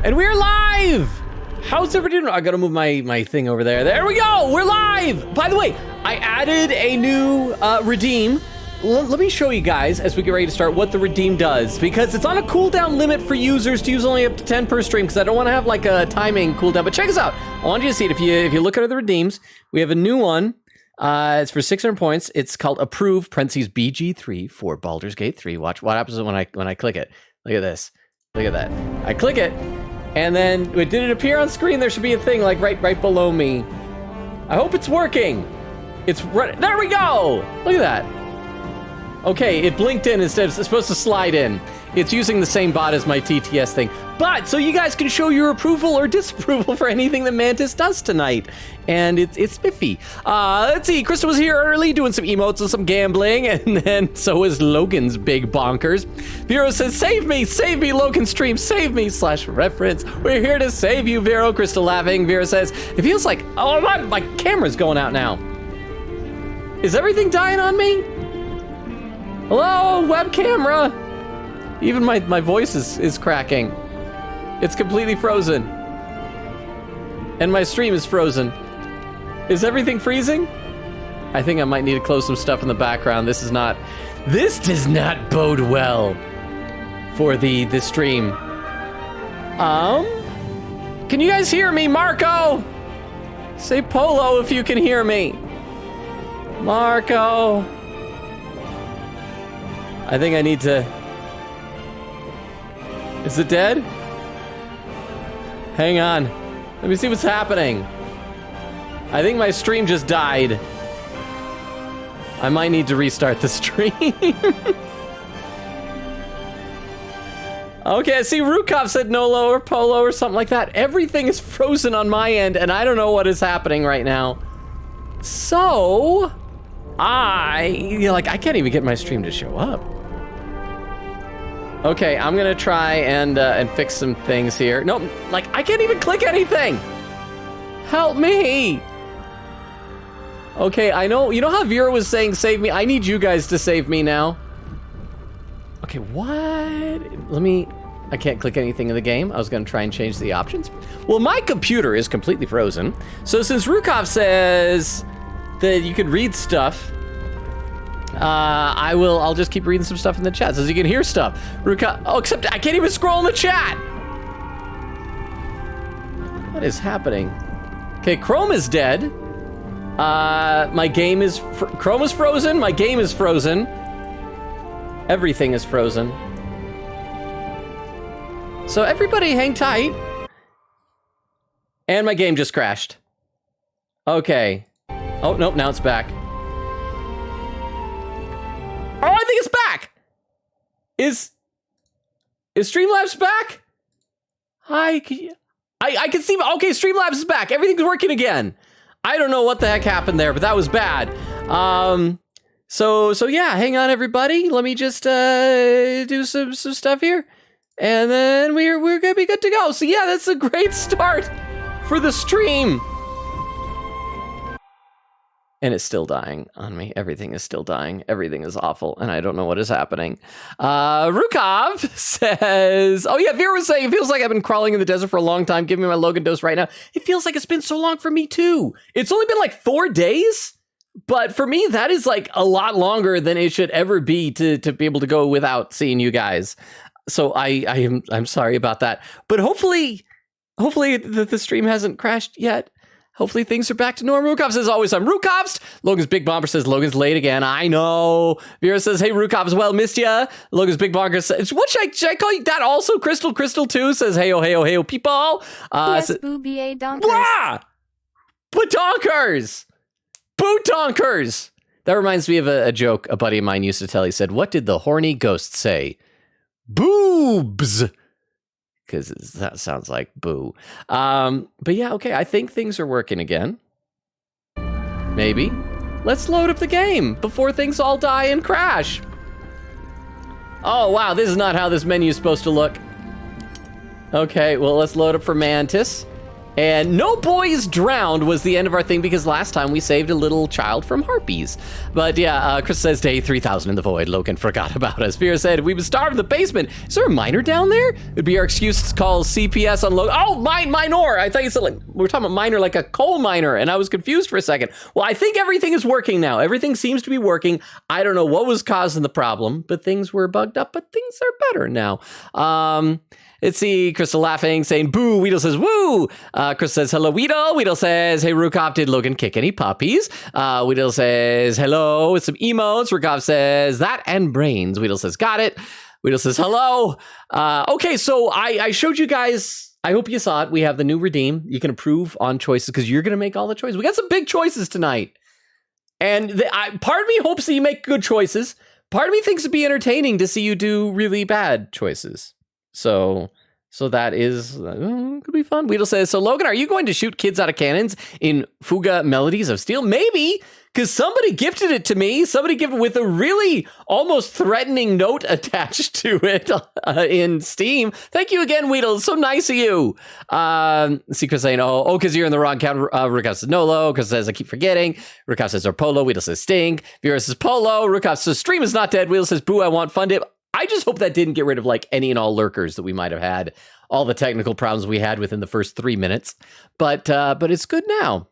And we're live! How's everybody doing? I gotta move my thing over there. There we go! We're live! By the way, I added a new redeem. Let me show you guys, as we get ready to start, what the redeem does. Because it's on a cooldown limit for users to use only up to 10 per stream, because I don't want to have like a timing cooldown. But check us out. I want you to see it. If you look at the redeems, we have a new one. It's for 600 points. It's called Approve, parentheses BG3 for Baldur's Gate 3. Watch what happens when I click it. Look at this. Look at that. I click it. And then, did it appear on screen? There should be a thing like right below me. I hope it's working. It's right, there we go. Look at that. Okay, it blinked in instead. It's supposed to slide in. It's using the same bot as my TTS thing. But, so you guys can show your approval or disapproval for anything that Mantis does tonight. And it's spiffy. Let's see, Krista was here early doing some emotes and some gambling. And then, so was Logan's big bonkers. Vero says, save me, Logan stream, save me, /reference. We're here to save you, Vero. Krista laughing. Vero says, it feels like, oh, my camera's going out now. Is everything dying on me? Hello, web camera. Even my voice is cracking. It's completely frozen. And my stream is frozen. Is everything freezing? I think I might need to close some stuff in the background. This does not bode well for the stream. Can you guys hear me, Marco? Say Polo if you can hear me. Marco. I think I need to... Is it dead? Hang on. Let me see what's happening. I think my stream just died. I might need to restart the stream. Okay, I see Rukov said Nolo or Polo or something like that. Everything is frozen on my end, and I don't know what is happening right now. So... I can't even get my stream to show up. Okay, I'm gonna try and fix some things here. No, I can't even click anything. Help me. Okay, I know, you know how Vera was saying save me? I need you guys to save me now. Okay, what? I can't click anything in the game. I was gonna try and change the options. Well, my computer is completely frozen. So since Rukov says that you can read stuff, I'll just keep reading some stuff in the chat so you can hear stuff. Oh, except I can't even scroll in the chat. What is happening? Okay, Chrome is dead. Chrome is frozen. My game is frozen. Everything is frozen. So everybody hang tight. And my game just crashed. Okay. Oh, nope, now it's back. Oh, I think it's back! Is Streamlabs back? Hi, I can see, okay, Streamlabs is back. Everything's working again. I don't know what the heck happened there, but that was bad. So yeah, hang on everybody. Let me just do some stuff here. And then we're gonna be good to go. So yeah, that's a great start for the stream. And it's still dying on me. Everything is still dying. Everything is awful, and I don't know what is happening. Rukov says, oh yeah, Vera was saying, it feels like I've been crawling in the desert for a long time. Give me my Logan dose right now. It feels like it's been so long for me too. It's only been like 4 days, but for me, that is like a lot longer than it should ever be to be able to go without seeing you guys. So I'm sorry about that. But hopefully the stream hasn't crashed yet. Hopefully things are back to normal. Rukov says, always I'm Rukovst. Logan's Big Bomber says, Logan's late again. I know. Vera says, hey, Rukovs, well, missed ya. Logan's Big Bomber says, what should I call you that also? Crystal 2 says, hey-oh, people. Yes, boobier donkers. Blah! Badonkers! Bootonkers! That reminds me of a joke a buddy of mine used to tell. He said, what did the horny ghost say? Boobs! Because that sounds like boo. But yeah, okay, I think things are working again. Maybe. Let's load up the game before things all die and crash. Oh, wow, this is not how this menu is supposed to look. Okay, well, let's load up for Mantis. And no boys drowned was the end of our thing because last time we saved a little child from harpies. But yeah, Chris says day 3,000 in the void. Logan forgot about us. Vera said, we would starve in the basement. Is there a miner down there? It'd be our excuse to call CPS on Logan. Oh, minor. I thought you said, like, we're talking about miner like a coal miner, and I was confused for a second. Well, I think everything is working now. Everything seems to be working. I don't know what was causing the problem, but things were bugged up, but things are better now. Let's see, Crystal laughing, saying, boo. Weedle says, woo. Chris says, hello, Weedle. Weedle says, hey, Rukov, did Logan kick any puppies? Weedle says, hello, with some emotes. Rukov says, that and brains. Weedle says, got it. Weedle says, hello. Okay, so I showed you guys, I hope you saw it. We have the new redeem. You can approve on choices because you're going to make all the choices. We got some big choices tonight. And part of me hopes that you make good choices. Part of me thinks it'd be entertaining to see you do really bad choices. So that is, could be fun. Weedle says, so Logan, are you going to shoot kids out of cannons in Fuga Melodies of Steel? Maybe, because somebody gifted it to me. Somebody gifted with a really almost threatening note attached to it in Steam. Thank you again, Weedle. It's so nice of you. Secret saying, oh, because you're in the wrong count. Rukov says Nolo, because says I keep forgetting. Rukov says or Polo. Weedle says Stink. Vera says Polo. Rukov says stream is not dead. Weedle says boo, I want fun dip. I just hope that didn't get rid of like any and all lurkers that we might have had, all the technical problems we had within the first 3 minutes. But it's good now.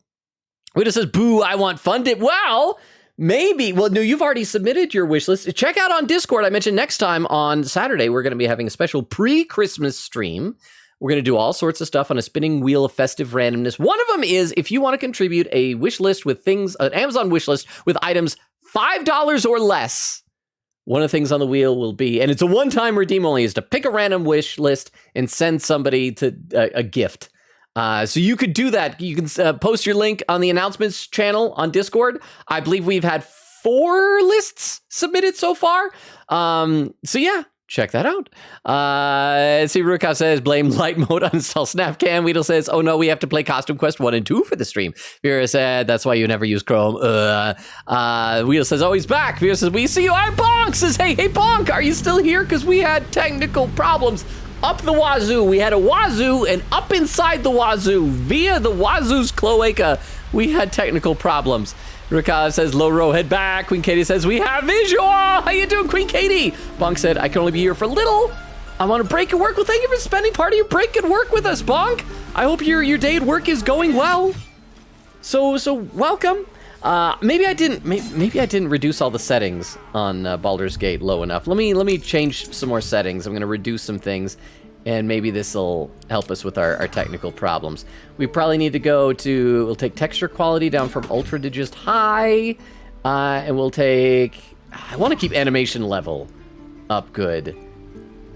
We just says, boo, I want fun dip. Well, maybe. Well, no, you've already submitted your wish list. Check out on Discord. I mentioned next time on Saturday, we're going to be having a special pre-Christmas stream. We're going to do all sorts of stuff on a spinning wheel of festive randomness. One of them is if you want to contribute a wish list with things, an Amazon wish list with items $5 or less. One of the things on the wheel will be, and it's a one-time redeem only, is to pick a random wish list and send somebody to a gift. So you could do that. You can post your link on the announcements channel on Discord. I believe we've had 4 lists submitted so far. So yeah, check that out. See, Rukov says, blame light mode, uninstall Snapcam. Weedle says, oh no, we have to play Costume Quest 1 and 2 for the stream. Vera said, that's why you never use Chrome. Weedle says, oh, he's back. Vera says, we see you. I'm Bonk says, hey, Bonk, are you still here? Because we had technical problems up the wazoo. We had a wazoo, and up inside the wazoo, via the wazoo's cloaca, we had technical problems. Rukov says, low row, head back. Queen Katie says, we have visual. How you doing, Queen Katie? Bonk said, I can only be here for a little. I'm on a break at work. Well, thank you for spending part of your break at work with us, Bonk. I hope your day at work is going well. So welcome. Maybe I didn't reduce all the settings on Baldur's Gate low enough. Let me change some more settings. I'm going to reduce some things, and maybe this will help us with our technical problems. We probably need to we'll take texture quality down from ultra to just high, and we'll take, I want to keep animation level up good.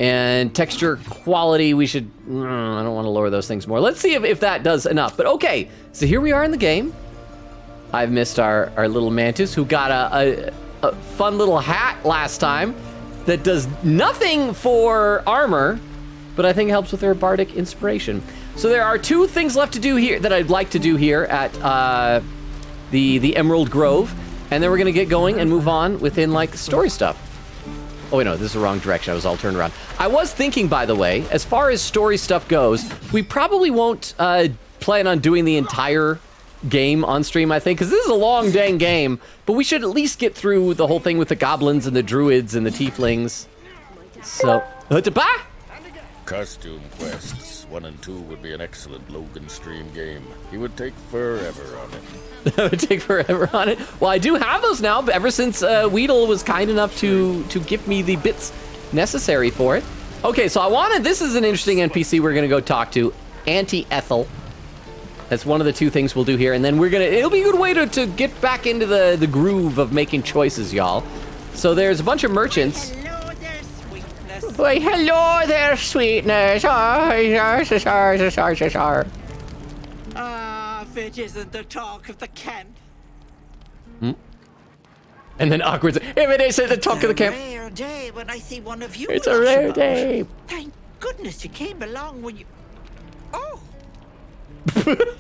And texture quality, we should, I don't want to lower those things more. Let's see if that does enough. But okay, so here we are in the game. I've missed our little mantis who got a fun little hat last time that does nothing for armor, but I think helps with their bardic inspiration. So there are 2 things left to do here that I'd like to do here at the Emerald Grove, and then we're gonna get going and move on within like story stuff. Oh wait, no, this is the wrong direction. I was all turned around. I was thinking, by the way, as far as story stuff goes, we probably won't plan on doing the entire game on stream, I think, because this is a long dang game, but we should at least get through the whole thing with the goblins and the druids and the tieflings. So, Costume Quests 1 and 2 would be an excellent Logan stream game. He would take forever on it. That would take forever on it. Well, I do have those now, but ever since Weedle was kind enough to give me the bits necessary for it. Okay, so this is an interesting NPC we're gonna go talk to, Auntie Ethel. That's one of the 2 things we'll do here, and then it'll be a good way to get back into the groove of making choices, y'all. So there's a bunch of merchants. Hello there, sweetness. Why, hello there, sweetness. If it isn't the talk of the camp. And then awkward, if it isn't the talk of the camp. It's a rare day when I see one of you. It's a rare day. Thank goodness you came along when you... Oh!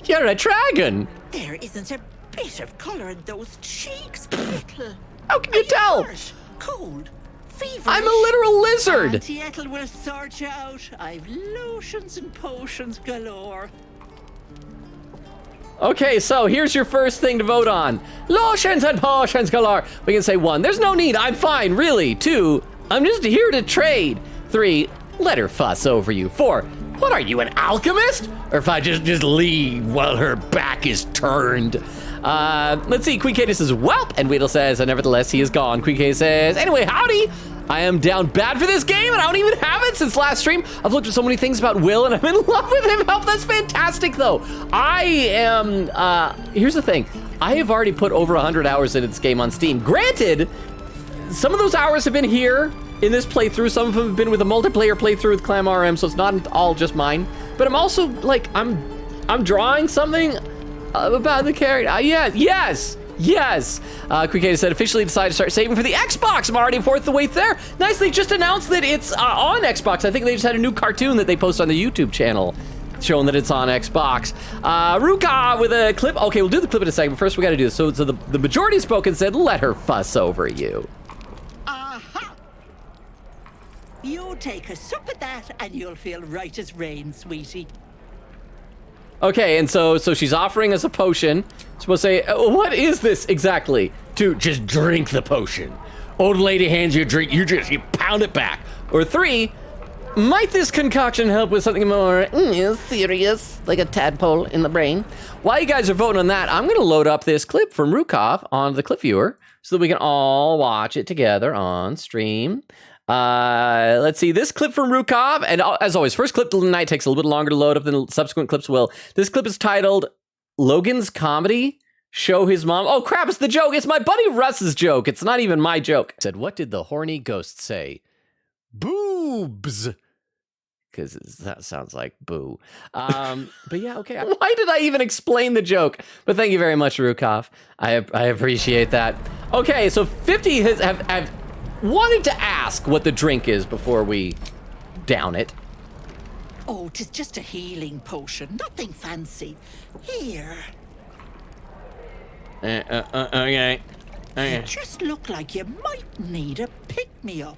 You're a dragon. There isn't a bit of colour in those cheeks, Ethel. How can you tell? Hurt, cold, feverish. I'm a literal lizard. Auntie Ethel will sort you out. I've lotions and potions galore. Okay, so here's your first thing to vote on. Lotions and potions galore. We can say 1, there's no need, I'm fine, really. 2, I'm just here to trade. 3, let her fuss over you. 4, what are you, an alchemist? Or if I just leave while her back is turned. Let's see, Queen Katie says, welp, and Weedle says, nevertheless, he is gone. Queen Katie says, anyway, howdy. I am down bad for this game, and I don't even have it since last stream. I've looked at so many things about Will, and I'm in love with him. Oh, that's fantastic, though. I am, here's the thing. I have already put over 100 hours into this game on Steam. Granted, some of those hours have been here in this playthrough. Some of them have been with a multiplayer playthrough with Clam RM, so it's not all just mine. But I'm also, like, I'm drawing something about the character. Yes. Queen Katie said, officially decided to start saving for the Xbox. I'm already 4th the way there. Nice, they just announced that it's on Xbox. I think they just had a new cartoon that they post on the YouTube channel showing that it's on Xbox. Ruka with a clip. Okay, we'll do the clip in a second. First, we got to do this. So the majority spoken said, let her fuss over you. Aha! You take a sup at that and you'll feel right as rain, sweetie. Okay, and so she's offering us a potion. Supposed to say, what is this exactly? To just drink the potion. Old lady hands you a drink, you pound it back. Or 3, might this concoction help with something more serious, like a tadpole in the brain? While you guys are voting on that, I'm gonna load up this clip from Rukov on the clip viewer so that we can all watch it together on stream. Let's see, this clip from Rukov, and as always, first clip of the night takes a little bit longer to load up than subsequent clips will. This clip is titled, Logan's Comedy, Show His Mom. Oh crap, it's the joke, it's my buddy Russ's joke, it's not even my joke. Said, what did the horny ghost say? Boobs. Because that sounds like boo. But yeah, okay. Why did I even explain the joke? But thank you very much, Rukov. I appreciate that. Okay, so 50 have wanted to ask what the drink is before we down it. Oh, 'tis just a healing potion, nothing fancy. Here. Okay. You just look like you might need a pick-me-up.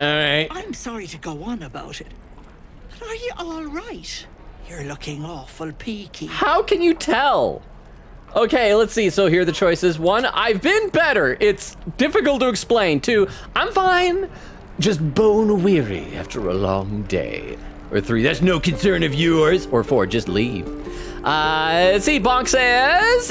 All right. I'm sorry to go on about it, but are you all right? You're looking awful peaky. How can you tell? Okay, let's see. So here are the choices. 1, I've been better. It's difficult to explain. 2, I'm fine. Just bone weary after a long day. Or 3, that's no concern of yours. Or 4, just leave. Let's see, Bonk says,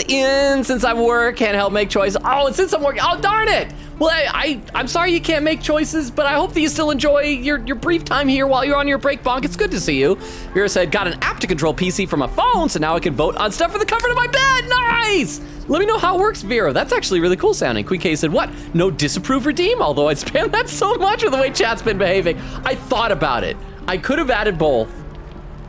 since I'm work, can't help make choices. Oh, and since I'm working, oh, darn it. Well, I'm sorry you can't make choices, but I hope that you still enjoy your brief time here while you're on your break, Bonk. It's good to see you. Vera said, got an app to control PC from my phone, so now I can vote on stuff for the comfort of my bed. Nice! Let me know how it works, Vera. That's actually really cool sounding. Queen K said, what? No disapprove redeem? Although I'd spam that so much with the way chat's been behaving. I thought about it. I could have added both,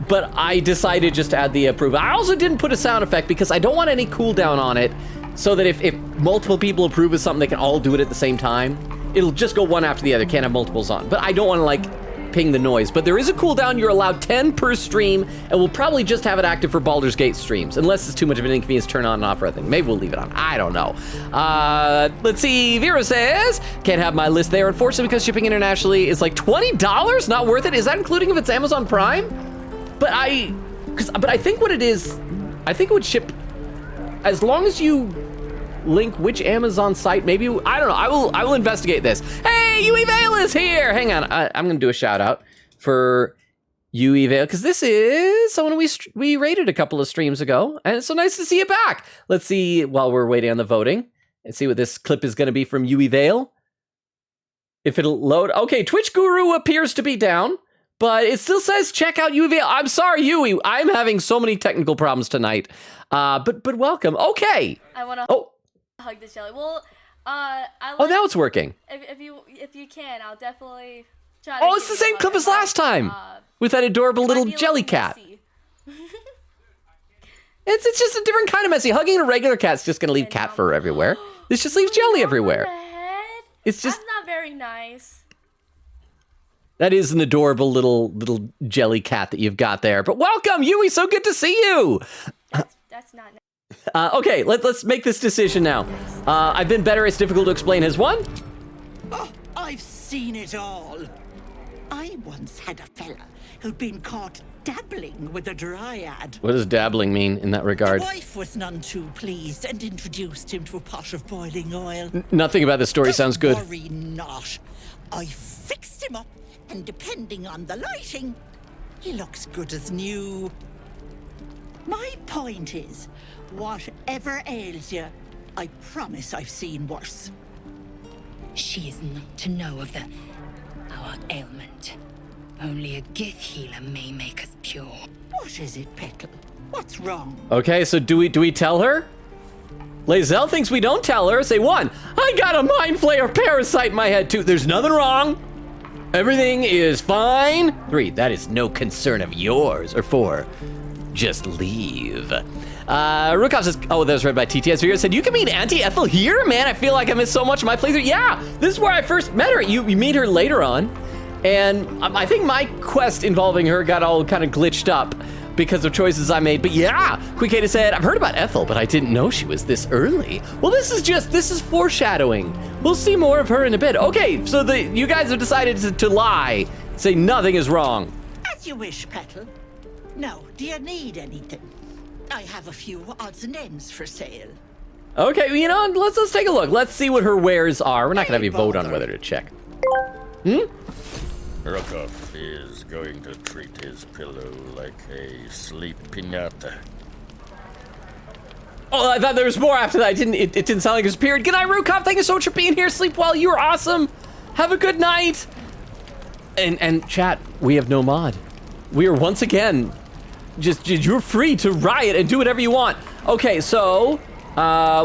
but I decided just to add the approve. I also didn't put a sound effect because I don't want any cooldown on it, so that if multiple people approve of something, they can all do it at the same time. It'll just go one after the other, can't have multiples on. But I don't want to, like, ping the noise. But there is a cooldown, you're allowed 10 per stream, and we'll probably just have it active for Baldur's Gate streams, unless it's too much of an inconvenience to turn on and off or anything. Maybe we'll leave it on, I don't know. Let's see, Vera says, can't have my list there, unfortunately, because shipping internationally is like $20? Not worth it? Is that including if it's Amazon Prime? But I think what it is, I think it would ship, as long as you link which Amazon site, maybe, I don't know, I will investigate this. Hey, UE Vale is here! Hang on, I'm gonna do a shout out for UE Vale, because this is someone we rated a couple of streams ago, and it's so nice to see you back. Let's see, while we're waiting on the voting, and see what this clip is gonna be from UE Vale. If it'll load, okay, Twitch Guru appears to be down, but it still says check out UE Vale. I'm sorry, Yui, I'm having so many technical problems tonight. But welcome. Okay. I want to hug this jelly. Well, oh, now it's working. If you can, I'll definitely try to. Oh, it's the same clip as last time with that adorable little jelly cat. It's just a different kind of messy. Hugging a regular cat's just gonna leave cat fur everywhere. This just leaves jelly everywhere. It's just that's not very nice. That is an adorable little jelly cat that you've got there. But welcome, Yui. So good to see you. That's not nice. Okay, let's make this decision now. I've been better. It's difficult to explain. Has won? Oh, I've seen it all. I once had a fella who'd been caught dabbling with a dryad. What does dabbling mean in that regard? The wife was none too pleased and introduced him to a pot of boiling oil. Nothing about this story sounds good. Worry not. I fixed him up, and depending on the lighting, he looks good as new. My point is, whatever ails you, I promise I've seen worse. She is not to know of our ailment. Only a Gith healer may make us pure. What is it, Petal? What's wrong? Okay, so do we tell her? Lae'zel thinks we don't tell her. Say 1, I got a mind flayer parasite in my head. 2, there's nothing wrong. Everything is fine. 3, that is no concern of yours. Or 4, just leave. Rukov says, oh, that was read by TTS. Vira said, you can meet Auntie Ethel here? Man, I feel like I missed so much of my playthrough. Yeah, this is where I first met her. You meet her later on. And I think my quest involving her got all kind of glitched up because of choices I made. But yeah, Quickata said, I've heard about Ethel, but I didn't know she was this early. Well, this is foreshadowing. We'll see more of her in a bit. Okay, so you guys have decided to lie. Say nothing is wrong. As you wish, Petal. Now, do you need anything? I have a few odds and ends for sale. Okay, you know, let's take a look. Let's see what her wares are. We're not gonna have you vote on whether to check. Rukov is going to treat his pillow like a sleep pinata. Oh, I thought there was more after that. It didn't sound like it was period. Good night, Rukov. Thank you so much for being here. Sleep well. You were awesome. Have a good night. And chat, we have no mod. We are once again you're free to riot and do whatever you want. Okay, so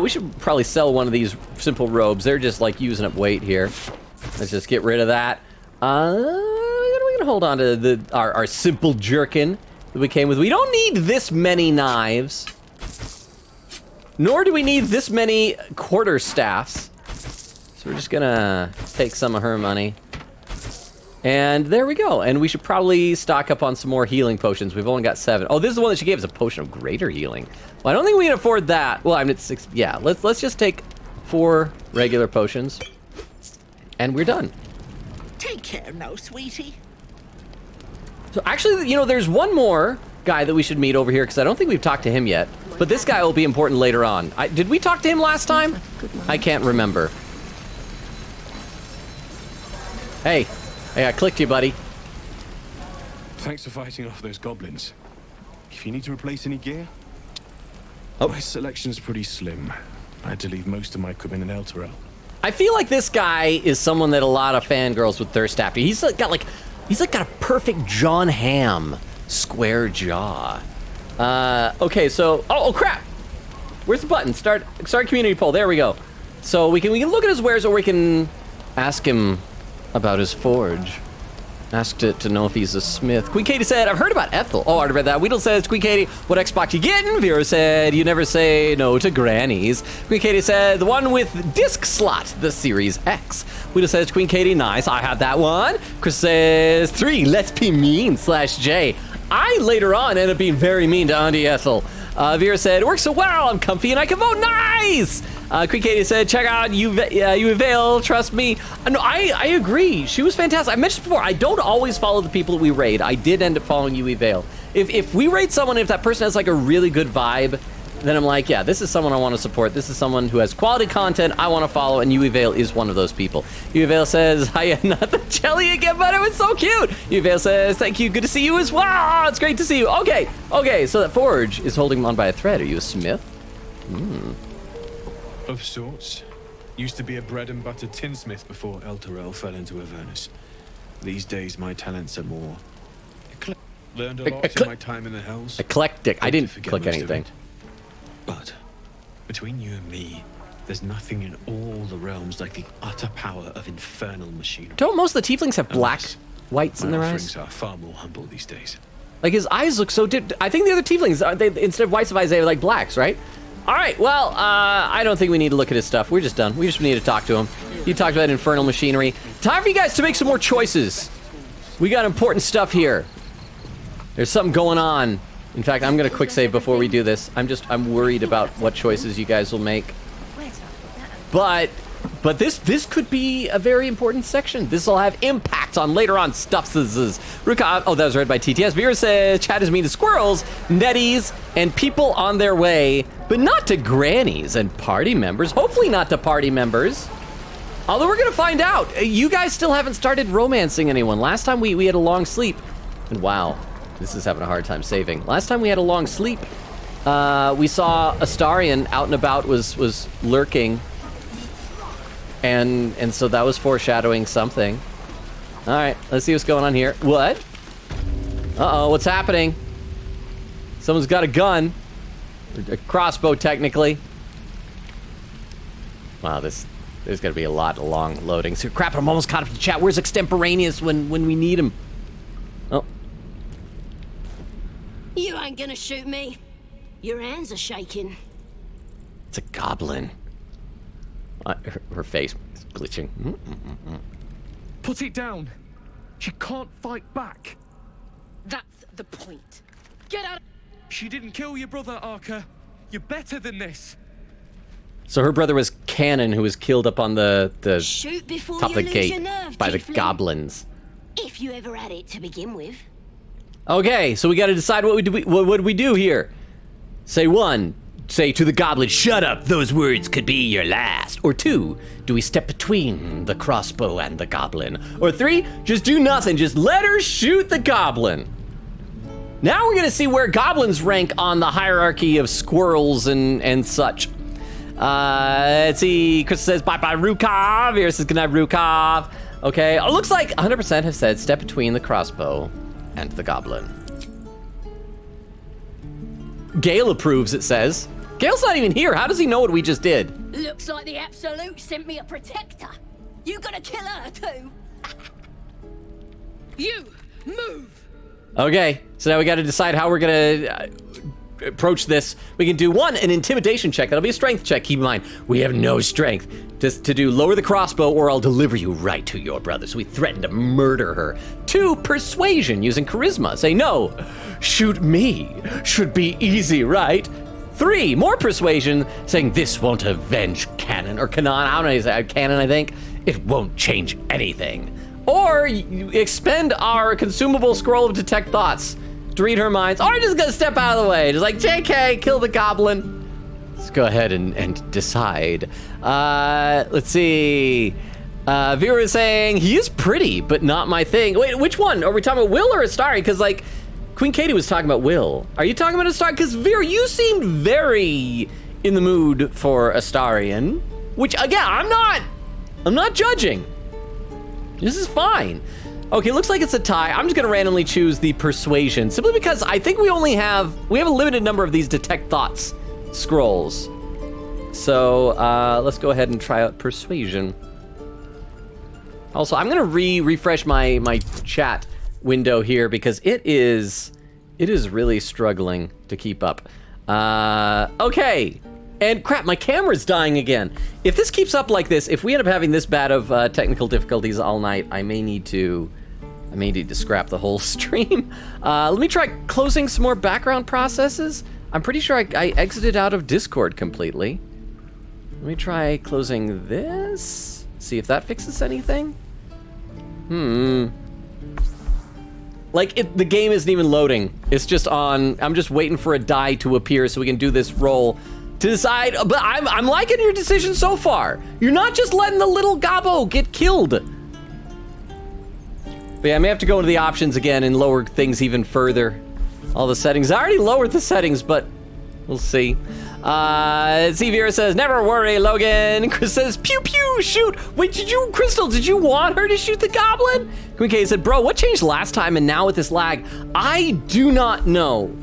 we should probably sell one of these simple robes. They're just like using up weight here. Let's just get rid of that. We're gonna hold on to our simple jerkin that we came with. We don't need this many knives, nor do we need this many quarterstaffs. So we're just gonna take some of her money. And there we go. And we should probably stock up on some more healing potions. We've only got 7. Oh, this is the one that she gave us, a potion of greater healing. Well, I don't think we can afford that. Well, I mean, it's 6. Yeah, let's just take 4 regular potions. And we're done. Take care now, sweetie. So actually, you know, there's one more guy that we should meet over here, because I don't think we've talked to him yet. But this guy will be important later on. Did we talk to him last time? I can't remember. Hey, I clicked you, buddy. Thanks for fighting off those goblins. If you need to replace any gear, my selection's pretty slim. I had to leave most of my equipment in Elturel. I feel like this guy is someone that a lot of fangirls would thirst after. He's got a perfect John Hamm square jaw. Okay, so oh crap! Where's the button? Start community poll. There we go. So we can look at his wares, or we can ask him about his forge. Ask to know if he's a smith. Queen Katie said, I've heard about Ethel. Oh, I already read that. Weedle says, Queen Katie, what Xbox you getting? Vera said, you never say no to grannies. Queen Katie said, the one with disc slot, the Series X. Weedle says, Queen Katie, nice, I have that one. Chris says, 3, let's be mean /J. I later on ended up being very mean to Auntie Ethel. Vera said, it works so well, I'm comfy and I can vote, nice! Queen Katie said, check out Uvail, trust me. No, I agree, she was fantastic. I mentioned before, I don't always follow the people that we raid. I did end up following Uvail. If we raid someone, if that person has like a really good vibe, then I'm like, yeah, this is someone I want to support. This is someone who has quality content I want to follow, and Uvail is one of those people. Uvail says, hiya, not the jelly again, but it was so cute. Uvail says, thank you, good to see you as well. It's great to see you. Okay, so that forge is holding him on by a thread. Are you a smith? Of sorts. Used to be a bread and butter tinsmith before Elturel fell into Avernus. These days, my talents are more... Learned a lot in my time in the Hells. Eclectic. I didn't click anything. But between you and me, there's nothing in all the realms like the utter power of infernal machinery. Don't most of the tieflings have black whites in their eyes? My offerings are far more humble these days. Like his eyes look so different. I think the other tieflings, they, instead of whites of eyes, they have like blacks, right? All right, well, I don't think we need to look at his stuff. We're just done. We just need to talk to him. You talked about infernal machinery. Time for you guys to make some more choices. We got important stuff here. There's something going on. In fact, I'm gonna quick save before we do this. I'm worried about what choices you guys will make. But this could be a very important section. This will have impact thoughts on later on stuff. Ruka, oh, that was read by TTS. Vera says, chat is mean to squirrels, netties, and people on their way, but not to grannies and party members. Hopefully not to party members. Although we're gonna find out. You guys still haven't started romancing anyone. Last time we had a long sleep. And wow, this is having a hard time saving. Last time we had a long sleep, we saw Astarion out and about was lurking. And so that was foreshadowing something. All right, let's see what's going on here. What? Uh-oh, what's happening? Someone's got a gun. A crossbow, technically. Wow, there's gonna be a lot of long loading. So crap, I'm almost caught up to chat. Where's Extemporaneous when we need him? Oh. You ain't gonna shoot me. Your hands are shaking. It's a goblin. Her face is glitching. Put it down. She can't fight back. That's the point. Get out. She didn't kill your brother, Arca. You're better than this. So her brother was Cannon, who was killed up on the Shoot before top of you the lose gate your nerve, by the Tiefling. goblins. If you ever had it to begin with. Okay, so we got to decide what do we do here. Say 1, say to the goblin, shut up, those words could be your last. Or 2, do we step between the crossbow and the goblin? Or 3, just do nothing, just let her shoot the goblin. Now we're gonna see where goblins rank on the hierarchy of squirrels and such. Let's see, Chris says bye-bye Rukov, Vera says good night Rukov. Okay, it looks like 100% have said step between the crossbow and the goblin. Gale approves, it says. Gale's not even here. How does he know what we just did? Looks like the Absolute sent me a protector. You gonna kill her too? You move. Okay, so now we got to decide how we're gonna approach this. We can do 1, an intimidation check. That'll be a strength check. Keep in mind, we have no strength. Just to do lower the crossbow or I'll deliver you right to your brother. So we threaten to murder her. 2, persuasion using charisma. Say no, shoot me. Should be easy, right? 3, more persuasion, saying this won't avenge Cannon or Canon. I don't know how you say Cannon, I think. It won't change anything. Or you expend our consumable scroll of detect thoughts to read her minds. Or just gonna step out of the way. Just like, JK, kill the goblin. Let's go ahead and decide. Let's see. Vera is saying, he is pretty, but not my thing. Wait, which one? Are we talking about Will or Astari? Because, like, Queen Katie was talking about Will. Are you talking about Astari? Because, Vera, you seemed very in the mood for Astarion. Which, again, I'm not judging. This is fine. Okay, looks like it's a tie. I'm just gonna randomly choose the persuasion, simply because I think we have a limited number of these detect thoughts scrolls. So let's go ahead and try out persuasion. Also, I'm gonna refresh my chat window here because it is really struggling to keep up. Okay. And crap, my camera's dying again. If this keeps up like this, if we end up having this bad of technical difficulties all night, I may need to scrap the whole stream. Let me try closing some more background processes. I'm pretty sure I exited out of Discord completely. Let me try closing this. See if that fixes anything. Like, the game isn't even loading. It's just on, I'm just waiting for a die to appear so we can do this roll to decide, but I'm liking your decision so far. You're not just letting the little gobbo get killed. But yeah, I may have to go into the options again and lower things even further. All the settings, I already lowered the settings, but we'll see. Vera says, never worry, Logan. Chris says, pew pew, shoot. Wait, Crystal, did you want her to shoot the goblin? Queen K said, bro, what changed last time and now with this lag? I do not know.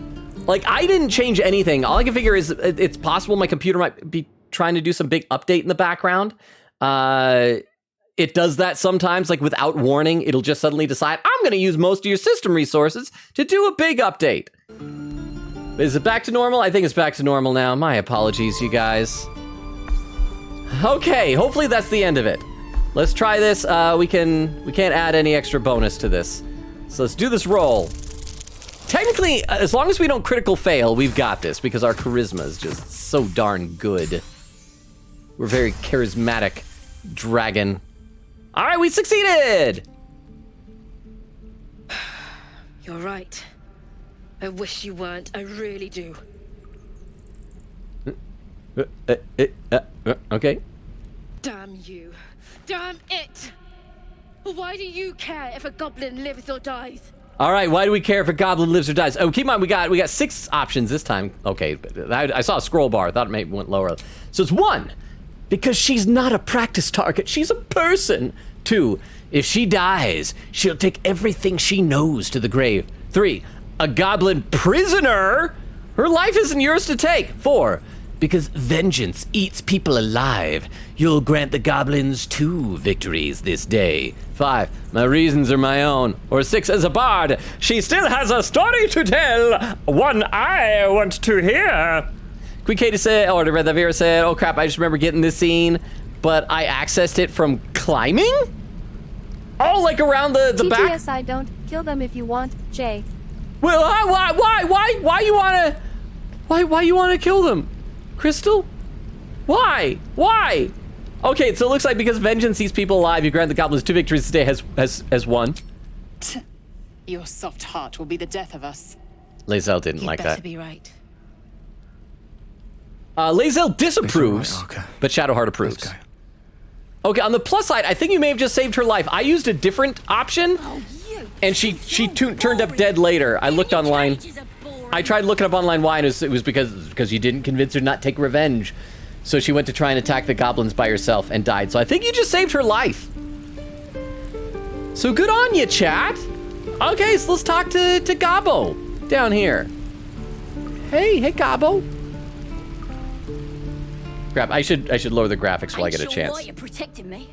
Like, I didn't change anything. All I can figure is it's possible my computer might be trying to do some big update in the background. It does that sometimes, like without warning. It'll just suddenly decide, I'm gonna use most of your system resources to do a big update. Is it back to normal? I think it's back to normal now. My apologies, you guys. Okay, hopefully that's the end of it. Let's try this. We can't add any extra bonus to this. So let's do this roll. Technically, as long as we don't critical fail, we've got this because our charisma is just so darn good. We're very charismatic dragon. All right, we succeeded. You're right. I wish you weren't. I really do. Okay. Damn you. Damn it! Why do you care if a goblin lives or dies? All right, why do we care if a goblin lives or dies? Oh, keep in mind, we got 6 options this time. Okay, I saw a scroll bar. I thought it maybe went lower. So it's 1, because she's not a practice target. She's a person. 2, if she dies, she'll take everything she knows to the grave. 3, a goblin prisoner. Her life isn't yours to take. 4, because vengeance eats people alive. You'll grant the goblins 2 victories this day. 5, my reasons are my own. Or 6, as a bard, she still has a story to tell, one I want to hear. Queen Katie said, or Red the Vera said, oh crap, I just remember getting this scene, but I accessed it from climbing? Oh, like around the back? TTS, I don't. Kill them if you want, Jay. Well, why you wanna kill them? Crystal? Why? Okay, so it looks like because vengeance eats people alive, you grant the goblins 2 victories today has won. Your soft heart will be the death of us. Lae'zel didn't like that. Be right. Lae'zel disapproves, Right, okay. but Shadowheart approves. Okay. Okay, on the plus side, I think you may have just saved her life. I used a different option, and she turned up dead later. I looked online. I tried looking up online why, and it was because you didn't convince her not to take revenge. So she went to try and attack the goblins by herself and died. So I think you just saved her life. So good on you, chat. Okay, so let's talk to Gobbo down here. Hey Gobbo. Crap, I should lower the graphics while I get a chance. Why you're protecting me?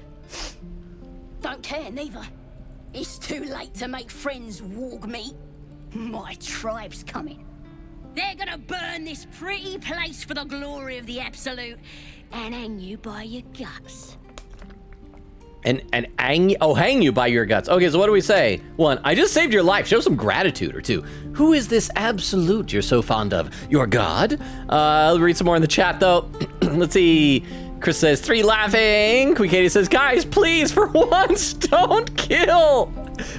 Don't care neither. It's too late to make friends, warg meat. My tribe's coming. They're gonna burn this pretty place for the glory of the Absolute and hang you by your guts. And hang you by your guts. Okay, so what do we say? 1, I just saved your life. Show some gratitude. Or 2, who is this Absolute you're so fond of? Your god? I'll read some more in the chat though. Let's see. Chris says, 3 laughing. Queen Katie says, guys, please, for once, don't kill.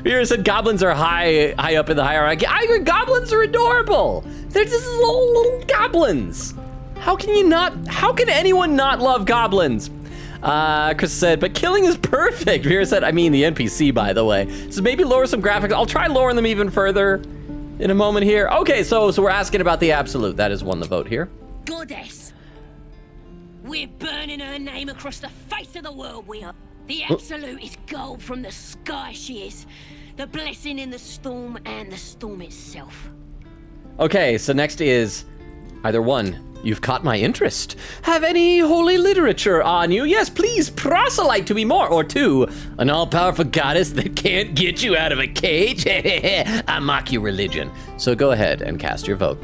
Vera said goblins are high up in the hierarchy. I agree, goblins are adorable. They're just little goblins. How can anyone not love goblins? Chris said, but killing is perfect. Vera said, I mean the NPC, by the way. So maybe lower some graphics. I'll try lowering them even further in a moment here. Okay, so we're asking about the Absolute. That has won the vote here. Goddess. We're burning her name across the face of the world, we are. The Absolute is gold from the sky, she is. The blessing in the storm and the storm itself. Okay, so next is either 1, you've caught my interest. Have any holy literature on you? Yes, please proselyte to me more. Or 2, an all-powerful goddess that can't get you out of a cage. I mock your religion. So go ahead and cast your vote.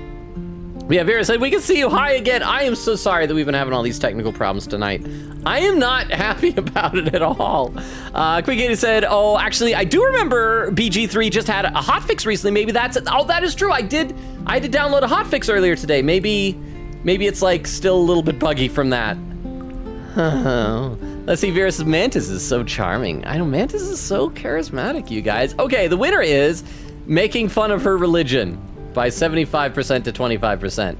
Yeah, Vera said, we can see you high again. I am so sorry that we've been having all these technical problems tonight. I am not happy about it at all. Queen Katie said, oh, actually, I do remember BG3 just had a hotfix recently. Maybe that's it. Oh, that is true. I had to download a hotfix earlier today. Maybe it's like still a little bit buggy from that. Let's see, Vera says, Mantis is so charming. I know, Mantis is so charismatic, you guys. Okay, the winner is making fun of her religion by 75% to 25%.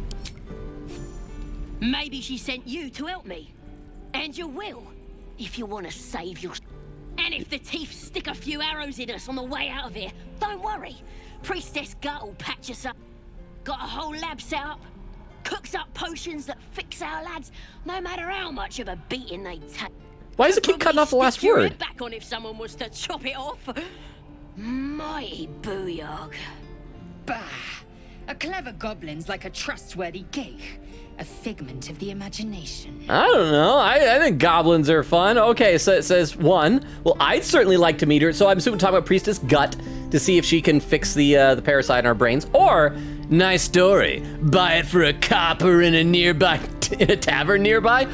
Maybe she sent you to help me. And you will, if you want to save your... And if the teeth stick a few arrows in us on the way out of here, don't worry. Priestess Gut will patch us up. Got a whole lab set up. Cooks up potions that fix our lads, no matter how much of a beating they take. Why does it keep cutting off the last word? Back on if someone was to chop it off. Mighty booyog. Bah! A clever goblin's like a trustworthy geek. A figment of the imagination. I don't know. I think goblins are fun. Okay, so it says 1. Well, I'd certainly like to meet her. So I'm assuming talking about Priestess Gut to see if she can fix the parasite in our brains. Or, nice story. Buy it for a copper in a tavern nearby.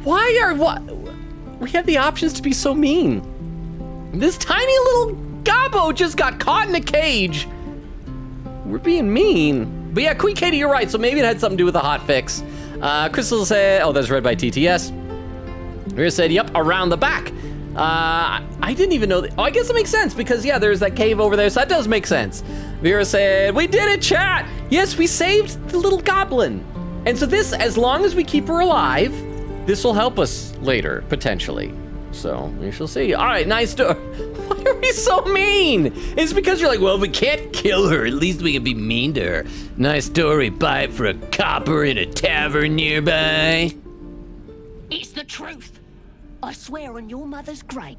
We have the options to be so mean. This tiny little gobbo just got caught in a cage. We're being mean. But yeah, Queen Katie, you're right. So maybe it had something to do with the hotfix. Crystal said, oh, that's read by TTS. Vera said, yep, around the back. I didn't even know that. Oh, I guess it makes sense because, yeah, there's that cave over there, so that does make sense. Vera said, we did it, chat! Yes, we saved the little goblin. And so this, as long as we keep her alive, this will help us later, potentially. So, we shall see. All right, nice door. Why are we so mean? It's because you're like, well, if we can't kill her, at least we can be mean to her. Nice story, buy it for a copper in a tavern nearby. It's the truth. I swear on your mother's grave.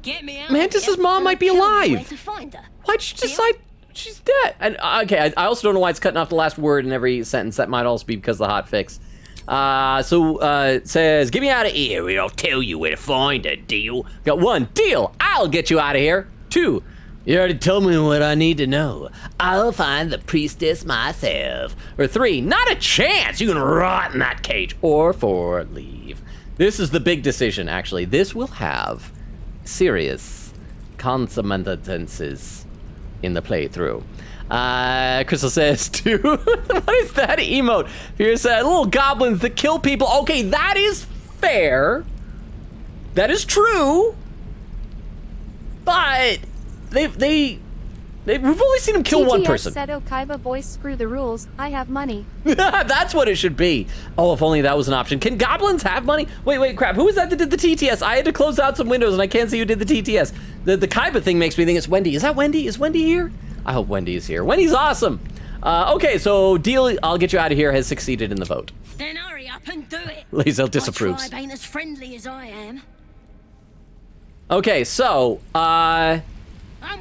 Get me out. Mantis's mom might be alive. Where to find her. Why'd you decide she's dead? And okay, I also don't know why it's cutting off the last word in every sentence. That might also be because of the hot fix. It says, get me out of here. I'll tell you where to find her, deal. Got 1, deal. I'll get you out of here. 2, you already told me what I need to know. I'll find the priestess myself. Or 3, not a chance. You can rot in that cage. Or 4, leave. This is the big decision, actually. This will have serious consequences in the playthrough. Crystal says, dude, what is that emote? Fear said, little goblins that kill people. Okay, that is fair. That is true. But we've only seen him kill one person. said Okaiba voice, screw the rules. I have money. That's what it should be. Oh, if only that was an option. Can goblins have money? Wait, crap. Who was that did the TTS? I had to close out some windows and I can't see who did the TTS. The Kaiba thing makes me think it's Wendy. Is that Wendy? Is Wendy here? I hope Wendy is here. Wendy's awesome. Okay, so deal, I'll get you out of here, has succeeded in the vote. Then hurry up and do it. Liesel disapproves. My tribe ain't as friendly as I am. Okay, so, I'm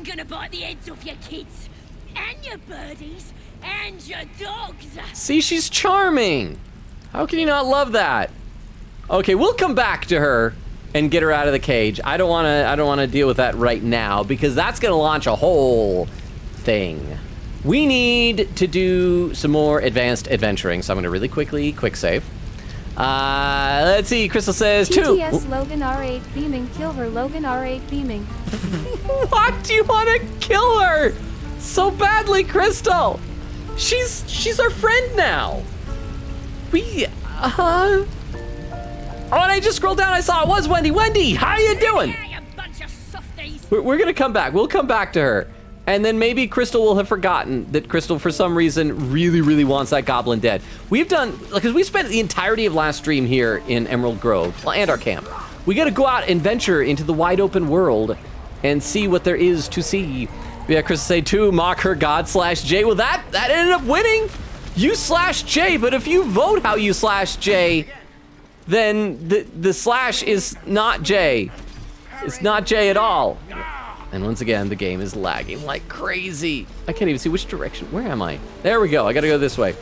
gonna bite the heads off your kids, and your birdies, and your dogs. See, she's charming. How can you not love that? Okay, we'll come back to her and get her out of the cage. I don't wanna deal with that right now because that's gonna launch a whole thing. We need to do some more advanced adventuring, so I'm gonna really quick save. Let's see, Crystal says 2. TTS Logan R8 beaming, kill her, Logan R8 beaming. What do you want to kill her so badly, Crystal? She's our friend now. Oh, and I just scrolled down, I saw it was Wendy. Wendy, how you doing? Yeah, you bunch of softies. We're gonna come back. We'll come back to her. And then maybe Crystal will have forgotten that Crystal, for some reason, really wants that goblin dead. We've done, because we spent the entirety of last stream here in Emerald Grove, well, and our camp. We gotta go out and venture into the wide open world and see what there is to see. Yeah, Crystal say 2, mock her god /J. Well, that ended up winning. You /J, but if you vote how you /J, then the slash is not J. It's not J at all. And once again, the game is lagging like crazy. I can't even see which direction. Where am I? There we go. I gotta go this way.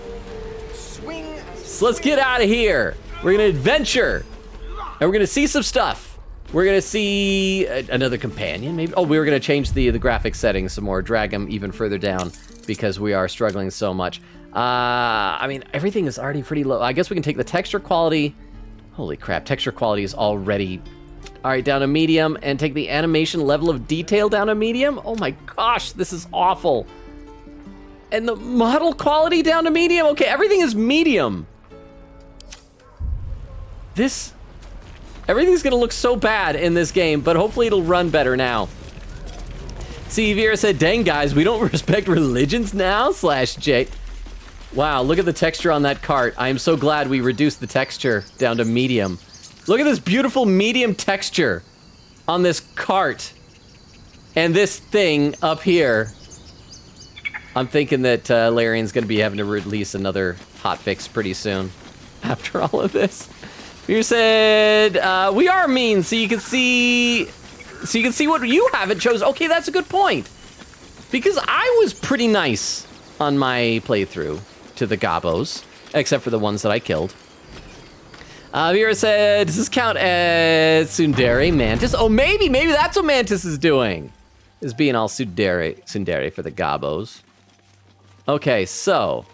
So let's get out of here. We're gonna adventure. And we're gonna see some stuff. We're gonna see another companion, maybe. Oh, we were gonna change the graphic settings some more, drag them even further down because we are struggling so much. I mean, everything is already pretty low. I guess we can take the texture quality. Holy crap, texture quality is already... All right, down to medium, and take the animation level of detail down to medium. Oh my gosh, this is awful. And the model quality down to medium. Okay, everything is medium. Everything's gonna look so bad in this game, but hopefully it'll run better now. See, Vera said, dang guys, we don't respect religions now, /J. Wow, look at the texture on that cart. I am so glad we reduced the texture down to medium. Look at this beautiful medium texture on this cart and this thing up here. I'm thinking that Larian's gonna be having to release another hotfix pretty soon after all of this. You said we are mean, so you can see what you haven't chosen. Okay, that's a good point. Because I was pretty nice on my playthrough to the gobos, except for the ones that I killed. Vera said, does this count as Tsundere Mantis? Oh, maybe that's what Mantis is doing. Is being all Tsundere for the gobos. Okay, so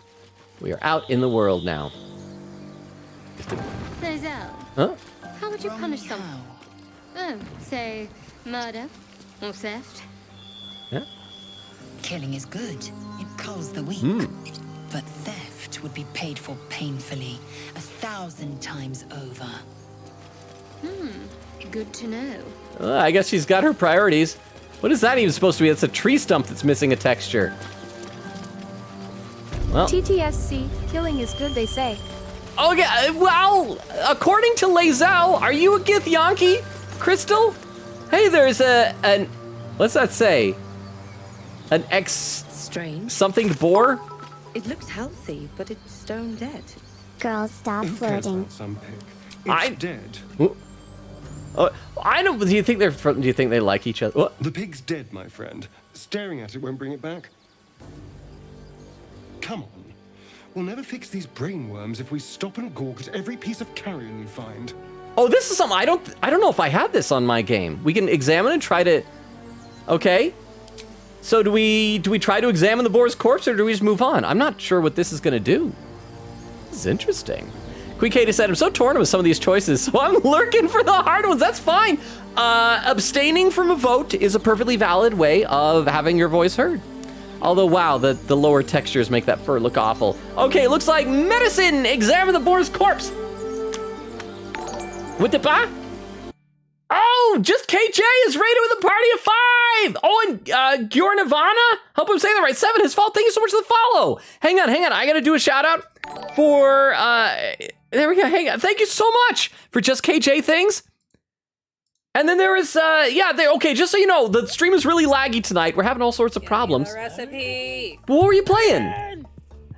we are out in the world now. So, Zell, Huh? how would you punish someone? Oh, say, murder or theft? Yeah. Killing is good. It culls the weak. But theft would be paid for painfully, 1,000 times over. Good to know. I guess she's got her priorities. What is that even supposed to be? It's a tree stump that's missing a texture. Well. TTSC, killing is good, they say. Okay, well, according to Lae'zel, are you a Githyanki, Crystal? Hey, there's an what's that say? An Strange. something boar? It looks healthy, but it's stone dead. Girls, stop flirting. Some pig. It's dead. I don't. Do you think they like each other? What? The pig's dead, my friend. Staring at it won't bring it back. Come on. We'll never fix these brainworms if we stop and gawk at every piece of carrion we find. Oh, this is something I don't know if I had this on my game. We can examine and try to. Okay. So do we try to examine the boar's corpse or do we just move on? I'm not sure what this is gonna do. This is interesting. Queen Katie said, I'm so torn with some of these choices, so I'm lurking for the hard ones. That's fine. Abstaining from a vote is a perfectly valid way of having your voice heard. Although, wow, the lower textures make that fur look awful. Okay, looks like medicine. Examine the boar's corpse. With the ba? Oh, just KJ is rated with a party of 5. Oh, and Gjornivana, hope I'm saying that right. 7, his fault. Thank you so much for the follow. Hang on. I gotta do a shout out for, there we go. Hang on. Thank you so much for just KJ things. And then there is, okay, just so you know, the stream is really laggy tonight. We're having all sorts of problems. Recipe. What were you playing?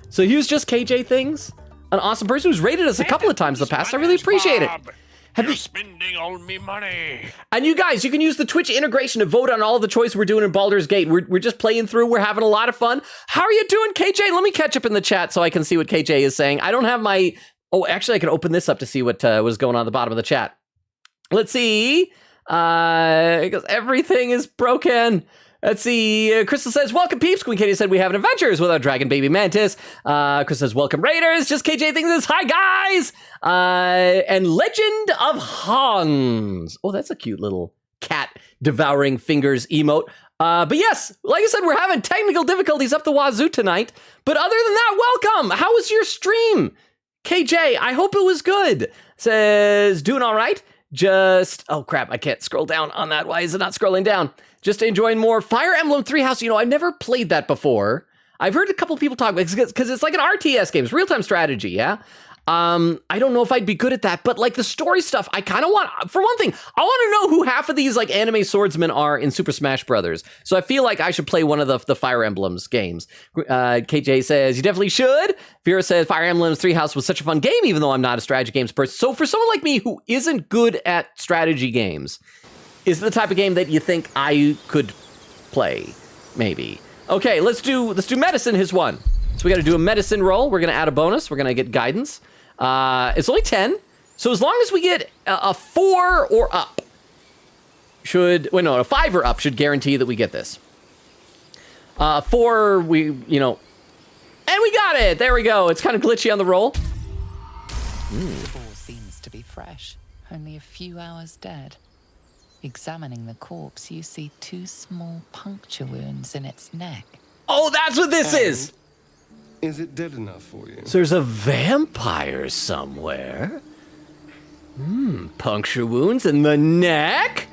So he was just KJ things, an awesome person who's rated us a couple of times in the past. I really appreciate it. You're spending all me money. And you guys, you can use the Twitch integration to vote on all the choices we're doing in Baldur's Gate. We're just playing through. We're having a lot of fun. How are you doing, KJ? Let me catch up in the chat so I can see what KJ is saying. I don't have my... Oh, actually, I can open this up to see what was going on at the bottom of the chat. Let's see. Because everything is broken. Let's see. Crystal says, welcome, peeps. Queen Katie said, we have adventures with our dragon baby mantis. Crystal says, welcome, raiders. Just KJ thinks this. Hi, guys. And Legend of Hans. Oh, that's a cute little cat devouring fingers emote. But yes, like I said, we're having technical difficulties up the wazoo tonight. But other than that, welcome. How was your stream? KJ, I hope it was good. Says, doing all right. Just, oh crap, I can't scroll down on that. Why is it not scrolling down? Just enjoying more Fire Emblem Three House. You know, I've never played that before. I've heard a couple of people talk about it because it's like an RTS game. It's real-time strategy, yeah? I don't know if I'd be good at that, but like the story stuff, I kind of want, for one thing, I want to know who half of these like anime swordsmen are in Super Smash Brothers. So I feel like I should play one of the Fire Emblems games. KJ says, you definitely should. Vera says, Fire Emblems Three House was such a fun game, even though I'm not a strategy games person. So for someone like me who isn't good at strategy games, is it the type of game that you think I could play? Maybe. Okay, let's do medicine, his one. So we got to do a medicine roll. We're going to add a bonus. We're going to get guidance. It's only 10. So as long as we get a 4 or up, a 5 or up should guarantee that we get this. 4, and we got it. There we go. It's kind of glitchy on the roll. The ball seems to be fresh. Only a few hours dead. Examining the corpse, you see 2 small puncture wounds in its neck. Oh, that's what this is! Is it dead enough for you? So there's a vampire somewhere. Puncture wounds in the neck?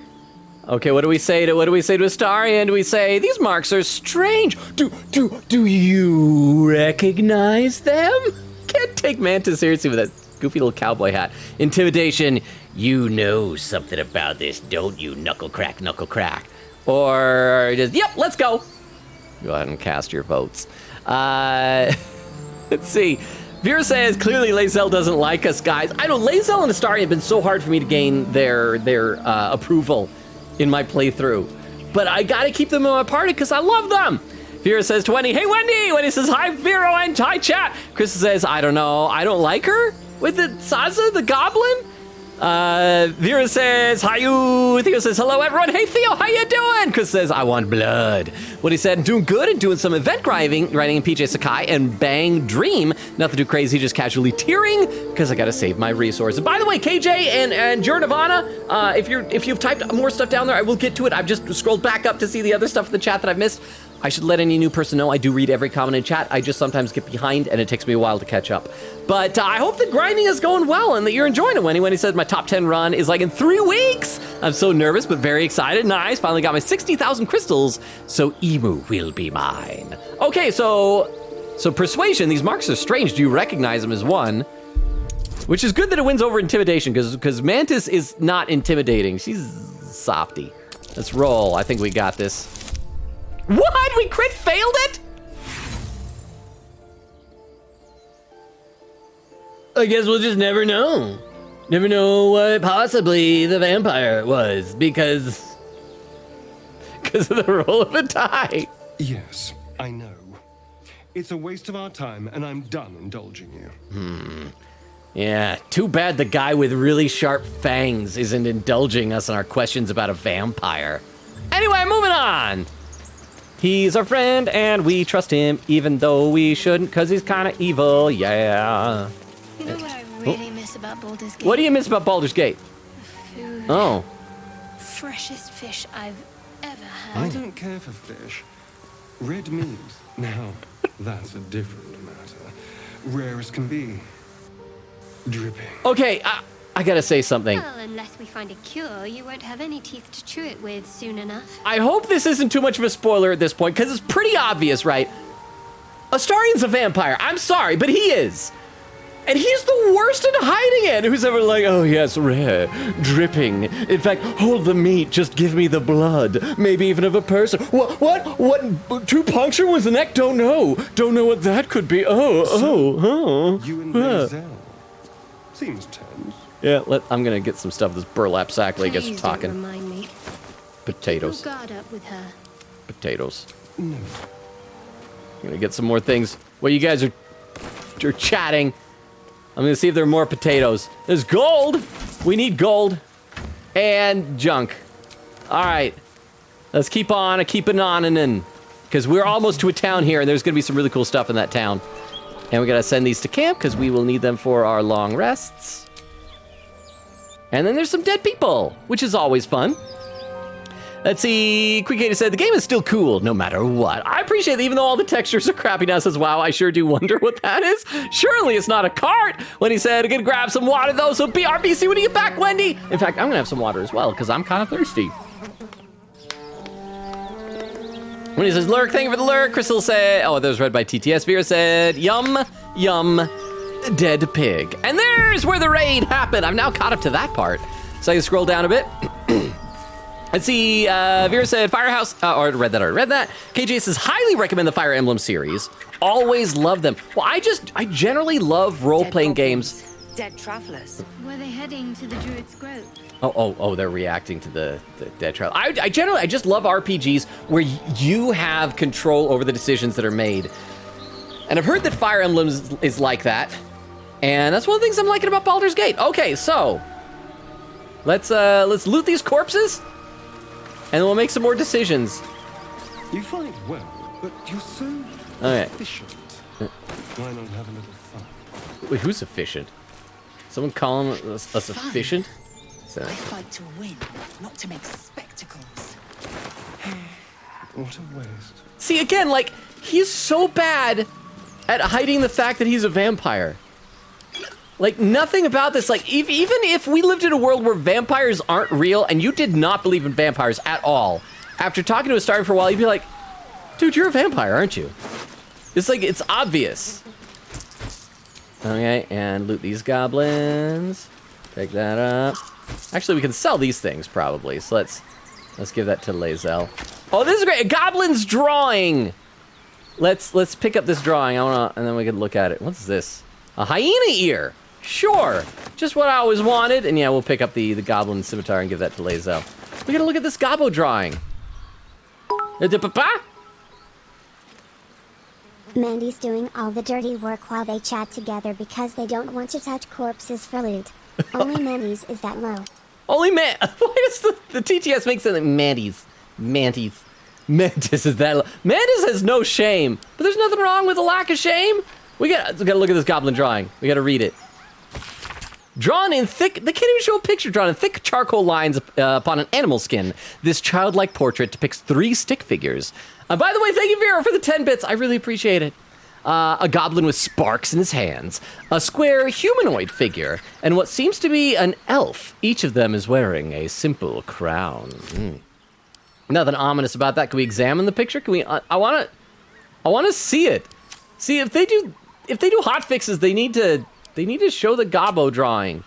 Okay, what do we say to Astarion? Do we say, these marks are strange? Do you recognize them? Can't take Mantis seriously with that goofy little cowboy hat. Intimidation, you know something about this, don't you, knuckle crack. Or just, yep, let's go. Go ahead and cast your votes. Let's see. Vera says, clearly Lae'zel doesn't like us, guys. I know, Lae'zel and Astarion have been so hard for me to gain their approval in my playthrough. But I gotta keep them in my party because I love them. Vera says, 20. Hey, Wendy! Wendy says, hi, Vera, and hi, chat. Chris says, I don't know. I don't like her? With the Sazza, the goblin? Vera says, hi, you. Theo says, hello, everyone. Hey, Theo, how you doing? Chris says, I want blood. What he said, doing good and doing some event writing in PJ Sakai and Bang Dream. Nothing too crazy, just casually tearing because I got to save my resources. By the way, KJ and Jornivana, if you've typed more stuff down there, I will get to it. I've just scrolled back up to see the other stuff in the chat that I've missed. I should let any new person know I do read every comment in chat. I just sometimes get behind and it takes me a while to catch up. But I hope the grinding is going well and that you're enjoying it. When he said my top 10 run is like in 3 weeks. I'm so nervous, but very excited. Nice, finally got my 60,000 crystals. So Emu will be mine. Okay, so persuasion, these marks are strange. Do you recognize them as one? Which is good that it wins over intimidation because Mantis is not intimidating. She's softy. Let's roll. I think we got this. What? We crit failed it? I guess we'll just never know. Never know what possibly the vampire was because of the roll of a die. Yes, I know. It's a waste of our time and I'm done indulging you. Yeah, too bad the guy with really sharp fangs isn't indulging us in our questions about a vampire. Anyway, moving on. He's our friend, and we trust him, even though we shouldn't, because he's kind of evil, yeah. You know what I really miss about Baldur's Gate? What do you miss about Baldur's Gate? Food. Oh. Freshest fish I've ever had. I don't care for fish. Red meat, now, that's a different matter. Rare as can be. Dripping. Okay, I gotta say something. Well, unless we find a cure, you won't have any teeth to chew it with soon enough. I hope this isn't too much of a spoiler at this point, because it's pretty obvious, right? Astarian's a vampire. I'm sorry, but he is. And he's the worst at hiding it. Who's ever like, oh yes, rare, dripping. In fact, hold the meat, just give me the blood. Maybe even of a person. What? 2 puncture was the neck? Don't know. Don't know what that could be. Oh. You and Mazel. Seems tense. Yeah, I'm gonna get some stuff. This burlap sack lady gets talking. Don't remind me. Potatoes. We'll guard up with her. Potatoes. No. I'm gonna get some more things. Well, you guys are chatting. I'm gonna see if there are more potatoes. There's gold. We need gold and junk. All right, let's keep on keeping on and in, because we're almost to a town here, and there's gonna be some really cool stuff in that town. And we gotta send these to camp because we will need them for our long rests. And then there's some dead people, which is always fun. Let's see, Quick said, the game is still cool, no matter what. I appreciate that even though all the textures are crappy now, says, wow, I sure do wonder what that is. Surely it's not a cart. When he said, I'm gonna grab some water though, so BRBC, when you get back, Wendy? In fact, I'm gonna have some water as well, because I'm kind of thirsty. When he says, lurk, thank you for the lurk. Crystal said, oh, that was read by TTS. Vera said, yum, dead pig. And there's where the raid happened. I'm now caught up to that part. So I can scroll down a bit. Let's see, Vera said Firehouse, or read that. KJ says, highly recommend the Fire Emblem series. Always love them. Well, I generally love role-playing games. Dead travelers. Were they heading to the Druid's Grove? Oh, they're reacting to the dead travel. I generally just love RPGs where you have control over the decisions that are made. And I've heard that Fire Emblem is like that. And that's one of the things I'm liking about Baldur's Gate. Okay, so let's loot these corpses. And then we'll make some more decisions. You fight well, but you're so efficient. Why not have a little fun? Wait, who's efficient? Someone calling us efficient? So. I fight to win, not to make spectacles. What a waste. See, again, like, he's so bad at hiding the fact that he's a vampire. Like, nothing about this, like, even if we lived in a world where vampires aren't real and you did not believe in vampires at all, after talking to Astarian for a while, you'd be like, dude, you're a vampire, aren't you? It's like, it's obvious. Okay, and loot these goblins. Pick that up. Actually, we can sell these things, probably, so let's give that to Lae'zel. Oh, this is great, a goblin's drawing! Let's pick up this drawing, and then we can look at it. What's this? A hyena ear! Sure, just what I always wanted. And yeah, we'll pick up the goblin scimitar and give that to Lae'zel. We gotta look at this gobbo drawing. Mandy's doing all the dirty work while they chat together because they don't want to touch corpses for loot. Only Mandy's is that low. Only Why does the TTS make something Mandy's? Mantis is that low. Mantis has no shame, but there's nothing wrong with a lack of shame. We gotta look at this goblin drawing. We gotta read it. Drawn in thick, they can't even show a picture, drawn in thick charcoal lines upon an animal skin. This childlike portrait depicts 3 stick figures. By the way, thank you, Vera, for the 10 bits. I really appreciate it. A goblin with sparks in his hands, a square humanoid figure, and what seems to be an elf. Each of them is wearing a simple crown. Nothing ominous about that. Can we examine the picture? Can we? I want to see it. See if they do hot fixes. They need to show the gobbo drawing.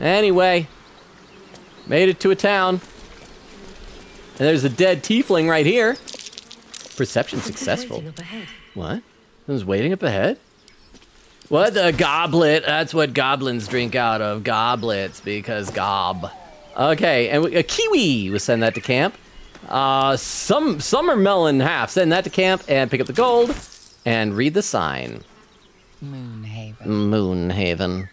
Anyway, made it to a town, and there's a dead tiefling right here. Perception successful. What? Who's waiting up ahead? What? The goblet. That's what goblins drink out of. Goblets, because gob. Okay, and a kiwi. We'll send that to camp. Summer melon half. Send that to camp and pick up the gold and read the sign. Moonhaven.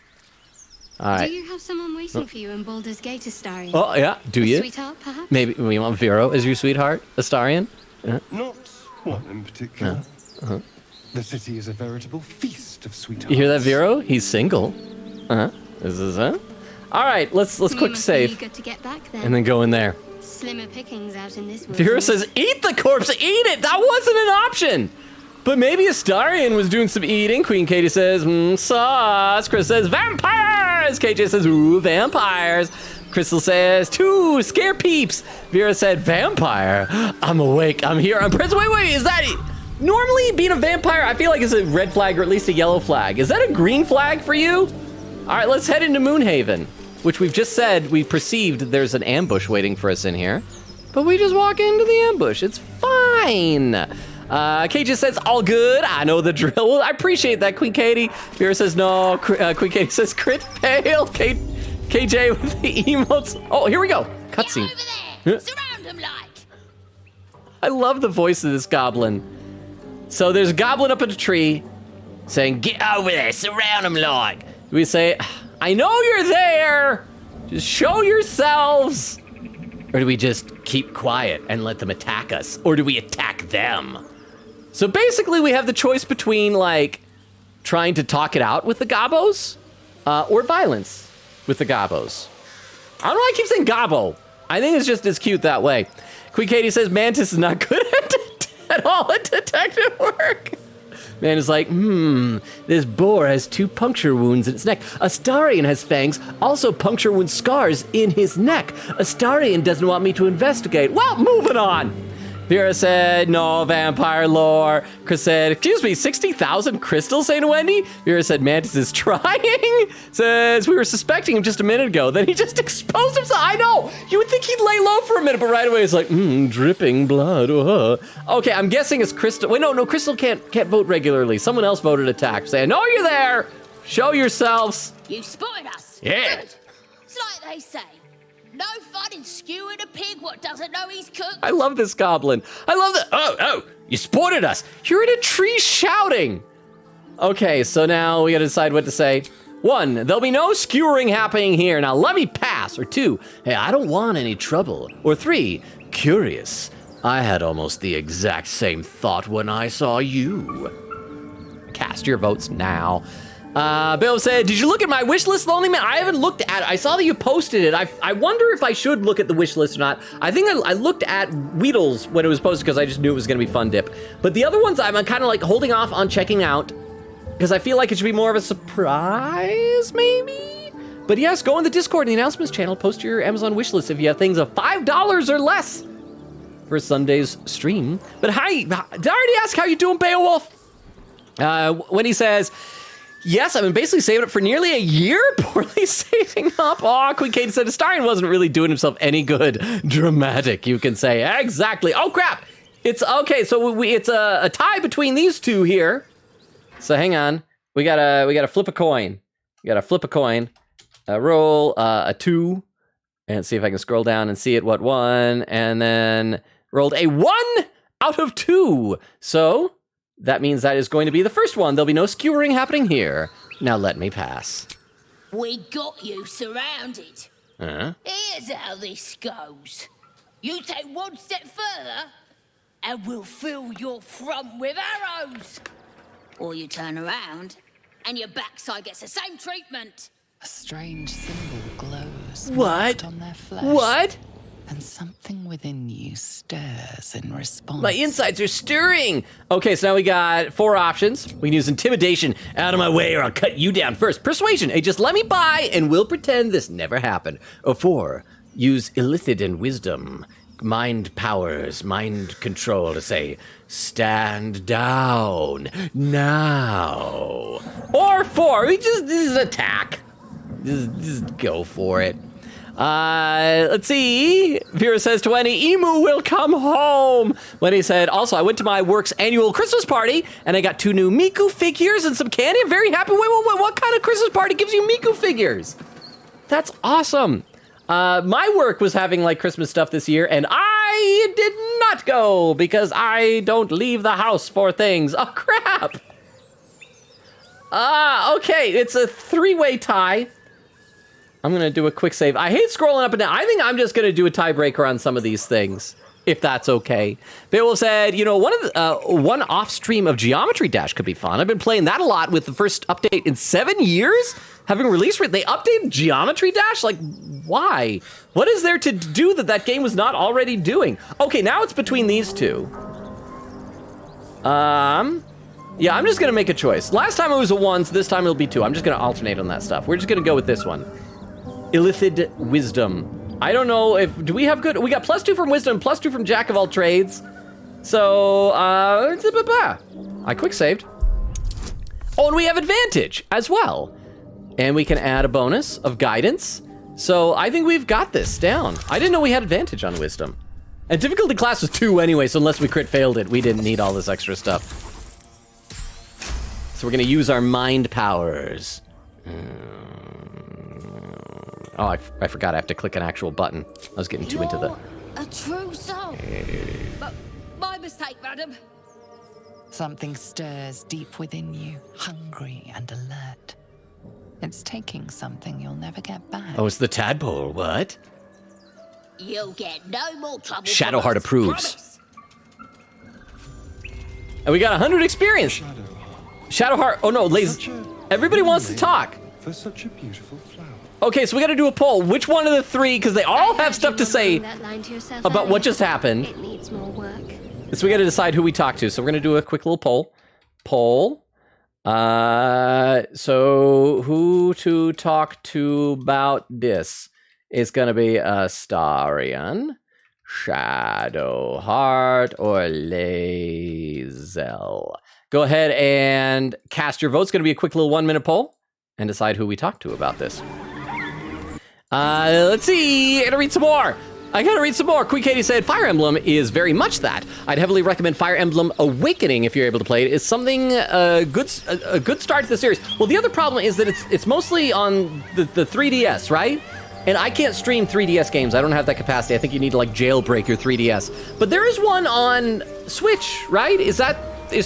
All right. Do you have someone waiting for you in Baldur's Gate, Astarion? Oh, yeah. Do you? Sweetheart, perhaps? Maybe we want Vero as your sweetheart, Astarion? Not one in particular. The city is a veritable feast of sweethearts. You hear that, Vero? He's single. This is All right, let's quick save. Good to get back then. And then go in there. Slimmer pickings out in this world. Vero says, eat the corpse, eat it! That wasn't an option! But maybe Astarion was doing some eating. Queen Katie says, sauce. Chris says, vampires! KJ says, ooh, vampires. Crystal says, 2 scare peeps. Vera said, vampire? I'm awake, I'm here, I'm present. Wait, is that it? Normally, being a vampire, I feel like it's a red flag or at least a yellow flag. Is that a green flag for you? All right, let's head into Moonhaven, which we've just said we perceived there's an ambush waiting for us in here. But we just walk into the ambush. It's fine. Kate just says, all good. I know the drill. Well, I appreciate that, Queen Katie. Vera says, no. Queen Katie says, crit fail. KJ with the emotes. Oh, here we go. Cutscene. Surround him like. I love the voice of this goblin. So there's a goblin up in a tree saying, get over there, surround him like. We say, I know you're there. Just show yourselves. Or do we just keep quiet and let them attack us? Or do we attack them? So basically we have the choice between like trying to talk it out with the gobbos or violence with the gobbos. I don't know why I keep saying gobbo. I think it's just as cute that way. Queen Katie says Mantis is not good at all at detective work. Man is like, this boar has 2 puncture wounds in its neck. Astarion has fangs, also puncture wound scars in his neck. Astarion doesn't want me to investigate. Well, moving on. Vera said, no vampire lore. Chris said, excuse me, 60,000 crystals, St. Wendy? Vera said, Mantis is trying. Says, we were suspecting him just a minute ago. Then he just exposed himself. I know. You would think he'd lay low for a minute, but right away he's like, dripping blood. Okay, I'm guessing it's Crystal. Wait, no, Crystal can't vote regularly. Someone else voted attack. Say, I know you're there. Show yourselves. You spotted us. Yeah. Good. It's like they say. No fun in skewing a pig what doesn't know he's cooked. I love this goblin. I love that. Oh, you spotted us. You're in a tree shouting. Okay, so now we gotta decide what to say. 1, there'll be no skewering happening here. Now let me pass. Or 2, hey, I don't want any trouble. Or 3, curious. I had almost the exact same thought when I saw you. Cast your votes now. Bill said, did you look at my wish list, Lonely Man? I haven't looked at it. I saw that you posted it. I wonder if I should look at the wish list or not. I think I looked at Weedles when it was posted because I just knew it was going to be fun dip. But the other ones I'm kind of like holding off on checking out because I feel like it should be more of a surprise, maybe? But yes, go on the Discord and the announcements channel. Post your Amazon wish list if you have things of $5 or less for Sunday's stream. But hi, did I already ask how you doing, Beowulf? When he says, yes, I've been basically saving up for nearly a year, poorly saving up. Oh, Queen Kate said Astarion wasn't really doing himself any good. Dramatic, you can say. Exactly. Oh, crap. It's okay. So it's a tie between these two here. So hang on. We gotta flip a coin. We gotta flip a coin. Roll a 2 and see if I can scroll down and see it. What 1? And then rolled a 1 out of 2. So that means that is going to be the first one. There'll be no skewering happening here. Now let me pass. We got you surrounded. Here's how this goes. You take 1 step further, and we'll fill your front with arrows. Or you turn around, and your backside gets the same treatment. A strange symbol glows What? on their flesh. What? And something within you stirs in response. My insides are stirring. Okay, so now we got 4 options. We can use intimidation. Out of my way or I'll cut you down first. Persuasion. Hey, just let me by and we'll pretend this never happened. Or 4, use illithid and wisdom. Mind powers, mind control to say, stand down now. Or 4, this is attack. Just go for it. Let's see. Vera says 20. Emu will come home. When he said, also, I went to my work's annual Christmas party and I got 2 new Miku figures and some candy. I'm very happy. Wait, what kind of Christmas party gives you Miku figures? That's awesome. My work was having like Christmas stuff this year and I did not go because I don't leave the house for things. Oh, crap. Okay. It's a 3-way tie. I'm going to do a quick save. I hate scrolling up and down. I think I'm just going to do a tiebreaker on some of these things, if that's okay. Beowulf said, you know, one off stream of Geometry Dash could be fun. I've been playing that a lot with the first update in 7 years. Having released it, they updated Geometry Dash? Like, why? What is there to do that game was not already doing? Okay, now it's between these 2. Yeah, I'm just going to make a choice. Last time it was a 1, so this time it'll be 2. I'm just going to alternate on that stuff. We're just going to go with this one. Illithid wisdom. I don't know if, do we have good, we got +2 from wisdom, +2 from jack of all trades. So, I quick saved. Oh, and we have advantage as well. And we can add a bonus of guidance. So I think we've got this down. I didn't know we had advantage on wisdom. And difficulty class was 2 anyway, so unless we crit failed it, we didn't need all this extra stuff. So we're gonna use our mind powers. Oh, I forgot I have to click an actual button. I was getting too into the... a true soul. But my mistake, madam. Something stirs deep within you, hungry and alert. It's taking something you'll never get back. Oh, it's the tadpole, what? You'll get no more trouble. Shadowheart approves. And we got 100 experience. Shadowheart, oh no, everybody wants to talk. For such a beautiful flower. Okay, so we gotta do a poll. Which one of the 3, because they all have stuff to say about what just happened. It needs more work. So we gotta decide who we talk to. So we're gonna do a quick little poll. So who to talk to about this is gonna be Astarion, Shadowheart, or Lae'zel. Go ahead and cast your vote. It's gonna be a quick little 1-minute poll and decide who we talk to about this. Let's see, I gotta read some more. Queen Katie said, Fire Emblem is very much that. I'd heavily recommend Fire Emblem Awakening if you're able to play it. It's something, a good start to the series. Well, the other problem is that it's mostly on the 3DS, right? And I can't stream 3DS games. I don't have that capacity. I think you need to like jailbreak your 3DS. But there is one on Switch, right? Is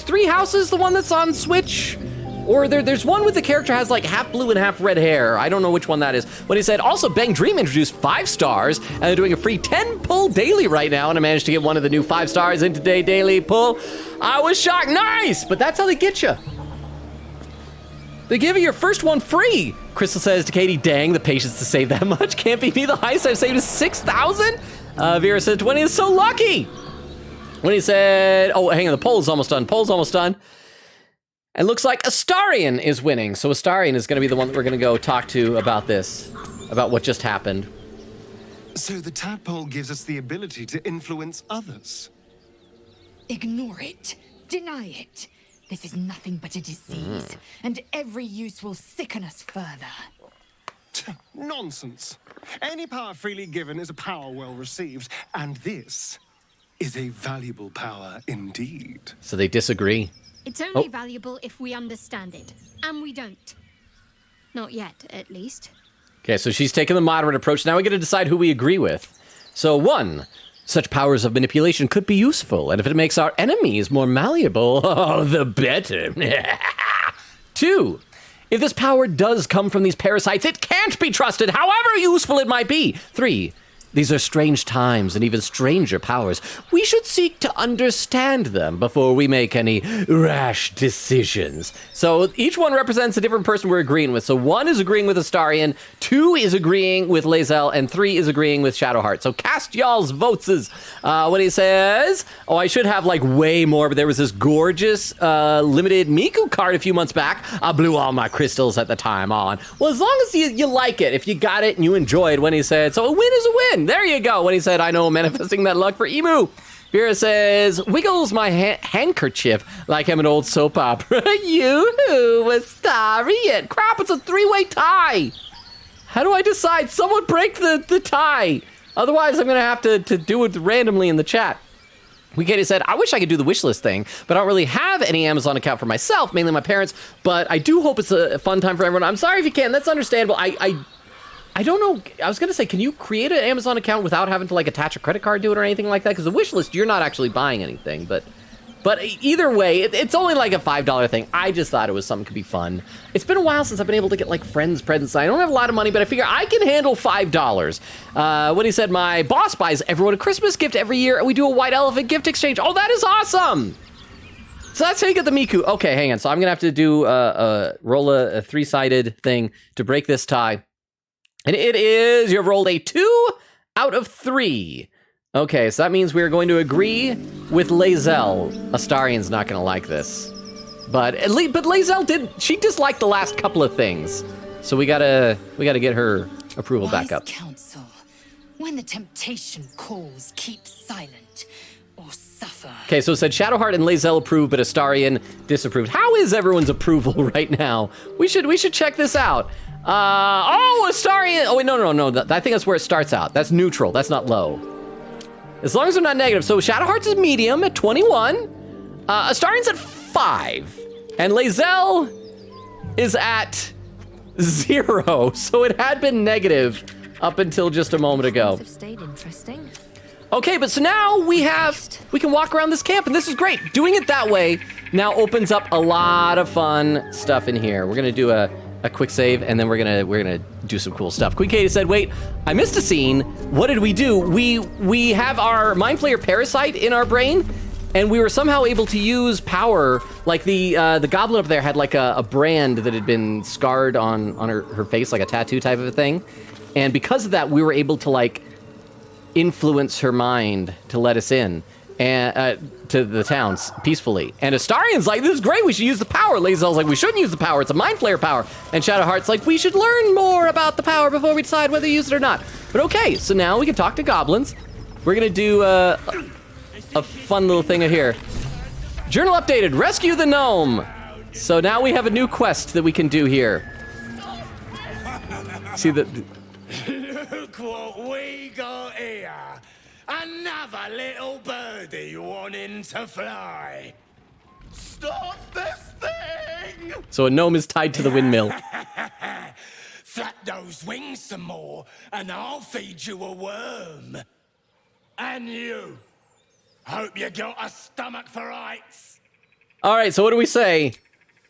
3 Houses the one that's on Switch? Or there's one with the character has like half blue and half red hair. I don't know which one that is. When he said, also Bang Dream introduced 5 stars and they're doing a free 10 pull daily right now. And I managed to get one of the new 5 stars in today daily pull. I was shocked. Nice, but that's how they get you. They give you your first one free. Crystal says to Katie, dang, the patience to save that much. Can't be me. The highest I've saved is 6,000. Vera said 20 is so lucky. When he said, oh, hang on, the poll is almost done. Poll's almost done. And looks like Astarion is winning. So Astarion is going to be the one that we're going to go talk to about this, about what just happened. So the tadpole gives us the ability to influence others. Ignore it. Deny it. This is nothing but a disease, and every use will sicken us further. Nonsense. Any power freely given is a power well received, and this is a valuable power indeed. So they disagree. It's only valuable if we understand it, and we don't. Not yet, at least. Okay, so she's taking the moderate approach. Now we got to decide who we agree with. So 1, such powers of manipulation could be useful, and if it makes our enemies more malleable, oh, the better. 2, if this power does come from these parasites, it can't be trusted, however useful it might be. 3, These are strange times and even stranger powers. We should seek to understand them before we make any rash decisions. So each one represents a different person we're agreeing with. So 1 is agreeing with Astarion, 2 is agreeing with Lae'zel, and 3 is agreeing with Shadowheart. So cast y'all's votes. What he says, oh, I should have like way more, but there was this gorgeous limited Miku card a few months back. I blew all my crystals at the time on. Well, as long as you like it, if you got it and you enjoyed when he said, so a win is a win. There you go. When he said, I know, manifesting that luck for Emu. Vera says, wiggles my handkerchief like I'm an old soap opera. You, Astarion. Crap, it's a 3-way tie. How do I decide? Someone break the tie. Otherwise, I'm going to have to do it randomly in the chat. Katie said, I wish I could do the wish list thing, but I don't really have any Amazon account for myself, mainly my parents, but I do hope it's a fun time for everyone. I'm sorry if you can. That's understandable. I don't know. I was going to say, can you create an Amazon account without having to like attach a credit card to it or anything like that? Because the wish list, you're not actually buying anything. But either way, it's only like a $5 thing. I just thought it was something that could be fun. It's been a while since I've been able to get like friends presents. I don't have a lot of money, but I figure I can handle $5. When he said, my boss buys everyone a Christmas gift every year, and we do a white elephant gift exchange. Oh, that is awesome. So that's how you get the Miku. Okay, hang on. So I'm going to have to do roll a 3-sided thing to break this tie. And it is, you have rolled a 2 out of 3. Okay, so that means we're going to agree with Lae'zel. Astarion's not going to like this. But Lae'zel she disliked the last couple of things. So we gotta get her approval back up. Counsel, when the temptation calls, keep silent or suffer. Okay, so it said Shadowheart and Lae'zel approved, but Astarion disapproved. How is everyone's approval right now? We should check this out. Astarion. Oh, wait, no. I think that's where it starts out. That's neutral. That's not low. As long as they're not negative. So Shadowheart's is medium at 21. Astarion's at 5. And Lae'zel is at 0. So it had been negative up until just a moment ago. Stayed interesting. Okay, but so now we can walk around this camp, and this is great. Doing it that way now opens up a lot of fun stuff in here. We're gonna do a quick save, and then we're gonna do some cool stuff. Queen Katie said, wait, I missed a scene. What did we do? We have our Mind Flayer parasite in our brain, and we were somehow able to use power. Like the goblin up there had like a brand that had been scarred on her face, like a tattoo type of a thing. And because of that, we were able to like influence her mind to let us in and to the towns peacefully. And Astarion's like, this is great, we should use the power. Lae'zel's like, we shouldn't use the power, it's a Mind Flayer power. And Shadowheart's like, we should learn more about the power before we decide whether to use it or not. But okay, so now we can talk to goblins. We're gonna do a fun little thing here. Journal updated, rescue the gnome. So now we have a new quest that we can do here. See the... Look what we got here. Another little birdie wanting to fly. Stop this thing! So a gnome is tied to the windmill. Flap those wings some more, and I'll feed you a worm. And you. Hope you got a stomach for rights. All right, so what do we say?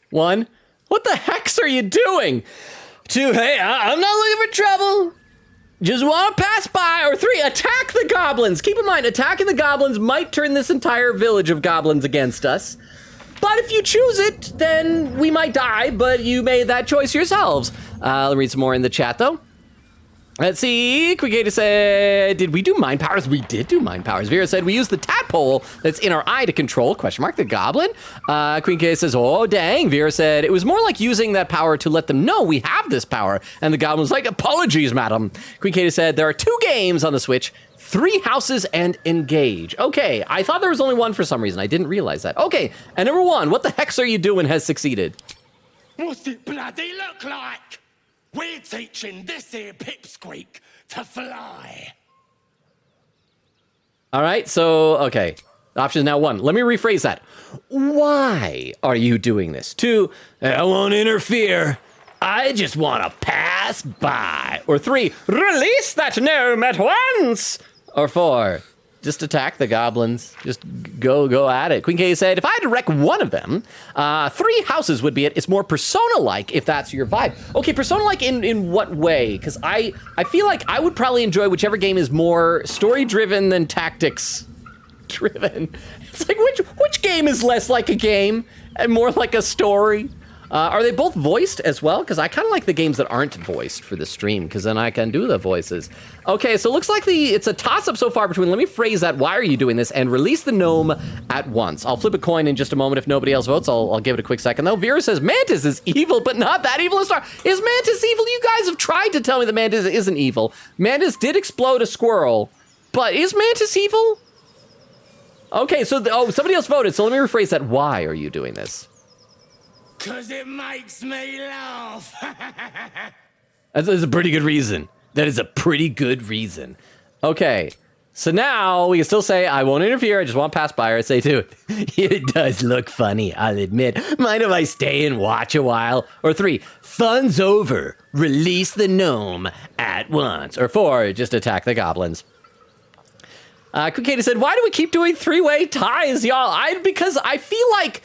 1, what the hex are you doing? 2, hey, I'm not looking for trouble. Just want to pass by. Or 3, attack the goblins. Keep in mind, attacking the goblins might turn this entire village of goblins against us. But if you choose it, then we might die, but you made that choice yourselves. Let me read some more in the chat, though. Let's see. Quickgator said, did we do mind powers? We did do mind powers. Vera said, we used the tadpole that's in our eye to control, the goblin. Queen K says, oh, dang. Vera said, it was more like using that power to let them know we have this power. And the goblin was like, apologies, madam. Queen K said, there are 2 games on the Switch, 3 houses and Engage. Okay, I thought there was only 1 for some reason. I didn't realize that. Okay, and number 1, what the hex are you doing has succeeded? What's it bloody look like? We're teaching this here pipsqueak to fly. All right, so, okay. Option now 1. Let me rephrase that. Why are you doing this? 2, I won't interfere. I just want to pass by. Or 3, release that gnome at once. Or 4, Just attack the goblins. Just go at it. Queen K said, if I had to wreck one of them, 3 houses would be it. It's more Persona-like if that's your vibe. Okay, Persona-like in what way? Because I feel like I would probably enjoy whichever game is more story-driven than tactics-driven. It's like, which game is less like a game and more like a story? Are they both voiced as well? Because I kind of like the games that aren't voiced for the stream, because then I can do the voices. Okay, so it looks like it's a toss-up so far between, let me phrase that, why are you doing this, and release the gnome at once. I'll flip a coin in just a moment if nobody else votes. I'll give it a quick second, though. Vera says, Mantis is evil, but not that evil a star. Is Mantis evil? You guys have tried to tell me that Mantis isn't evil. Mantis did explode a squirrel, but is Mantis evil? Okay, so, somebody else voted, so let me rephrase that. Why are you doing this? 'Cause it makes me laugh. That's a pretty good reason. That is a pretty good reason. Okay, so now we can still say, I won't interfere, I just want to pass by, or say too, it does look funny, I'll admit. Mind if I stay and watch a while? Or 3, fun's over, release the gnome at once. Or 4, just attack the goblins. Kukata said, why do we keep doing 3-way ties, y'all? Because I feel like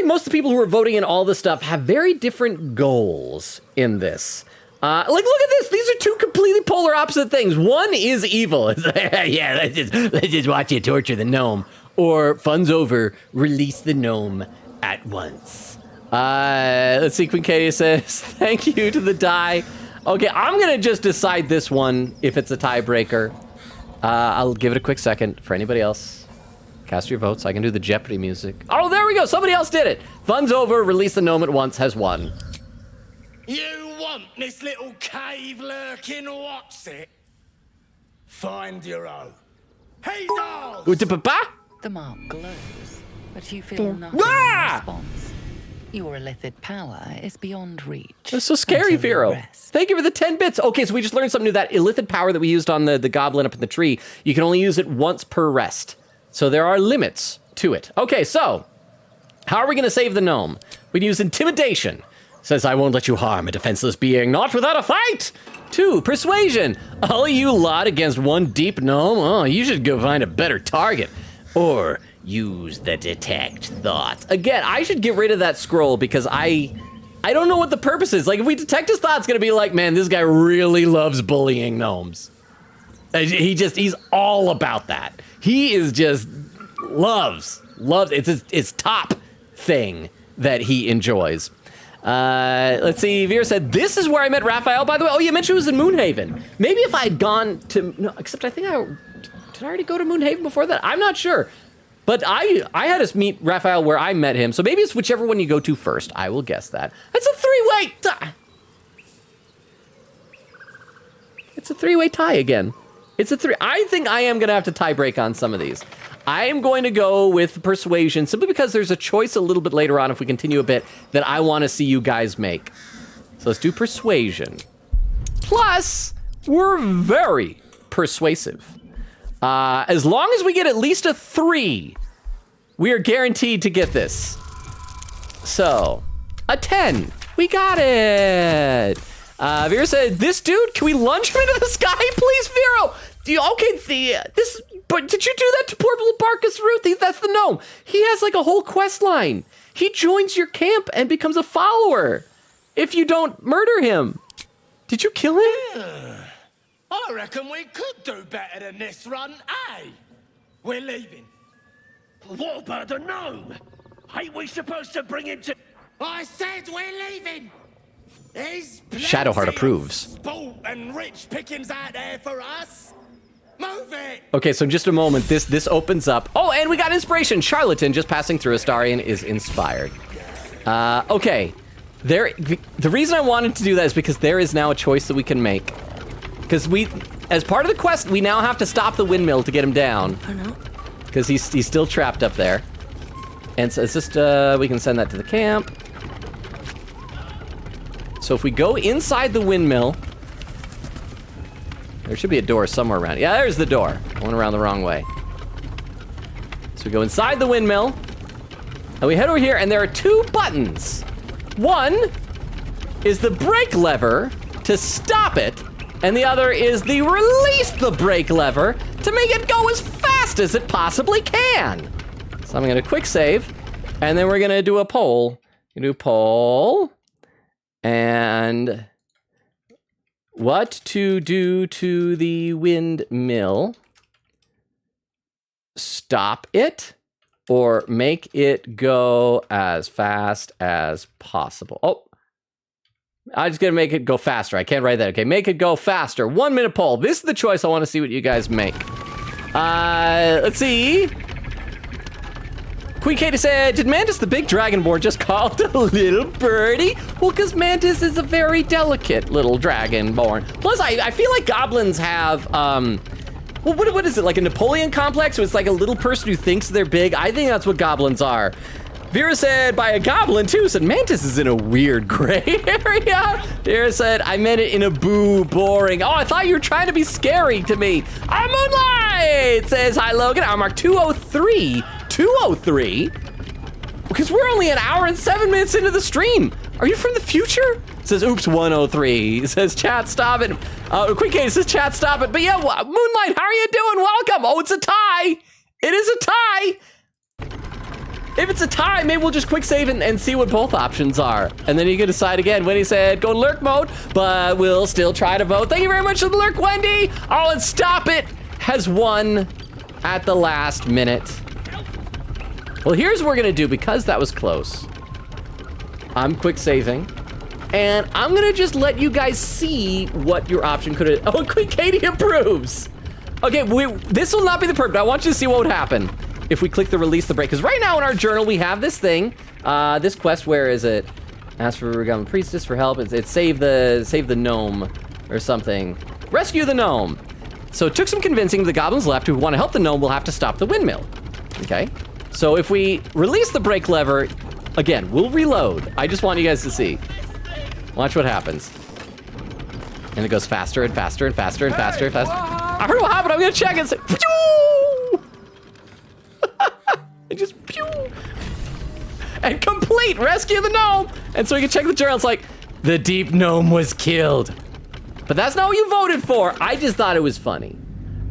most of the people who are voting in all this stuff have very different goals in this. Like, look at this. These are 2 completely polar opposite things. One is evil. Yeah, let's just watch you torture the gnome. Or fun's over, release the gnome at once. Let's see. Queen Katie says, thank you to the die. Okay, I'm going to just decide this one if it's a tiebreaker. I'll give it a quick second for anybody else. Cast your votes. I can do the Jeopardy music. Oh, there we go. Somebody else did it. Fun's over. Release the gnome at once has won. You want this little cave lurking? What's it? Find your own. He's ours! The mark glows, but you feel nothing in response. Your illithid power is beyond reach. That's so scary, Vero. Thank you for the 10 bits. Okay, so we just learned something new. That illithid power that we used on the goblin up in the tree, you can only use it once per rest. So there are limits to it. Okay, so how are we going to save the gnome? We can use intimidation. Says, I won't let you harm a defenseless being, not without a fight. 2, persuasion. All you lot against one deep gnome? Oh, you should go find a better target. Or use the detect thoughts. Again, I should get rid of that scroll because I don't know what the purpose is. Like, if we detect his thoughts, it's going to be like, man, this guy really loves bullying gnomes. He's all about that. He is just loves. It's his top thing that he enjoys. Let's see. Vera said, this is where I met Raphael, by the way. Oh, you mentioned it was in Moonhaven. Maybe if I had gone to, no, except I think did I already go to Moonhaven before that? I'm not sure. But I had us meet Raphael where I met him. So maybe it's whichever one you go to first. I will guess that. It's a 3-way tie. It's a 3-way tie again. It's a 3. I think I am going to have to tie break on some of these. I am going to go with persuasion simply because there's a choice a little bit later on if we continue a bit that I want to see you guys make. So let's do persuasion. Plus, we're very persuasive. As long as we get at least a 3, we are guaranteed to get this. So, a 10. We got it. Vera said, this dude, can we launch him into the sky, please, Vero? But did you do that to poor little Barcus Ruth? That's the gnome. He has like a whole quest line. He joins your camp and becomes a follower if you don't murder him. Did you kill him? I reckon we could do better than this run, eh? We're leaving. What about the gnome? Ain't we supposed to bring him to... I said we're leaving! There's Shadowheart approves. Sport and rich pickings out there for us. Move it! Okay, so in just a moment, this opens up. Oh, and we got inspiration. Charlatan just passing through Astarion is inspired. Okay. The reason I wanted to do that is because there is now a choice that we can make. Because as part of the quest, we now have to stop the windmill to get him down. Oh no. Because he's still trapped up there. And so it's just, we can send that to the camp. So if we go inside the windmill, there should be a door somewhere around. Yeah, there's the door. I went around the wrong way. So we go inside the windmill, and we head over here, and there are 2 buttons. One is the brake lever to stop it, and the other is the release the brake lever to make it go as fast as it possibly can. So I'm gonna quick save, and then we're gonna do a poll. Do poll, and what to do to the windmill? Stop it or make it go as fast as possible. Oh, I'm just gonna make it go faster. I can't write that. Okay, make it go faster. 1 minute poll. This is the choice I want to see what you guys make. Let's see. Queen Katie said, did Mantis the big dragonborn just called a little birdie? Well, because Mantis is a very delicate little dragonborn. Plus, I feel like goblins have, well, what is it, like a Napoleon complex? So it's like a little person who thinks they're big. I think that's what goblins are. Vera said, by a goblin too, said Mantis is in a weird gray area. Vera said, I meant it in a boo, boring. Oh, I thought you were trying to be scary to me. I'm Moonlight, says, hi Logan. I'm mark 203. 203? Because we're only an hour and 7 minutes into the stream. Are you from the future? Says, oops, 103. Says, chat, stop it. Quick Kate says, chat, stop it. But yeah, Moonlight, how are you doing? Welcome. Oh, it's a tie. It is a tie. If it's a tie, maybe we'll just quick save and see what both options are. And then you can decide again. Wendy said, go in lurk mode, but we'll still try to vote. Thank you very much for the lurk, Wendy. Oh, and stop it has won at the last minute. Well, here's what we're gonna do because that was close. I'm quick saving, and I'm gonna just let you guys see what your option could have. Oh, Queen Katie approves. Okay, this will not be the perfect. I want you to see what would happen if we click the release the break. Because right now in our journal we have this thing, this quest. Where is it? Ask for Regalia Priestess for help. It's save the gnome or something. Rescue the gnome. So it took some convincing. The goblins left who want to help the gnome will have to stop the windmill. Okay. So if we release the brake lever, again, we'll reload. I just want you guys to see. Watch what happens. And it goes faster and faster and faster and faster and faster. I heard what happened. I'm gonna check and say, pew! It just pew! And complete, rescue the gnome! And so we can check the journal. It's like, the deep gnome was killed. But that's not what you voted for. I just thought it was funny.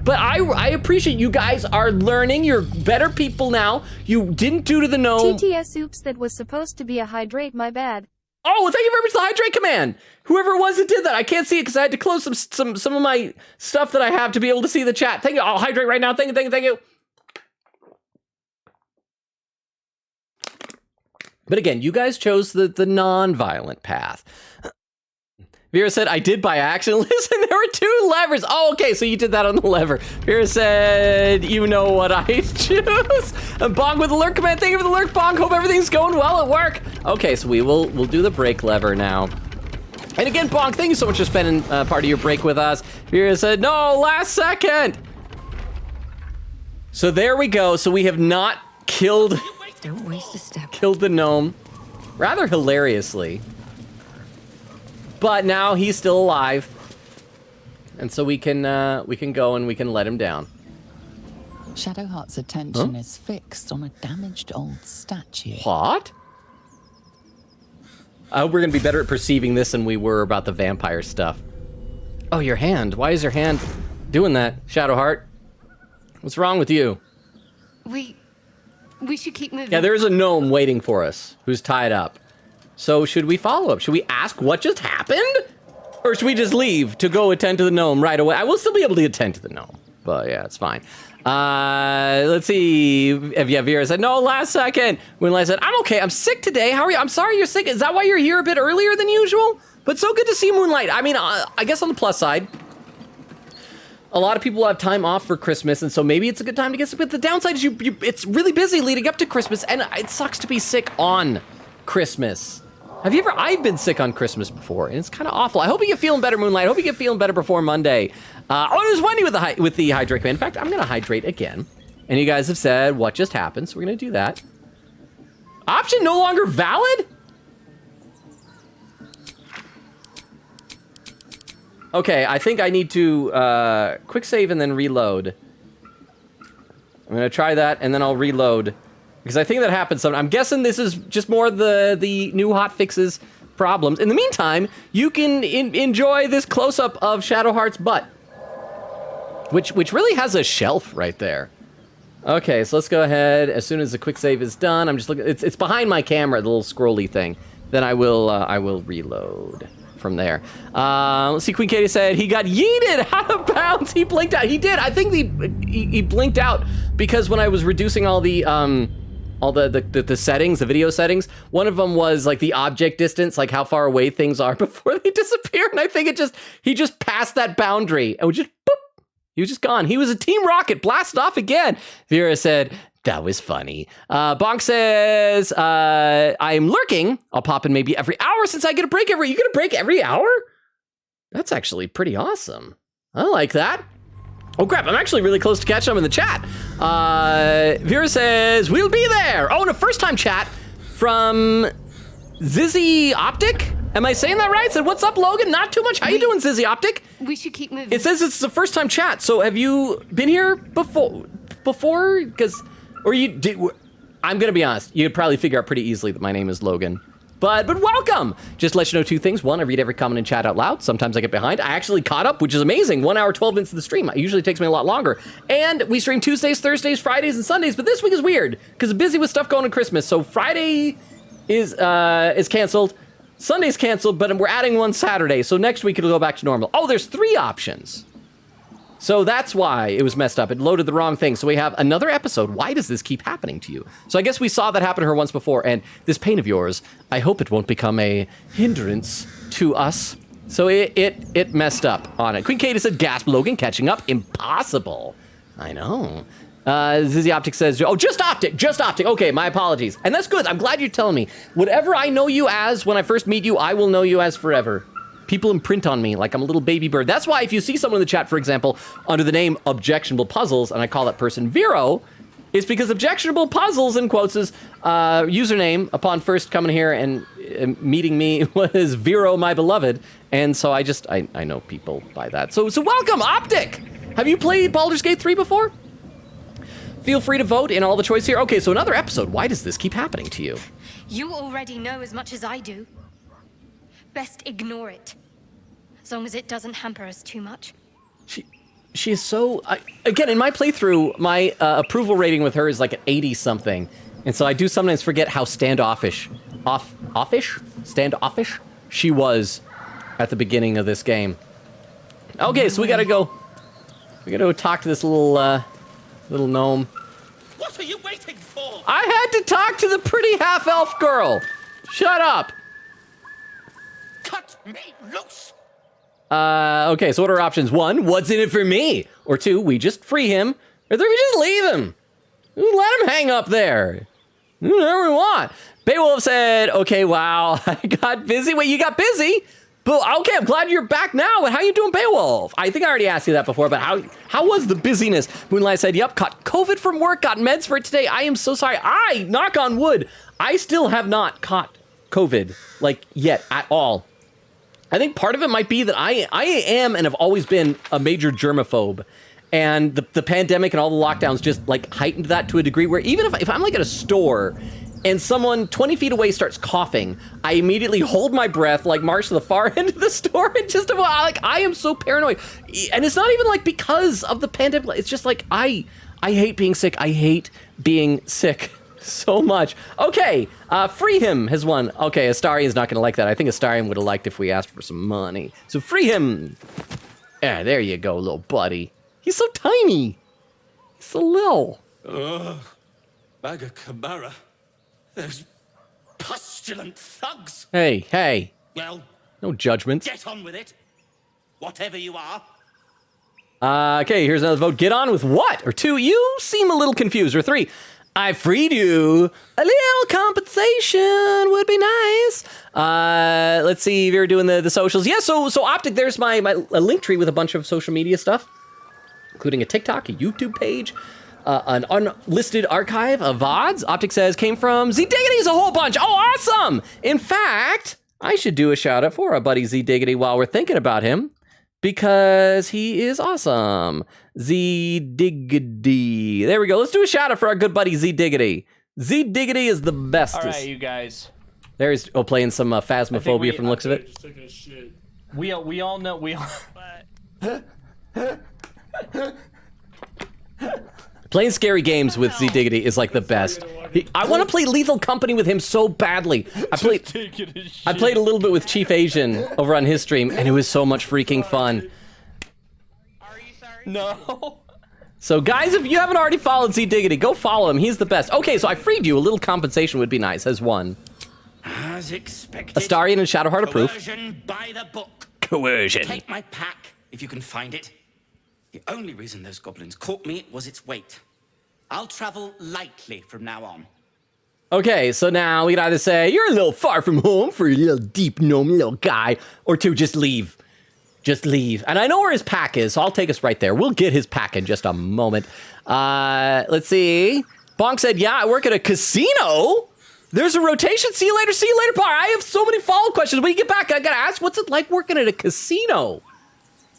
But I appreciate you guys are learning. You're better people now. You didn't do to the gnome. TTS oops, that was supposed to be a hydrate, my bad. Oh, well, thank you very much for the hydrate command. Whoever it was that did that. I can't see it because I had to close some of my stuff that I have to be able to see the chat. Thank you. I'll hydrate right now. Thank you. But again, you guys chose the non-violent path. Vera said, I did by accident. Listen, there were 2 levers. Oh, okay, so you did that on the lever. Vera said, you know what I choose. And Bonk with the lurk command. Thank you for the lurk, Bonk. Hope everything's going well at work. Okay, so we'll do the brake lever now. And again, Bonk, thank you so much for spending part of your break with us. Vera said, no, last second. So there we go. So we have not killed... Don't waste a step. Killed the gnome. Rather hilariously. But now he's still alive, and so we can go and we can let him down. Shadowheart's attention is fixed on a damaged old statue. What? I hope we're gonna be better at perceiving this than we were about the vampire stuff. Oh, your hand. Why is your hand doing that, Shadowheart? What's wrong with you? We should keep moving. Yeah, there's a gnome waiting for us who's tied up. So should we follow up? Should we ask what just happened? Or should we just leave to go attend to the gnome right away? I will still be able to attend to the gnome, but yeah, it's fine. Let's see. Yeah, Vera said, no, last second. Moonlight said, I'm okay, I'm sick today. How are you? I'm sorry you're sick. Is that why you're here a bit earlier than usual? But so good to see Moonlight. I mean, I guess on the plus side, a lot of people have time off for Christmas, and so maybe it's a good time to get sick. But the downside is it's really busy leading up to Christmas, and it sucks to be sick on Christmas. I've been sick on Christmas before, and it's kind of awful. I hope you get feeling better, Moonlight. I hope you get feeling better before Monday. Oh, it was Wendy with the hydrate command. In fact, I'm gonna hydrate again. And you guys have said what just happened, so we're gonna do that. Option no longer valid? Okay, I think I need to quick save and then reload. I'm gonna try that, and then I'll reload. Because I think that happens sometimes. I'm guessing this is just more the new hot fixes problems. In the meantime, you can enjoy this close-up of Shadowheart's butt, which really has a shelf right there. Okay, so let's go ahead. As soon as the quick save is done, I'm just looking. It's behind my camera, the little scrolly thing. Then I will reload from there. Let's see. Queen Katie said he got yeeted out of bounds. He blinked out. He did. I think he blinked out because when I was reducing all the settings, the video settings, one of them was like the object distance, like how far away things are before they disappear. And I think he just passed that boundary and just boop. He was just gone. He was a Team Rocket, blasted off again. Vera said, that was funny. Bonk says, I'm lurking. I'll pop in maybe every hour since I get a break you get a break every hour? That's actually pretty awesome. I like that. Oh crap, I'm actually really close to catching up in the chat. Vera says, we'll be there. Oh, and a first time chat from Zizzy Optic. Am I saying that right? It said, what's up, Logan? Not too much. How you doing, Zizzy Optic? We should keep moving. It says it's the first time chat. So have you been here before? I'm gonna be honest. You'd probably figure out pretty easily that my name is Logan. But welcome. Just to let you know two things. One, I read every comment in chat out loud. Sometimes I get behind. I actually caught up, which is amazing. 1 hour, 12 minutes of the stream. It usually takes me a lot longer. And we stream Tuesdays, Thursdays, Fridays, and Sundays. But this week is weird because I'm busy with stuff going on Christmas. So Friday is canceled. Sunday's canceled, but we're adding one Saturday. So next week it'll go back to normal. Oh, there's 3 options. So that's why it was messed up. It loaded the wrong thing. So we have another episode. Why does this keep happening to you? So I guess we saw that happen to her once before. And this pain of yours, I hope it won't become a hindrance to us. So it messed up on it. Queen Katie said, gasp, Logan, catching up. Impossible. I know. Zizzy Optic says, oh, just Optic. Okay, my apologies. And that's good. I'm glad you're telling me. Whatever I know you as when I first meet you, I will know you as forever. People imprint on me like I'm a little baby bird. That's why if you see someone in the chat, for example, under the name Objectionable Puzzles, and I call that person Vero, it's because Objectionable Puzzles, in quotes, is username upon first coming here and meeting me was Vero, my beloved. And so I know people by that. So welcome, Optic! Have you played Baldur's Gate 3 before? Feel free to vote in all the choice here. Okay, so another episode. Why does this keep happening to you? You already know as much as I do. Best ignore it. As long as it doesn't hamper us too much. She is so... again, in my playthrough, my approval rating with her is like an 80-something. And so I do sometimes forget how standoffish she was at the beginning of this game. Okay, so we gotta go talk to this little gnome. What are you waiting for? I had to talk to the pretty half-elf girl. Shut up. Cut me loose. Okay, so what are options? 1, what's in it for me? Or 2, we just free him. Or 3, we just leave him. Let him hang up there. Do whatever we want. Beowulf said, okay, wow, I got busy. Wait, you got busy? But okay, I'm glad you're back now. How you doing, Beowulf? I think I already asked you that before, but how was the busyness? Moonlight said, yep, caught COVID from work, got meds for it today. I am so sorry. Knock on wood, I still have not caught COVID, like, yet at all. I think part of it might be that I am and have always been a major germaphobe. And the pandemic and all the lockdowns just like heightened that to a degree where even if I'm like at a store and someone 20 feet away starts coughing, I immediately hold my breath, like march to the far end of the store and just like I am so paranoid. And it's not even like because of the pandemic. It's just like I hate being sick. I hate being sick so much. Okay, free him has won. Okay, Astarion's not gonna like that. I think Astarion would have liked if we asked for some money. So free him. Yeah, there you go, little buddy. He's so tiny. He's so little. Baga Kamara. Those pustulant thugs. Hey. Well, no judgments. Get on with it. Whatever you are. Okay, here's another vote. Get on with what? Or 2, you seem a little confused. Or 3, I freed you. A little compensation would be nice. Let's see if you're doing the socials. Yeah, so Optic, there's my link tree with a bunch of social media stuff, including a TikTok, a YouTube page, an unlisted archive of VODs. Optic says came from Z Diggity's a whole bunch. Oh, awesome. In fact, I should do a shout out for our buddy Z Diggity while we're thinking about him, because he is awesome. Z Diggity. There we go. Let's do a shout out for our good buddy Z Diggity. Z Diggity is the bestest. All right, you guys. There's playing some Phasmophobia from the looks of it. Just took a shit. We all know we all. Playing scary games with Z Diggity is like the best. I want to play Lethal Company with him so badly. I played a little bit with Chief Asian over on his stream, and it was so much freaking fun. No. So guys, if you haven't already followed Z Diggity, go follow him. He's the best. Okay, so I freed you. A little compensation would be nice. As one. As expected. Astarion and Shadowheart approve. Coercion by the book. Coercion. Take my pack if you can find it. The only reason those goblins caught me was its weight. I'll travel lightly from now on. Okay, so now we can either say, you're a little far from home for a little deep gnome little guy, or two, just leave. Just leave. And I know where his pack is, so I'll take us right there. We'll get his pack in just a moment. Let's see. Bonk said, yeah, I work at a casino. There's a rotation. See you later, bar. I have so many follow-up questions. When you get back, I gotta ask, what's it like working at a casino?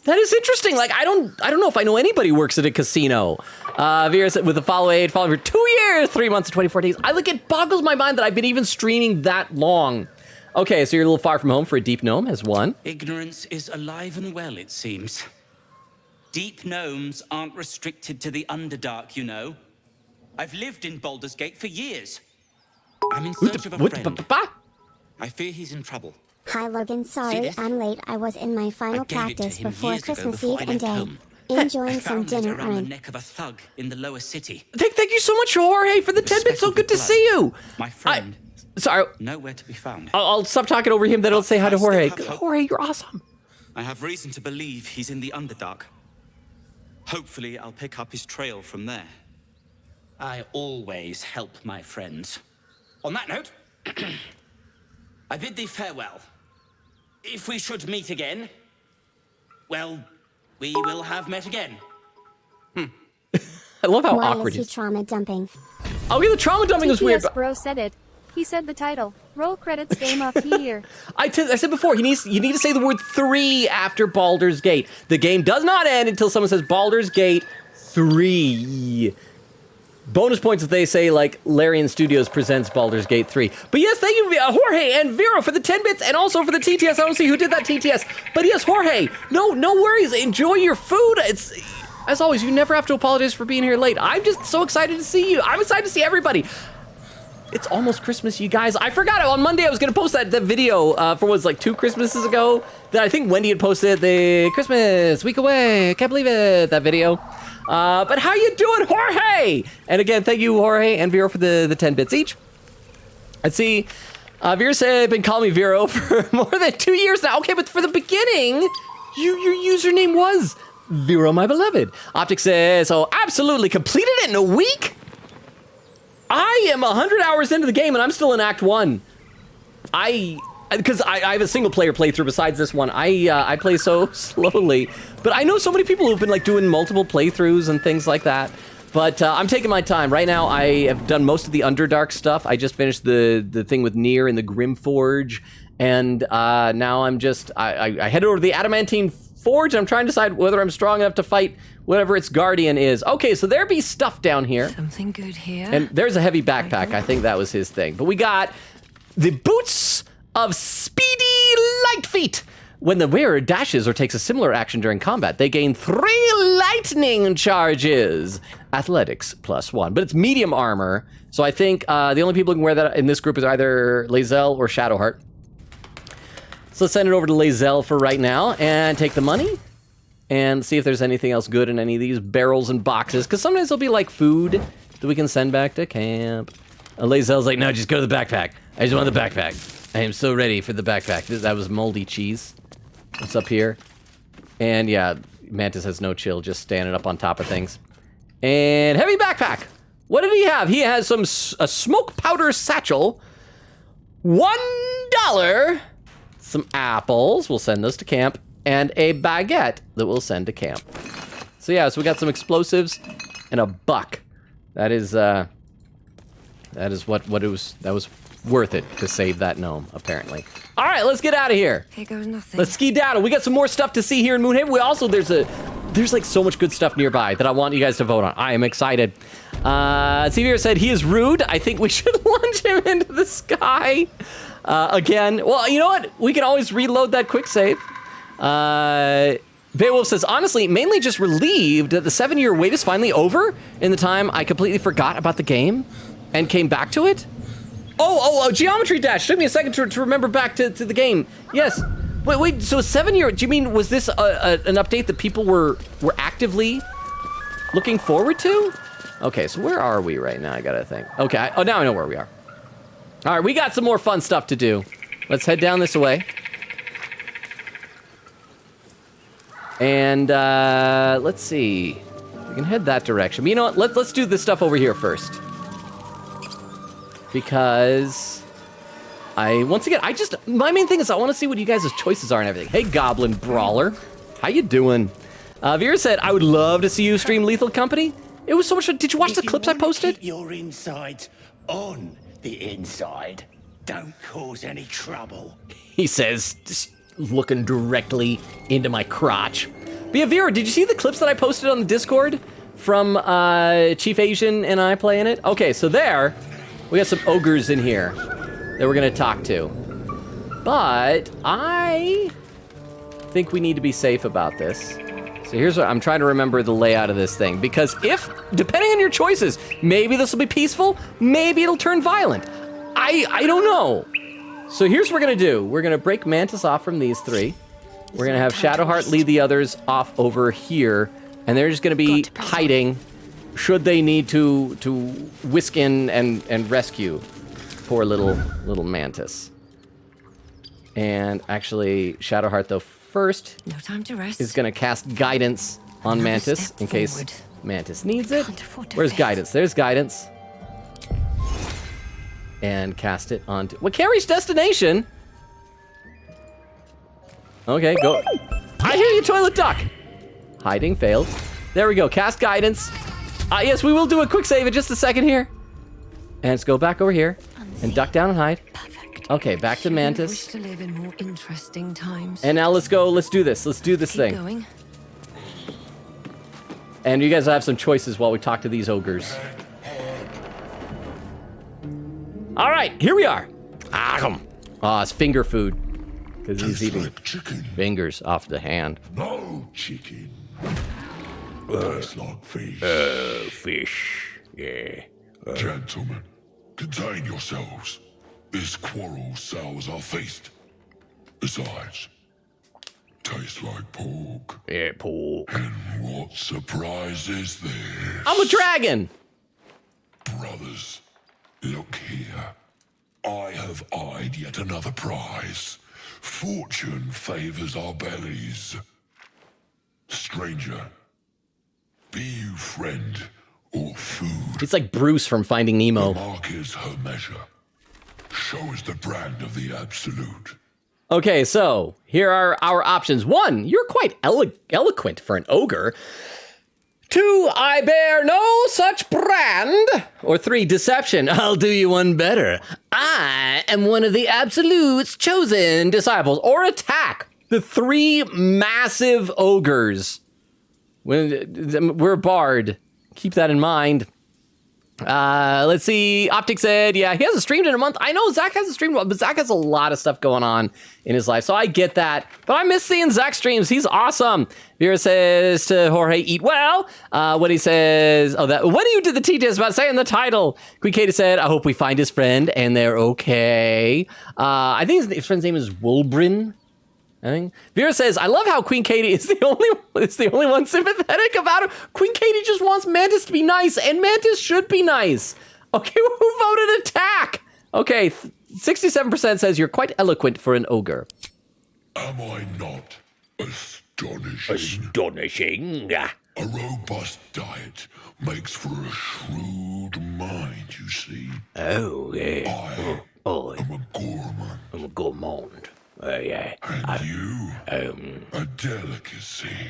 That is interesting. Like, I don't know if I know anybody who works at a casino. Vera said, with the following for 2 years, 3 months, and 24 days. It boggles my mind that I've been even streaming that long. Okay, so you're a little far from home for a deep gnome, has one. Ignorance is alive and well, it seems. Deep gnomes aren't restricted to the Underdark, you know. I've lived in Baldur's Gate for years. I'm in search of a friend. I fear he's in trouble. Hi Logan, sorry I'm late. I was in my final practice before Christmas Eve and Day. Enjoying some dinner around the neck of a thug in the lower city. Thank you so much, Jorge, for the 10 bits. So good to see you. My friend. Sorry. Nowhere to be found. I'll stop talking over him, then I'll say hi to Jorge. Jorge, you're awesome. I have reason to believe he's in the Underdark. Hopefully, I'll pick up his trail from there. I always help my friends. On that note, I bid thee farewell. If we should meet again, well, we will have met again. I love how awkward he is. Trauma dumping. Okay, the trauma dumping was weird. Bro said it. He said the title. Roll credits game of the year. I said before, you need to say the word 3 after Baldur's Gate. The game does not end until someone says Baldur's Gate 3. Bonus points if they say, like, Larian Studios presents Baldur's Gate 3. But yes, thank you, Jorge and Vero, for the 10 bits, and also for the TTS. I don't see who did that TTS. But yes, Jorge, no worries. Enjoy your food. It's, as always, you never have to apologize for being here late. I'm just so excited to see you. I'm excited to see everybody. It's almost Christmas, you guys. I forgot on Monday I was going to post that video for what was like 2 Christmases ago that I think Wendy had posted. The Christmas week away. Can't believe it. That video. But how you doing, Jorge? And again, thank you, Jorge and Vero, for the 10 bits each. Let's see. Vero said, been calling me Vero for more than 2 years now. Okay, but for the beginning, your username was Vero, my beloved. Optic says, oh, absolutely completed it in a week? I am 100 hours into the game and I'm still in Act 1. Because I have a single player playthrough besides this one. I play so slowly. But I know so many people who've been like doing multiple playthroughs and things like that. But I'm taking my time. Right now I have done most of the Underdark stuff. I just finished the thing with Nier and the Grimforge. And now I'm just, I headed over to the Adamantine Forge. And I'm trying to decide whether I'm strong enough to fight whatever its guardian is. Okay, so there be stuff down here. Something good here. And there's a heavy backpack. I think that was his thing. But we got the boots of Speedy Light Feet. When the wearer dashes or takes a similar action during combat, they gain 3 lightning charges. Athletics +1. But it's medium armor. So I think the only people who can wear that in this group is either Lae'zel or Shadowheart. So let's send it over to Lae'zel for right now and take the money. And see if there's anything else good in any of these barrels and boxes. Because sometimes there'll be like food that we can send back to camp. Lae'zel's like, no, just go to the backpack. I just want the backpack. I am so ready for the backpack. That was moldy cheese. What's up here? And yeah, Mantis has no chill, just standing up on top of things. And heavy backpack. What did he have? He has a smoke powder satchel. $1. Some apples. We'll send those to camp. And a baguette that we'll send to camp. So yeah, so we got some explosives and a buck. That is what it was. That was worth it to save that gnome, apparently. All right, let's get out of here. Here goes nothing. Let's skedaddle. We got some more stuff to see here in Moonhaven. We also there's like so much good stuff nearby that I want you guys to vote on. I am excited. Sevier said he is rude. I think we should launch him into the sky. Again, well, you know what? We can always reload that quick save. Beowulf says, honestly, mainly just relieved that the 7-year wait is finally over in the time I completely forgot about the game and came back to it. Oh, Geometry Dash. Took me a second to remember back to the game. Yes. Wait, so 7-year, do you mean, was this an update that people were actively looking forward to? Okay, so where are we right now? I gotta think. Okay, now I know where we are. All right, we got some more fun stuff to do. Let's head down this way. And let's see. We can head that direction. But you know what? Let's do this stuff over here first. Because my main thing is I want to see what you guys' choices are and everything. Hey, Goblin Brawler. How you doing? Vera said, I would love to see you stream Lethal Company. It was so much fun. Did you watch the clips I posted? Keep your insides on the inside. Don't cause any trouble. He says, just looking directly into my crotch. But yeah, Vera, did you see the clips that I posted on the Discord from Chief Asian and I playing it? Okay, so there, we got some ogres in here that we're gonna talk to. But I think we need to be safe about this. So here's what I'm trying to remember the layout of this thing, because depending on your choices, maybe this will be peaceful, maybe it'll turn violent. I don't know. So here's what we're gonna do. We're gonna break Mantis off from these three. We're gonna have Shadowheart lead the others off over here, and they're just gonna be hiding should they need to whisk in and rescue poor little Mantis. And actually, Shadowheart though first No time to rest. is gonna cast guidance on Mantis in case Mantis needs it. Where's guidance? There's guidance. And cast it onto... Well, carries destination. Okay, go. I hear you, Toilet Duck. Hiding failed. There we go, cast guidance. Yes, we will do a quick save in just a second here. And let's go back over here and duck down and hide. Perfect. Okay, back to Mantis. Wish to live in more interesting times. And now let's go, let's do this. Let's do this thing. Going. And you guys have some choices while we talk to these ogres. All right, here we are. It's finger food. Because he's eating fingers off the hand. No chicken. Tastes like fish. Fish. Yeah. Gentlemen, contain yourselves. This quarrel sours our feast. Besides, tastes like pork. Yeah, pork. And what surprise is this? I'm a dragon. Brothers, look here. I have eyed yet another prize. Fortune favors our bellies. Stranger, be you friend or food. It's like Bruce from Finding Nemo. The mark is her measure. Show us the brand of the absolute. Okay, so here are our options. 1, you're quite eloquent for an ogre. 2, I bear no such brand. Or 3, deception. I'll do you one better. I am one of the Absolute's chosen disciples. Or attack. The 3 massive ogres. We're a bard. Keep that in mind. Let's see. Optic said, yeah, he hasn't streamed in a month. I know Zach hasn't streamed, but Zach has a lot of stuff going on in his life, so I get that. But I miss seeing Zach streams. He's awesome. Vera says to Jorge, eat well. What he says, when you did the TJs about saying the title. Queen Katie said, I hope we find his friend and they're okay. I think his friend's name is Wolbrin. I think Vera says, I love how Queen Katie is the only one sympathetic about him. Queen Katie just wants Mantis to be nice, and Mantis should be nice. Okay, who voted attack? Okay, 67% says you're quite eloquent for an ogre. Am I not astonishing? Astonishing. A robust diet makes for a shrewd mind, you see. Oh, yeah. I am a gourmand. I'm a gourmand. Yeah. And you, a delicacy.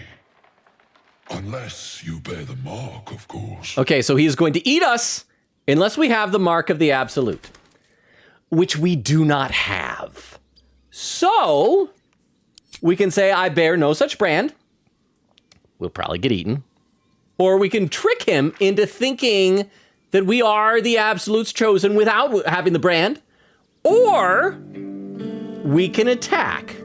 Unless you bear the mark, of course. Okay, so he is going to eat us unless we have the mark of the Absolute, which we do not have. So we can say, I bear no such brand. We'll probably get eaten. Or we can trick him into thinking that we are the Absolute's chosen without having the brand. Or we can attack.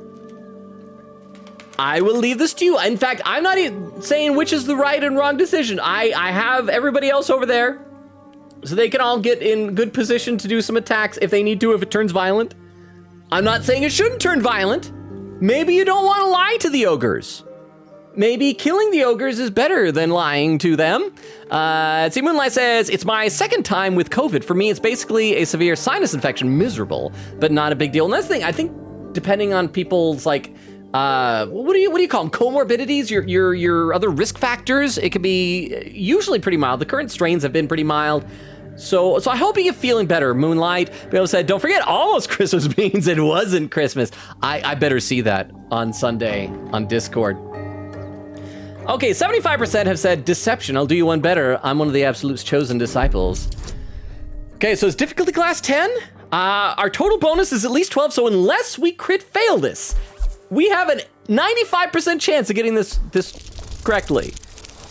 I will leave this to you. In fact, I'm not even saying which is the right and wrong decision. I have everybody else over there so they can all get in good position to do some attacks if they need to, if it turns violent. I'm not saying it shouldn't turn violent. Maybe you don't want to lie to the ogres. Maybe killing the ogres is better than lying to them. See, Moonlight says, it's my second time with COVID. For me, it's basically a severe sinus infection, miserable, but not a big deal. And that's the thing, I think depending on people's like, what do you call them? Comorbidities, your other risk factors, it could be usually pretty mild. The current strains have been pretty mild. So I hope you're feeling better, Moonlight. Bill said, don't forget, almost Christmas means it wasn't Christmas. I better see that on Sunday on Discord. Okay, 75% have said deception. I'll do you one better. I'm one of the Absolute's chosen disciples. Okay, so it's difficulty class 10. Our total bonus is at least 12, so unless we crit fail this, we have a 95% chance of getting this correctly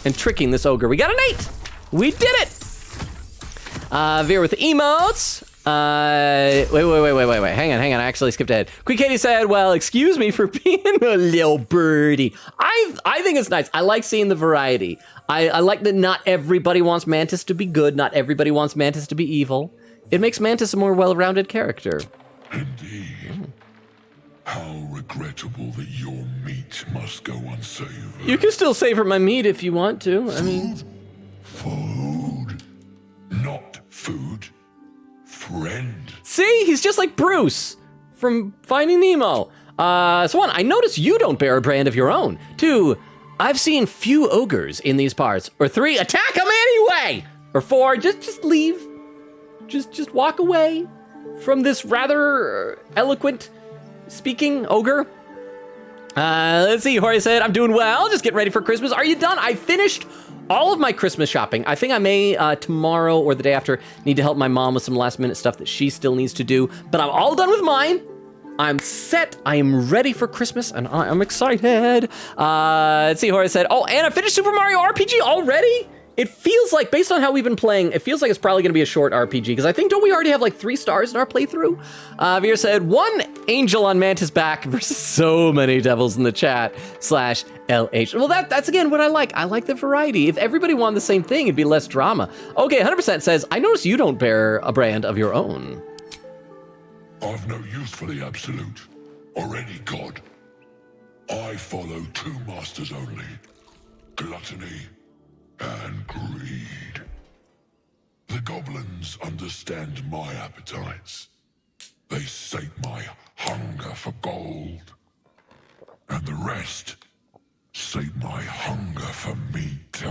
and tricking this ogre. We got an 8. We did it. Veer with the emotes. Wait. Hang on. I actually skipped ahead. Quick Katie said, well, excuse me for being a little birdie. I think it's nice. I like seeing the variety. I like that not everybody wants Mantis to be good. Not everybody wants Mantis to be evil. It makes Mantis a more well-rounded character. Indeed. How regrettable that your meat must go unsavored. You can still savor my meat if you want to. I mean... Food. Not food. Friend. See? He's just like Bruce from Finding Nemo. So 1, I notice you don't bear a brand of your own. 2, I've seen few ogres in these parts. Or 3, attack them anyway. Or 4, just leave. Just walk away from this rather eloquent speaking ogre. Let's see, Jorge said, I'm doing well, just getting ready for Christmas. Are you done? I finished all of my Christmas shopping. I think I may tomorrow or the day after need to help my mom with some last minute stuff that she still needs to do, but I'm all done with mine. I'm set, I am ready for Christmas, and I'm excited. Let's see, Jorge said, oh, and I finished Super Mario RPG already? It feels like, based on how we've been playing, it feels like it's probably gonna be a short RPG, because I think, don't we already have like 3 stars in our playthrough? Veer said, 1 angel on Mantis back versus so many devils in the chat, /LH. Well, that's again what I like. I like the variety. If everybody wanted the same thing, it'd be less drama. Okay, 100% says, I notice you don't bear a brand of your own. I've no use for the Absolute, or any god. I follow 2 masters only, gluttony and greed. The goblins understand my appetites. They sate my hunger for gold. And the rest sate my hunger for meat.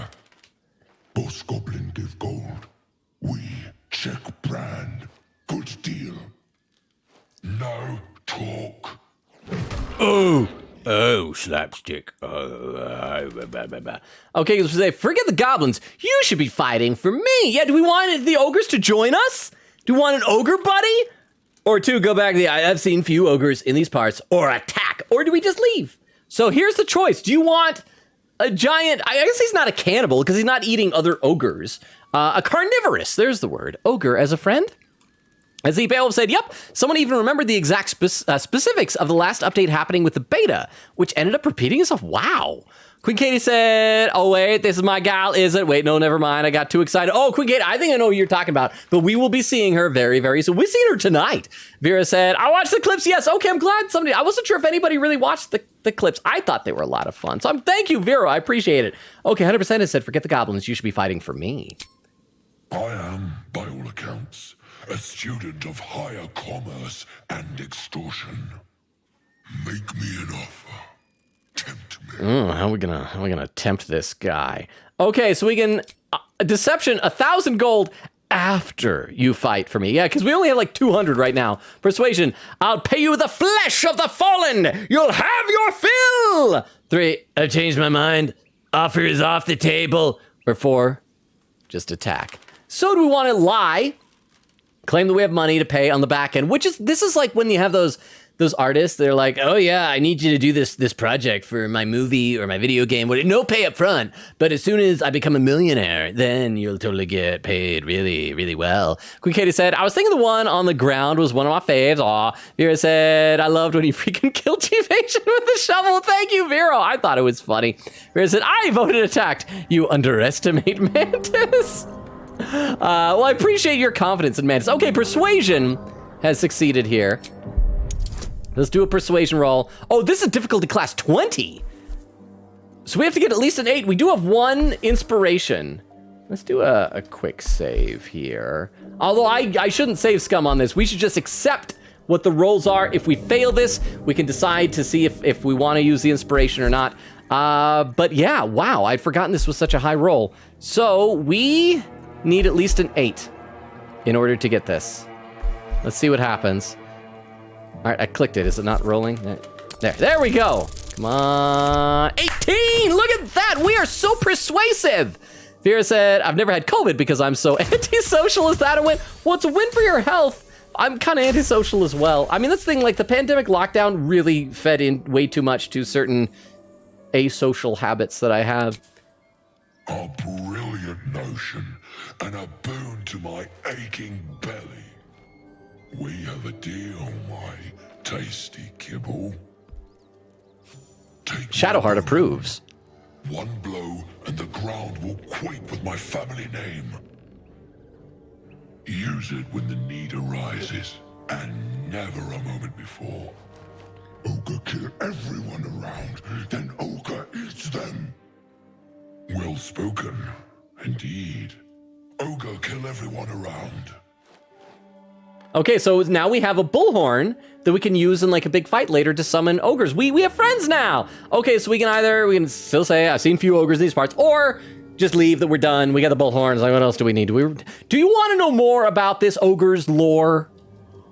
Boss goblin give gold. We check brand. Good deal. No talk. Oh, slapstick. Okay, so say, forget the goblins. You should be fighting for me. Yeah, do we want the ogres to join us? Do we want an ogre buddy? Or 2, go back to the, I've seen few ogres in these parts, or attack, or do we just leave? So here's the choice. Do you want a giant, I guess he's not a cannibal because he's not eating other ogres. A carnivorous, there's the word. Ogre as a friend? As the Beowulf said, yep, someone even remembered the exact specifics of the last update happening with the beta, which ended up repeating itself. Wow. Queen Katie said, oh wait, this is my gal, is it? Wait, no, never mind, I got too excited. Oh, Queen Katie, I think I know who you're talking about, but we will be seeing her very, very soon. We've seen her tonight. Vera said, I watched the clips, yes, okay, I'm glad somebody, I wasn't sure if anybody really watched the clips. I thought they were a lot of fun, so thank you, Vera, I appreciate it. Okay, 100% has said, forget the goblins, you should be fighting for me. I am, by all accounts, a student of higher commerce and extortion. Make me an offer. Tempt me. How are we gonna tempt this guy? Okay, so we can deception 1,000 gold after you fight for me. Yeah, because we only have like 200 right now. Persuasion, I'll pay you the flesh of the fallen. You'll have your fill. 3, I changed my mind. Offer is off the table. Or 4, just attack. So do we want to lie? Claim that we have money to pay on the back end, this is like when you have those those artists. They're like, oh yeah, I need you to do this project for my movie or my video game. No pay up front, but as soon as I become a millionaire, then you'll totally get paid really, really well. Queen Katie said, I was thinking the one on the ground was one of my faves. Aw. Vera said, I loved when he freaking killed Chief Asian with the shovel. Thank you, Vera. I thought it was funny. Vera said, I voted attacked. You underestimate Mantis. Well, I appreciate your confidence in Mantis. Okay, persuasion has succeeded here. Let's do a persuasion roll. Oh, this is difficulty class 20. So we have to get at least an 8. We do have 1 inspiration. Let's do a quick save here. Although I shouldn't save scum on this. We should just accept what the rolls are. If we fail this, we can decide to see if we want to use the inspiration or not. But yeah, wow, I'd forgotten this was such a high roll. So we need at least an 8 in order to get this. Let's see what happens. All right, I clicked it. Is it not rolling? There we go. Come on. 18! Look at that! We are so persuasive! Vera said, I've never had COVID because I'm so antisocial. Is that a win? Well, it's a win for your health. I'm kind of antisocial as well. I mean, that's the thing, like the pandemic lockdown really fed in way too much to certain asocial habits that I have. A brilliant notion and a boon to my aching belly. We have a deal, my tasty kibble. Take Shadowheart approves. One blow and the ground will quake with my family name. Use it when the need arises, and never a moment before. Ogre kill everyone around, then Ogre eats them. Well spoken, indeed. Ogre kill everyone around. Okay, so now we have a bullhorn that we can use in like a big fight later to summon ogres. We have friends now. Okay, so we can still say I've seen few ogres in these parts, or just leave that we're done. We got the bullhorns. Like, what else do we need? Do you want to know more about this ogre's lore,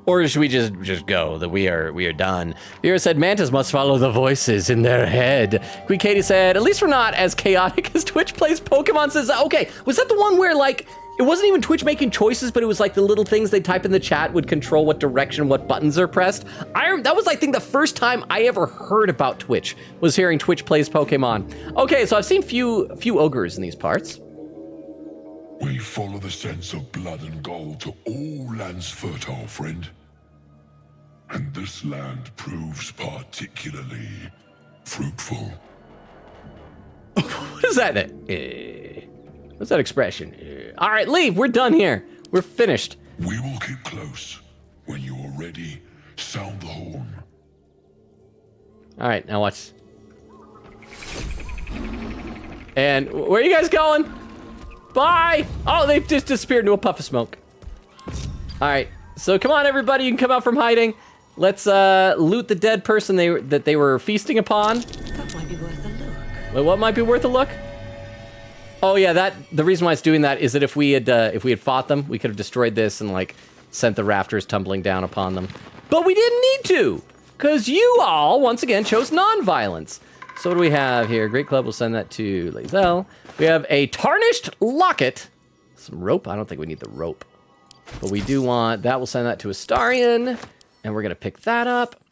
or should we just go that we are done? Vera said Mantis must follow the voices in their head. Queen Katie said at least we're not as chaotic as Twitch plays Pokemon. Says okay, was that the one where like? It wasn't even Twitch making choices, but it was like the little things they type in the chat would control what direction, what buttons are pressed. That was, I think, the first time I ever heard about Twitch, was hearing Twitch plays Pokemon. Okay, so I've seen few ogres in these parts. We follow the sense of blood and gold to all lands fertile, friend. And this land proves particularly fruitful. What is that? What's that expression? All right, leave. We're done here. We're finished. We will keep close. When you are ready, sound the horn. All right, now watch. And where are you guys going? Bye. Oh, they've just disappeared into a puff of smoke. All right, so come on, everybody. You can come out from hiding. Let's loot the dead person that they were feasting upon. That might be worth a look. Wait, what might be worth a look? Oh yeah, the reason why it's doing that is that if we had fought them, we could have destroyed this and like sent the rafters tumbling down upon them. But we didn't need to, because you all once again chose non-violence. So what do we have here? Great Club will send that to Lae'zel. We have a tarnished locket, some rope. I don't think we need the rope, but we do want that. We'll send that to Astarion, and we're gonna pick that up.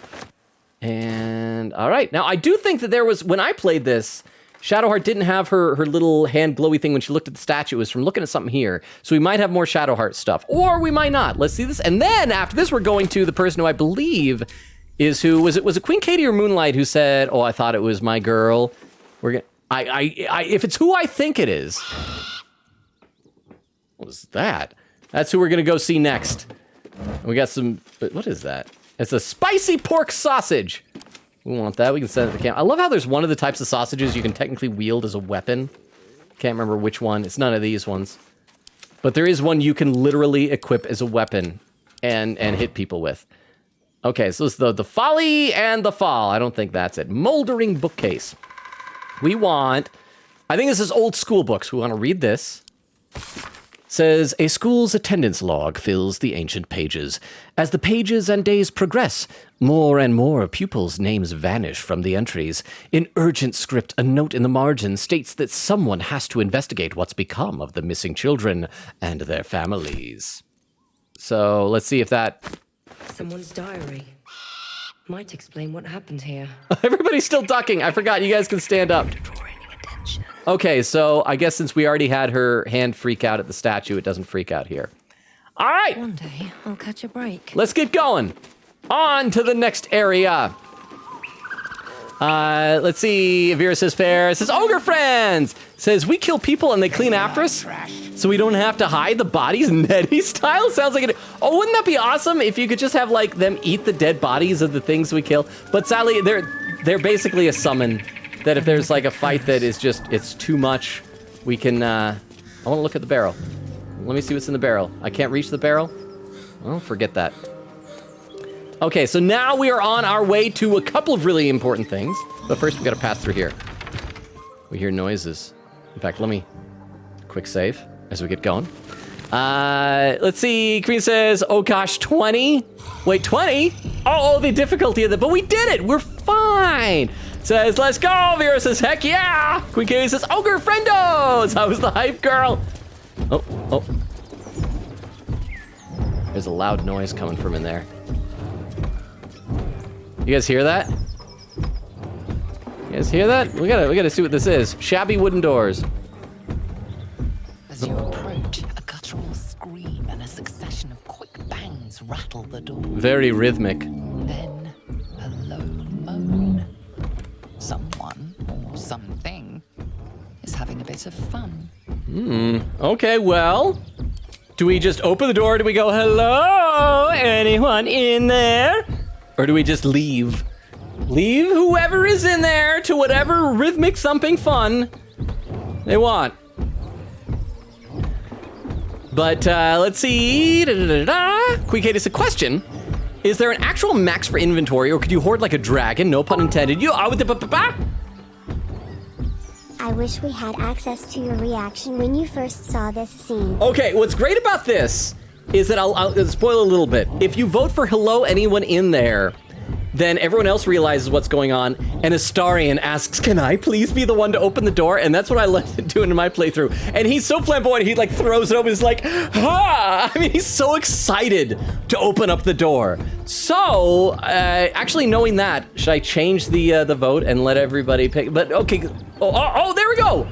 And all right, now I do think that there was, when I played this, Shadowheart didn't have her little hand glowy thing when she looked at the statue. It was from looking at something here. So we might have more Shadowheart stuff, or we might not. Let's see this. And then after this, we're going to the person who I believe is who was it Queen Katie or Moonlight who said, "Oh, I thought it was my girl." We're gonna. If it's who I think it is, what was that? That's who we're gonna go see next. We got some. What is that? It's a spicy pork sausage. We want that. We can send it to the camp. I love how there's one of the types of sausages you can technically wield as a weapon. Can't remember which one. It's none of these ones. But there is one you can literally equip as a weapon and hit people with. Okay, so it's the Folly and the Fall. I don't think that's it. Moldering bookcase. We want... I think this is old school books. We want to read this. Says, a school's attendance log fills the ancient pages. As the pages and days progress, more and more pupils' names vanish from the entries. In urgent script, a note in the margin states that someone has to investigate what's become of the missing children and their families. So let's see if that... Someone's diary. Might explain what happened here. Everybody's still ducking. I forgot. You guys can stand up. Okay, so I guess since we already had her hand freak out at the statue, it doesn't freak out here. All right. One day, I'll catch a break. Let's get going. On to the next area. Let's see. Vera says fair. Says ogre friends. Says we kill people and they clean after us, so we don't have to hide the bodies Nettie style. Sounds like it. Oh, wouldn't that be awesome if you could just have like them eat the dead bodies of the things we kill? But sadly, they're basically a summon. That if there's like a fight that is just it's too much, we can. I want to look at the barrel. Let me see what's in the barrel. I can't reach the barrel. Oh, forget that. Okay, so now we are on our way to a couple of really important things. But first, we got to pass through here. We hear noises. In fact, let me quick save as we get going. Let's see. Queen says, oh gosh, 20. Wait, 20? Oh, the difficulty of it. But we did it. We're fine. Says, let's go. Vera says, heck yeah. Queen Katie says, ogre friendos. How was the hype, girl? Oh. There's a loud noise coming from in there. You guys hear that? You guys hear that? We gotta see what this is. Shabby wooden doors. As you approach, a guttural scream and a succession of quick bangs rattle the door. Very rhythmic. Then a low moan. Someone or something is having a bit of fun. Okay, well, do we just open the door? Do we go, hello, anyone in there? Or do we just leave? Leave whoever is in there to whatever rhythmic thumping fun they want. But let's see. Queen Kate, it's a question. Is there an actual max for inventory, or could you hoard like a dragon? No pun intended. I wish we had access to your reaction when you first saw this scene. Okay, what's great about this is that I'll spoil a little bit. If you vote for hello anyone in there, then everyone else realizes what's going on, and Astarion asks, can I please be the one to open the door? And that's what I let him do in my playthrough. And he's so flamboyant, he like throws it open, he's like, ah! I mean, he's so excited to open up the door. So, actually knowing that, should I change the vote and let everybody pick? But okay, oh, there we go!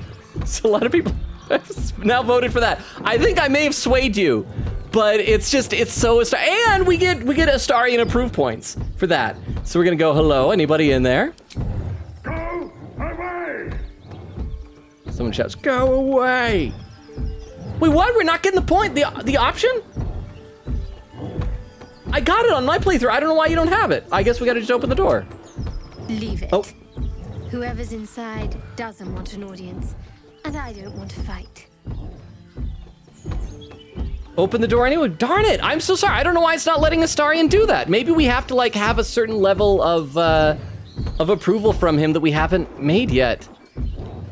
So a lot of people have now voted for that. I think I may have swayed you. But it's so, and we get Astarion approved points for that. So we're gonna go, hello, anybody in there? Go away! Someone shouts, go away! Wait, what? We're not getting the point, the option? I got it on my playthrough. I don't know why you don't have it. I guess we gotta just open the door. Leave it. Oh. Whoever's inside doesn't want an audience, and I don't want to fight. Open the door anyway. Darn it! I'm so sorry. I don't know why it's not letting Astarion do that. Maybe we have to like have a certain level of approval from him that we haven't made yet.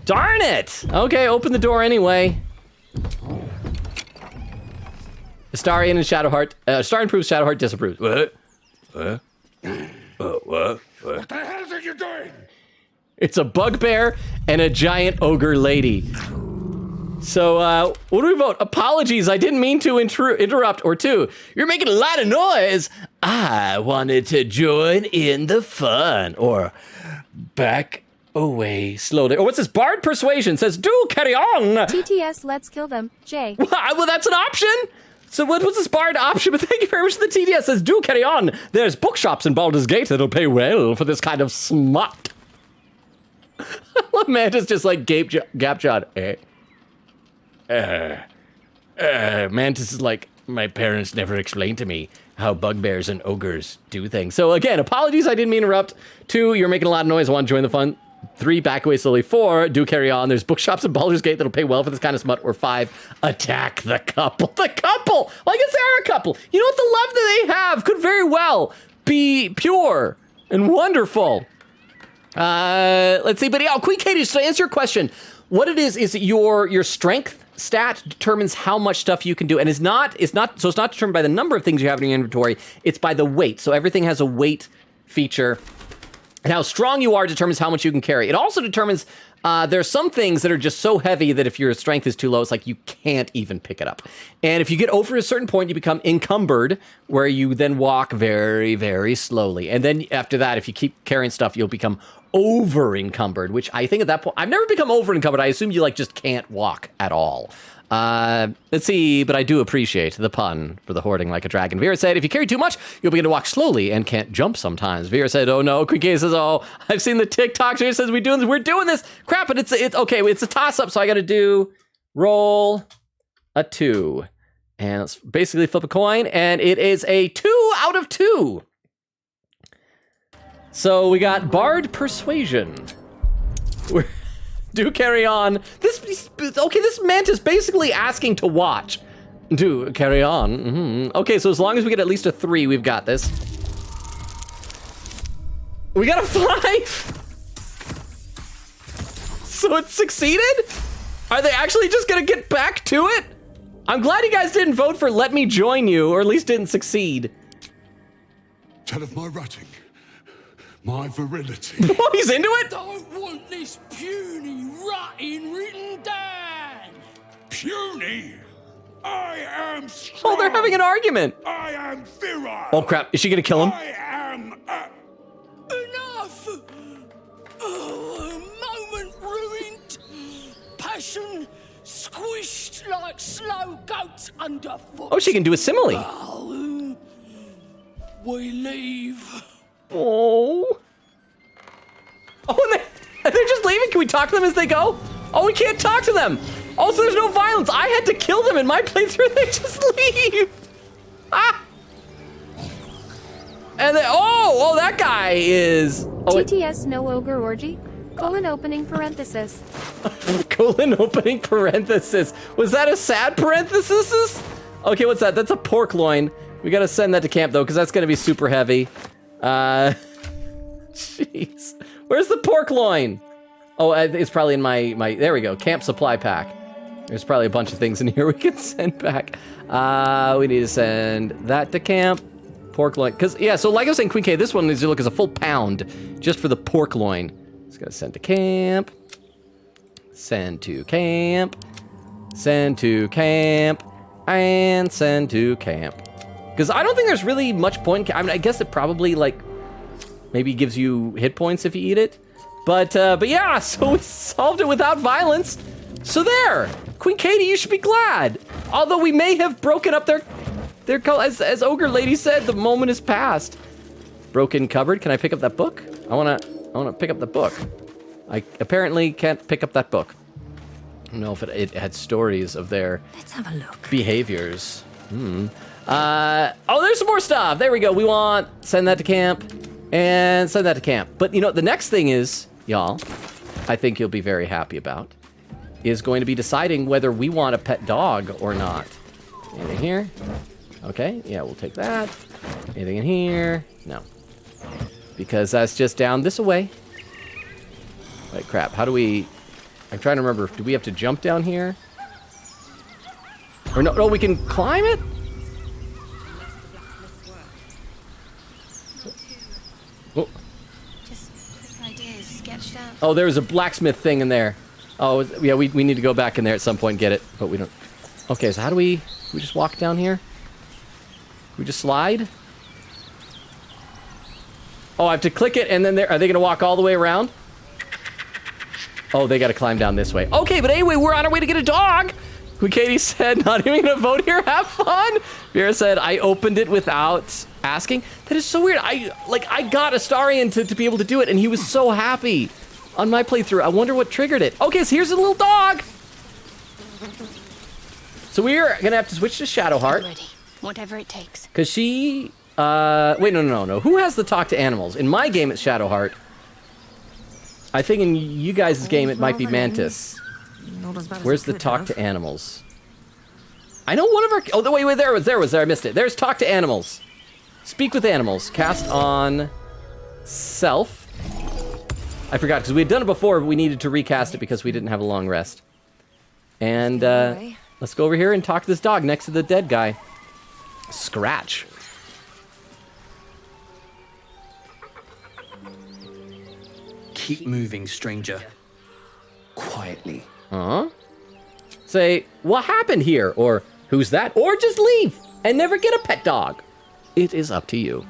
Darn it! Okay, open the door anyway. Astarion and Shadowheart. Astarion approves, Shadowheart disapproves. What? What the hell are you doing? It's a bugbear and a giant ogre lady. So, what do we vote? Apologies, I didn't mean to interrupt. Or two, you're making a lot of noise. I wanted to join in the fun. Or back away slowly. Or what's this? Bard Persuasion says, do carry on. TTS, let's kill them. Jay. Well, that's an option. So what's this Bard option? But thank you very much for the TTS. Says, do carry on. There's bookshops in Baldur's Gate that'll pay well for this kind of smut. Mantis just like gapjawed. Mantis is like, my parents never explained to me how bugbears and ogres do things. So again, apologies, I didn't mean to interrupt. 2, you're making a lot of noise. 1, join the fun. 3, back away slowly. 4, do carry on. There's bookshops in Baldur's Gate that'll pay well for this kind of smut. Or 5, attack the couple. The couple! Well, I guess they are a couple. You know what? The love that they have could very well be pure and wonderful. Let's see, but yeah, Queen Katie, to answer your question, what it is your strength stat determines how much stuff you can do, and it's not determined by the number of things you have in your inventory, it's by the weight. So everything has a weight feature, and how strong you are determines how much you can carry. It also determines There's some things that are just so heavy that if your strength is too low, it's like you can't even pick it up. And if you get over a certain point, you become encumbered, where you then walk very, very slowly. And then after that, if you keep carrying stuff, you'll become over encumbered, which I think at that point, I've never become over encumbered. I assume you like just can't walk at all. Let's see, but I do appreciate the pun for the hoarding like a dragon. Vera said, if you carry too much, you'll begin to walk slowly and can't jump sometimes. Vera said, oh no. Quick says, oh, I've seen the TikTok. She says, we're doing this. Crap, but it's okay. It's a toss up. So I got to do roll a 2 and let's basically flip a coin. And it is a 2 out of 2. So we got Bard Persuasion. Do carry on. This mantis basically asking to watch. Do carry on. Mm-hmm. Okay, so as long as we get at least a 3, we've got this. We got a 5. So it succeeded? Are they actually just gonna get back to it? I'm glad you guys didn't vote for let me join you, or at least didn't succeed. Tell of my rutting. My virility. Oh, he's into it? Don't want this puny rotting written down. Puny? I am strong. Oh, they're having an argument. I am virile. Oh crap, is she gonna kill him? I am Enough! Moment ruined. Passion squished like slow goats underfoot. Oh, she can do a simile. We leave. Oh. Oh, and they're just leaving? Can we talk to them as they go? Oh, we can't talk to them. Also, there's no violence. I had to kill them in my playthrough. They just leave. Ah. And then, oh, that guy is. Oh, TTS no ogre orgy. Opening parenthesis. Opening parenthesis. Was that a sad parenthesis? Okay, what's that? That's a pork loin. We gotta send that to camp though, because that's gonna be super heavy. Jeez. Where's the pork loin? Oh, it's probably in my, there we go, camp supply pack. There's probably a bunch of things in here we can send back. We need to send that to camp. Pork loin, because, yeah, so like I was saying, Queen K, this one needs to look as a full pound just for the pork loin. Just gotta send to camp. Send to camp. Send to camp. And send to camp. Because I don't think there's really much point. I mean, I guess it probably, like, maybe gives you hit points if you eat it. But yeah, so we solved it without violence. So there, Queen Katie, you should be glad. Although we may have broken up their as Ogre Lady said, the moment is past. Broken cupboard. Can I pick up that book? I wanna pick up the book. I apparently can't pick up that book. I don't know if it had stories of their Let's have a look. Behaviors. Oh, there's some more stuff. There we go. We want send that to camp and send that to camp. But you know, the next thing is, y'all, I think you'll be very happy about, is going to be deciding whether we want a pet dog or not. Anything here? Okay, yeah, we'll take that. Anything in here? No. Because that's just down this way. Wait, crap, how do we... I'm trying to remember, do we have to jump down here? Or no, we can climb it? Oh. Just quick ideas sketched out. Oh, there was a blacksmith thing in there. Oh, yeah, we need to go back in there at some point and get it, but we don't... Okay, so how do we just walk down here? We just slide? Oh, I have to click it and then are they gonna walk all the way around? Oh, they gotta climb down this way. Okay, but anyway, we're on our way to get a dog. Who Katie said, not even gonna vote here, have fun. Vera said, I opened it without asking. That is so weird. I got Astarion to be able to do it and he was so happy on my playthrough. I wonder what triggered it. Okay, so here's a little dog. So we're gonna have to switch to Shadowheart. Ready. Whatever it takes. Cause she, wait, no. Who has the talk to animals? In my game, it's Shadowheart. I think in you guys' game, it might be Mantis. Where's the talk to animals? I know one of our, oh, wait, there was, I missed it. There's talk to animals. Speak with animals. Cast on self. I forgot, because we had done it before, but we needed to recast it because we didn't have a long rest. And, let's go over here and talk to this dog next to the dead guy. Scratch. Keep moving, stranger. quietly. Say, what happened here? Or who's that? Or just leave and never get a pet dog. It is up to you.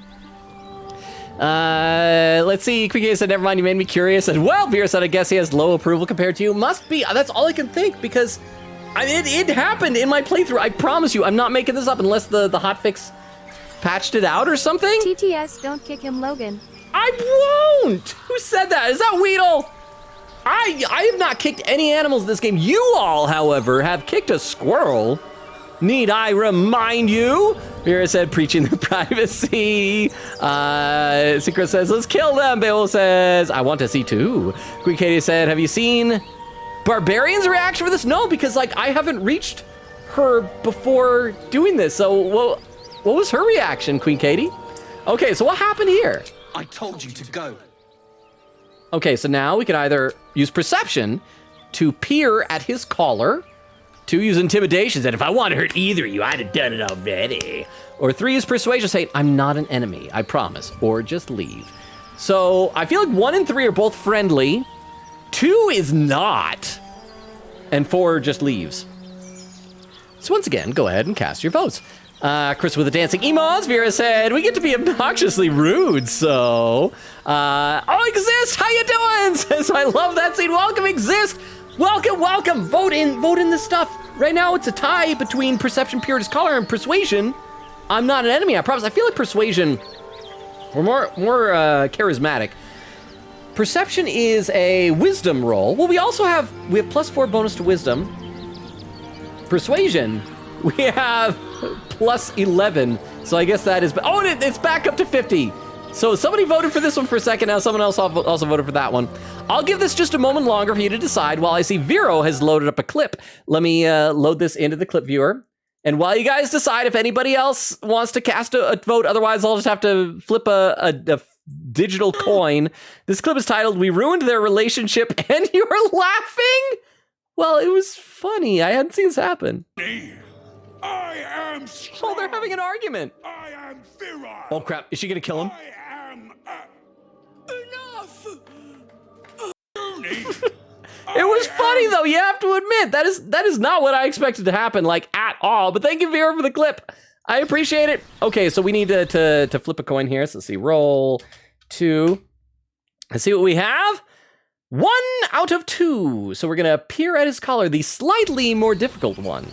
Let's see. Quick said, never mind, you made me curious. And well, Vera said, I guess he has low approval compared to you. Must be. That's all I can think because it happened in my playthrough. I promise you, I'm not making this up unless the hotfix patched it out or something. TTS, don't kick him, Logan. I won't. Who said that? Is that Weedle? I have not kicked any animals in this game. You all, however, have kicked a squirrel. Need I remind you? Vera said, preaching the privacy. Secret says, let's kill them. Beowulf says, I want to see too. Queen Katie said, have you seen Barbarian's reaction for this? No, because like I haven't reached her before doing this. So what was her reaction, Queen Katie? Okay, so what happened here? I told you to go. Okay, so now we can either use perception to peer at his collar, 2, use intimidation, and if I want to hurt either of you, I'd have done it already. Or 3, use persuasion, say, I'm not an enemy, I promise, or just leave. So I feel like 1 and 3 are both friendly, 2 is not, and 4 just leaves. So once again, go ahead and cast your votes. Chris with the dancing emotes. Vera said, we get to be obnoxiously rude, so... Exist, how you doing? Says, I love that scene. Welcome, Exist. Welcome. Vote in the stuff. Right now, it's a tie between perception, pure as color, and persuasion. I'm not an enemy, I promise. I feel like persuasion, we're more charismatic. Perception is a wisdom roll. Well, we have +4 bonus to wisdom. Persuasion, we have +11, so I guess that is, it's back up to 50. So somebody voted for this one for a second, now someone else also voted for that one. I'll give this just a moment longer for you to decide while I see Vero has loaded up a clip. Let me load this into the clip viewer. And while you guys decide if anybody else wants to cast a vote, otherwise I'll just have to flip a digital coin. This clip is titled, We Ruined Their Relationship and You're Laughing? Well, it was funny. I hadn't seen this happen. I am strong. Oh, they're having an argument. I am virile. Oh, crap. Is she going to kill him? I am... Enough! It was funny, though. You have to admit. That is not what I expected to happen, like, at all. But thank you, Vera, for the clip. I appreciate it. Okay, so we need to flip a coin here. So let's see. Roll 2. Let's see what we have. 1 out of 2. So we're going to peer at his collar, the slightly more difficult one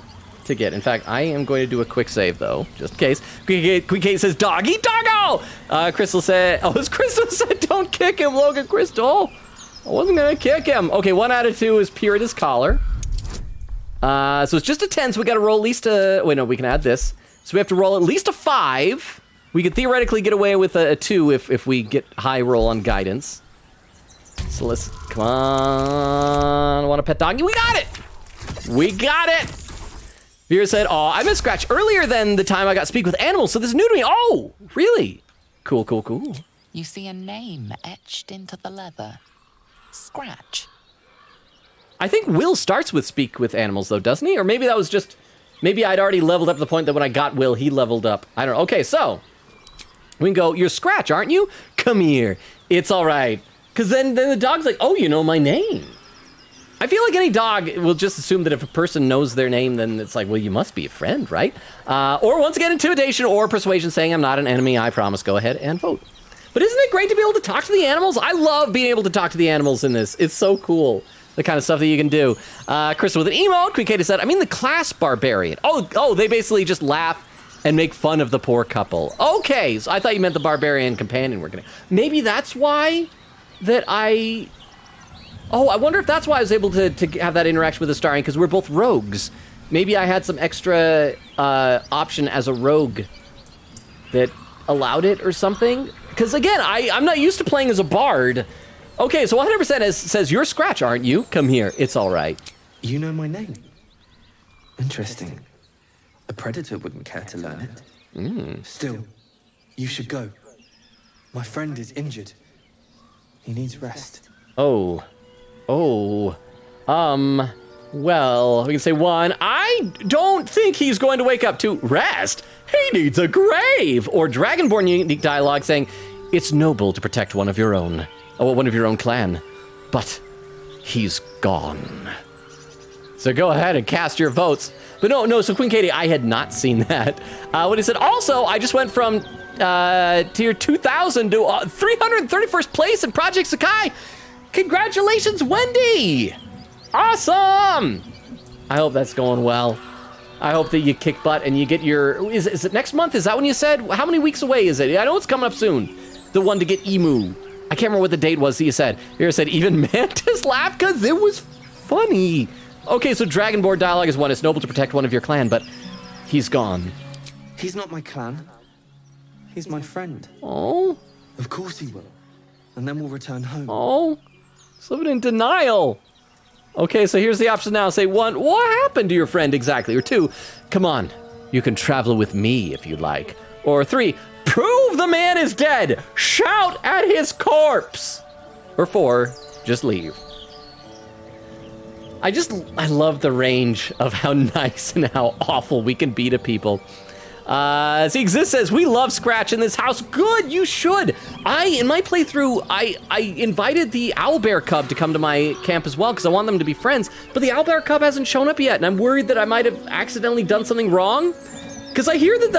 to get. In fact, I am going to do a quick save, though, just in case. Quick Kate says, doggy doggo! Crystal said, Crystal said, don't kick him, Logan. Crystal, I wasn't going to kick him. Okay, 1 out of 2 is peer at his collar. So it's just a 10, so we got to roll at least a... Wait, no, we can add this. So we have to roll at least a 5. We could theoretically get away with a 2 if we get high roll on guidance. So let's... Come on. I want a pet doggy. We got it! We got it! Vera said, I missed Scratch earlier than the time I got Speak with Animals, so this is new to me. Oh, really? Cool. You see a name etched into the leather. Scratch. I think Will starts with Speak with Animals, though, doesn't he? Or maybe that was just... Maybe I'd already leveled up to the point that when I got Will, he leveled up. I don't know. Okay, so... We can go, you're Scratch, aren't you? Come here. It's all right. Because then the dog's like, oh, you know my name. I feel like any dog will just assume that if a person knows their name, then it's like, well, you must be a friend, right? Or once again, intimidation or persuasion saying I'm not an enemy, I promise. Go ahead and vote. But isn't it great to be able to talk to the animals? I love being able to talk to the animals in this. It's so cool, the kind of stuff that you can do. Crystal with an emote. Queen Katie said, I mean the class barbarian. Oh, they basically just laugh and make fun of the poor couple. Okay, so I thought you meant the barbarian companion we're gonna... Maybe that's why that I wonder if that's why I was able to have that interaction with the Astarian, because we're both rogues. Maybe I had some extra option as a rogue that allowed it or something. Because again, I'm not used to playing as a bard. Okay, so 100% says, you're Scratch, aren't you? Come here, it's all right. You know my name? Interesting. A predator wouldn't care to learn it. Still, you should go. My friend is injured. He needs rest. Well, we can say 1. I don't think he's going to wake up to rest. He needs a grave. Or Dragonborn unique dialogue saying, it's noble to protect one of your own clan, but he's gone. So go ahead and cast your votes. But no, so Queen Katie, I had not seen that. What he said, also, I just went from tier 2000 to 331st place in Project Sakai. Congratulations, Wendy. Awesome. I hope that's going well. I hope that you kick butt and you get your, is it next month? Is that when you said? How many weeks away is it? I know it's coming up soon. The one to get Emu. I can't remember what the date was that you said. You said even Mantis laughed because it was funny. Okay, so Dragonborn dialogue is one. It's noble to protect one of your clan, but he's gone. He's not my clan. He's my friend. Oh? Of course he will. And then we'll return home. Oh? He's living in denial. Okay, so here's the option now. Say 1, what happened to your friend exactly? Or 2, come on, you can travel with me if you like. Or 3, prove the man is dead. Shout at his corpse. Or 4, just leave. I love the range of how nice and how awful we can be to people. See, Exist says, we love Scratch in this house. Good, you should. In my playthrough, I invited the owlbear cub to come to my camp as well because I want them to be friends, but the owlbear cub hasn't shown up yet, and I'm worried that I might have accidentally done something wrong. Because I hear that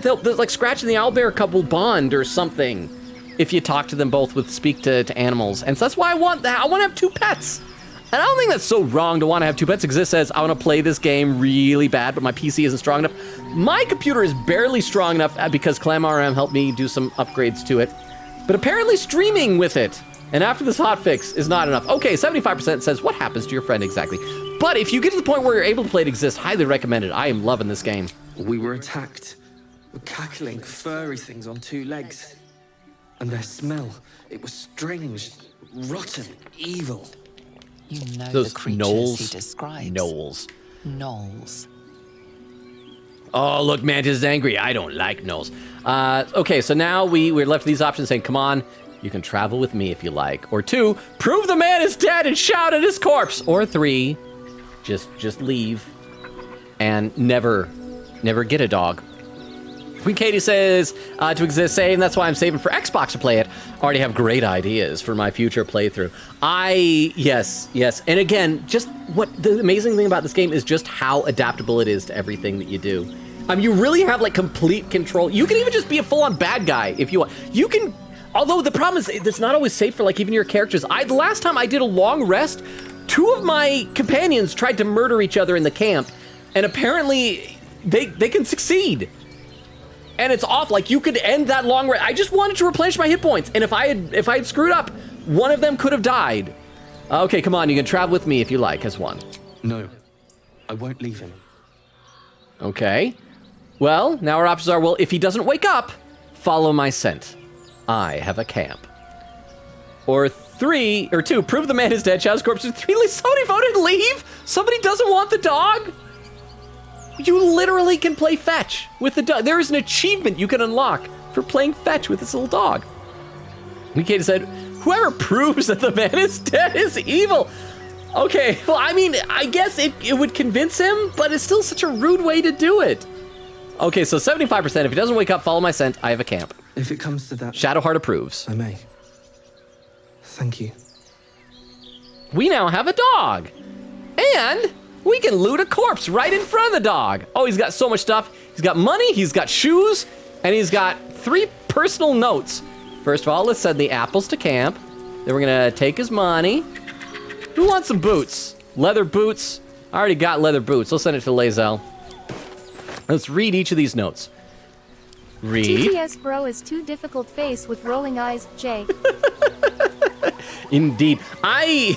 they'll Scratch and the owlbear cub will bond or something if you talk to them both with speak to animals. And so that's why I want to have 2 pets. And I don't think that's so wrong to want to have 2 pets. Exist says, I want to play this game really bad, but my PC isn't strong enough. My computer is barely strong enough because ClamRM helped me do some upgrades to it. But apparently streaming with it, and after this hotfix, is not enough. Okay, 75% says, what happens to your friend exactly? But if you get to the point where you're able to play it Exist, highly recommended. I am loving this game. We were attacked. With cackling, furry things on 2 legs. And their smell, it was strange, rotten, evil. You know those the creatures gnolls. he describes. Gnolls. Oh, look, Mantis is angry. I don't like gnolls. Okay, so now we're left with these options saying, come on, you can travel with me if you like. Or 2, prove the man is dead and shout at his corpse. Or 3, just leave and never get a dog. Queen Katie says, to Exist, saying that's why I'm saving for Xbox to play it. Already have great ideas for my future playthrough. Yes. And again, just what the amazing thing about this game is just how adaptable it is to everything that you do. You really have complete control. You can even just be a full-on bad guy if you want. You can, although the problem is it's not always safe for even your characters. The last time I did a long rest, 2 of my companions tried to murder each other in the camp, and apparently they can succeed. And it's off. You could end that long rest. I just wanted to replenish my hit points. And if I had screwed up, one of them could have died. Okay, come on. You can travel with me if you like as 1. No, I won't leave him. Okay. Well, now our options are, well, if he doesn't wake up, follow my scent. I have a camp. Or 2, prove the man is dead. Shout his corpse. 3, somebody voted leave? Somebody doesn't want the dog? You literally can play fetch with the dog. There is an achievement you can unlock for playing fetch with this little dog. Katie said, whoever proves that the man is dead is evil. Okay, well, I guess it would convince him, but it's still such a rude way to do it. Okay, so 75%, if he doesn't wake up, follow my scent, I have a camp. If it comes to that... Shadowheart approves. I may. Thank you. We now have a dog. And... we can loot a corpse right in front of the dog. Oh, he's got so much stuff. He's got money, he's got shoes, and he's got 3 personal notes. First of all, let's send the apples to camp. Then we're gonna take his money. Who wants some boots? Leather boots. I already got leather boots. Let's send it to Lae'zel. Let's read each of these notes. Read. TTS bro is too difficult face with rolling eyes, Jay. Indeed. I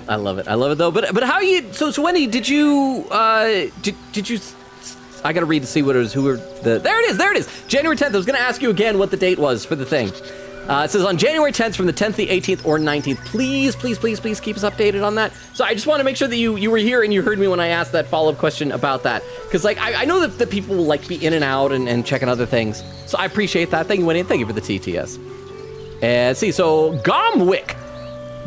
love it. I love it though. But how you? So Wendy, did you? Did you? I gotta read to see what it is. Who were the? There it is. January 10th. I was gonna ask you again what the date was for the thing. It says on January 10th from the 10th, the 18th, or 19th. Please keep us updated on that. So I just want to make sure that you were here and you heard me when I asked that follow-up question about that. Because I know that people will be in and out and checking other things. So I appreciate that. Thank you, Wendy. Thank you for the TTS. And see, so Gomwick.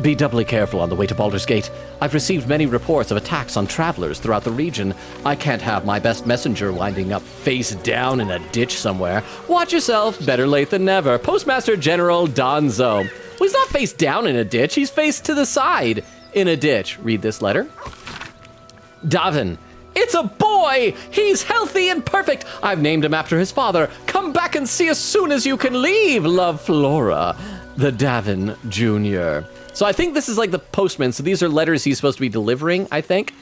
Be doubly careful on the way to Baldur's Gate. I've received many reports of attacks on travelers throughout the region. I can't have my best messenger winding up face down in a ditch somewhere. Watch yourself, better late than never. Postmaster General Donzo. Well, he's not face down in a ditch. He's face to the side in a ditch. Read this letter. Davin, it's a boy! He's healthy and perfect! I've named him after his father. Come back and see as soon as you can leave. Love, Flora. The Davin Jr. So I think this is like the postman. So these are letters he's supposed to be delivering, I think.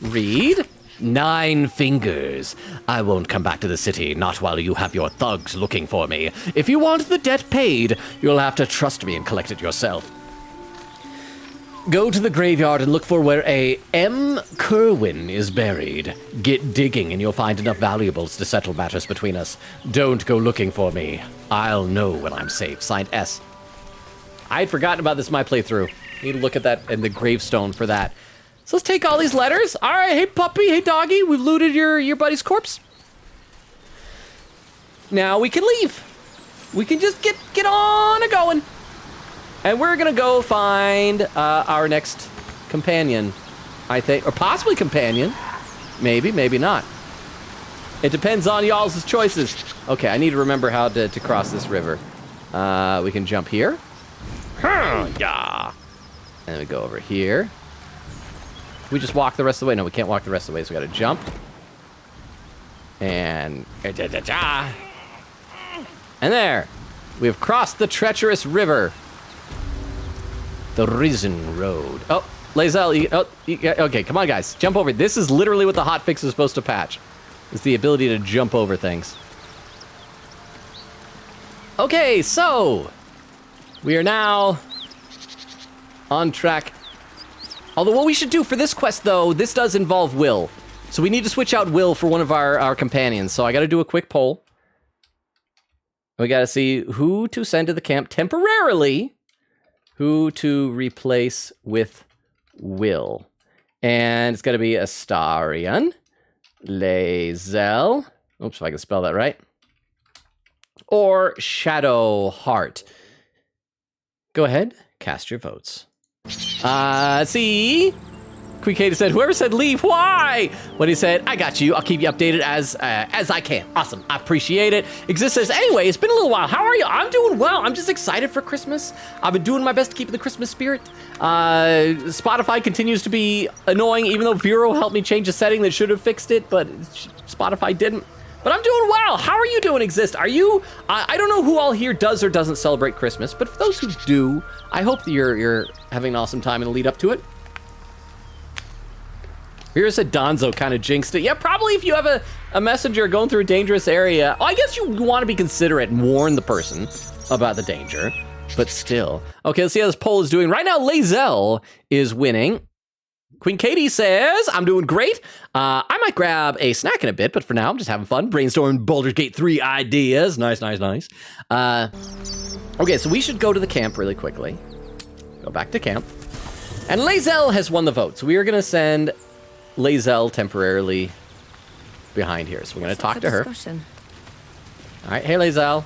Read. 9 fingers. I won't come back to the city, not while you have your thugs looking for me. If you want the debt paid, you'll have to trust me and collect it yourself. Go to the graveyard and look for where a M. Kerwin is buried. Get digging and you'll find enough valuables to settle matters between us. Don't go looking for me. I'll know when I'm safe. Signed, S. I had forgotten about this in my playthrough. Need to look at that and the gravestone for that. So let's take all these letters. All right, hey puppy, hey doggy, we've looted your buddy's corpse. Now we can leave. We can just get on a going. And we're gonna go find our next companion, I think, or possibly companion. Maybe, maybe not. It depends on y'all's choices. Okay, I need to remember how to cross this river. We can jump here. Yeah. And we go over here. We just walk the rest of the way. No, we can't walk the rest of the way, so we gotta jump. And... And there! We have crossed the treacherous river. The Risen Road. Oh, Lae'zel, okay, come on, guys. Jump over. This is literally what the hotfix is supposed to patch. It's the ability to jump over things. Okay, so... we are now... on track. Although what we should do for this quest, though, this does involve Will. So we need to switch out Will for one of our companions. So I got to do a quick poll. We got to see who to send to the camp temporarily, who to replace with Will. And it's going to be Astarion, Lae'zel, oops, if I can spell that right, or Shadowheart. Go ahead, cast your votes. See? Queen Katie said, whoever said leave, why? When he said, I got you, I'll keep you updated as I can. Awesome, I appreciate it. Exist says, anyway, it's been a little while. How are you? I'm doing well. I'm just excited for Christmas. I've been doing my best to keep in the Christmas spirit. Spotify continues to be annoying, even though Vero helped me change a setting that should have fixed it, but Spotify didn't. But I'm doing well. How are you doing, Exist? Are you, I don't know who all here does or doesn't celebrate Christmas, but for those who do, I hope that you're having an awesome time in the lead up to it. Vera said Donzo kind of jinxed it. Yeah, probably if you have a messenger going through a dangerous area. Oh, I guess you want to be considerate and warn the person about the danger, but still. Okay, let's see how this poll is doing. Right now, Lae'zel is winning. Queen Katie says, I'm doing great. I might grab a snack in a bit, but for now, I'm just having fun. Brainstorming Baldur's Gate 3 ideas. Nice, nice, nice. Okay, so we should go to the camp really quickly. Go back to camp. And Lae'zel has won the vote, so we are going to send Lae'zel temporarily behind here. So we're going to talk to her. All right, hey, Lae'zel.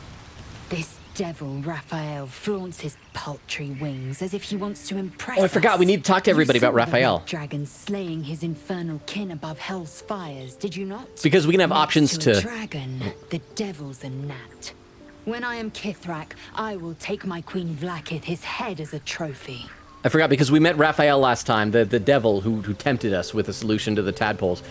This devil, Raphael, flaunts his paltry wings as if he wants to impress us. Oh, I forgot. We need to talk to everybody about Raphael. Dragon slaying his infernal kin above hell's fires, did you not? Because we can have options to... dragon, the devil's a gnat. When I am Kithrak, I will take my Queen Vlaakith his head as a trophy. I forgot because we met Raphael last time, the devil who tempted us with a solution to the tadpoles.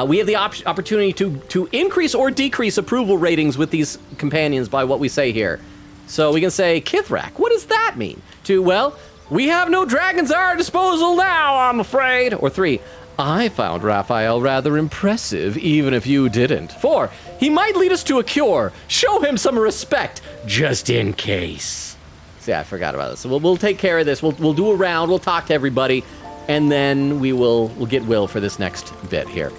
We have the opportunity to increase or decrease approval ratings with these companions by what we say here. So we can say, Kithrak, what does that mean? 2, well, we have no dragons at our disposal now, I'm afraid. Or 3, I found Raphael rather impressive, even if you didn't. 4, he might lead us to a cure. Show him some respect, just in case. So yeah, I forgot about this. So we'll take care of this. We'll do a round. We'll talk to everybody, and then we'll get Will for this next bit here.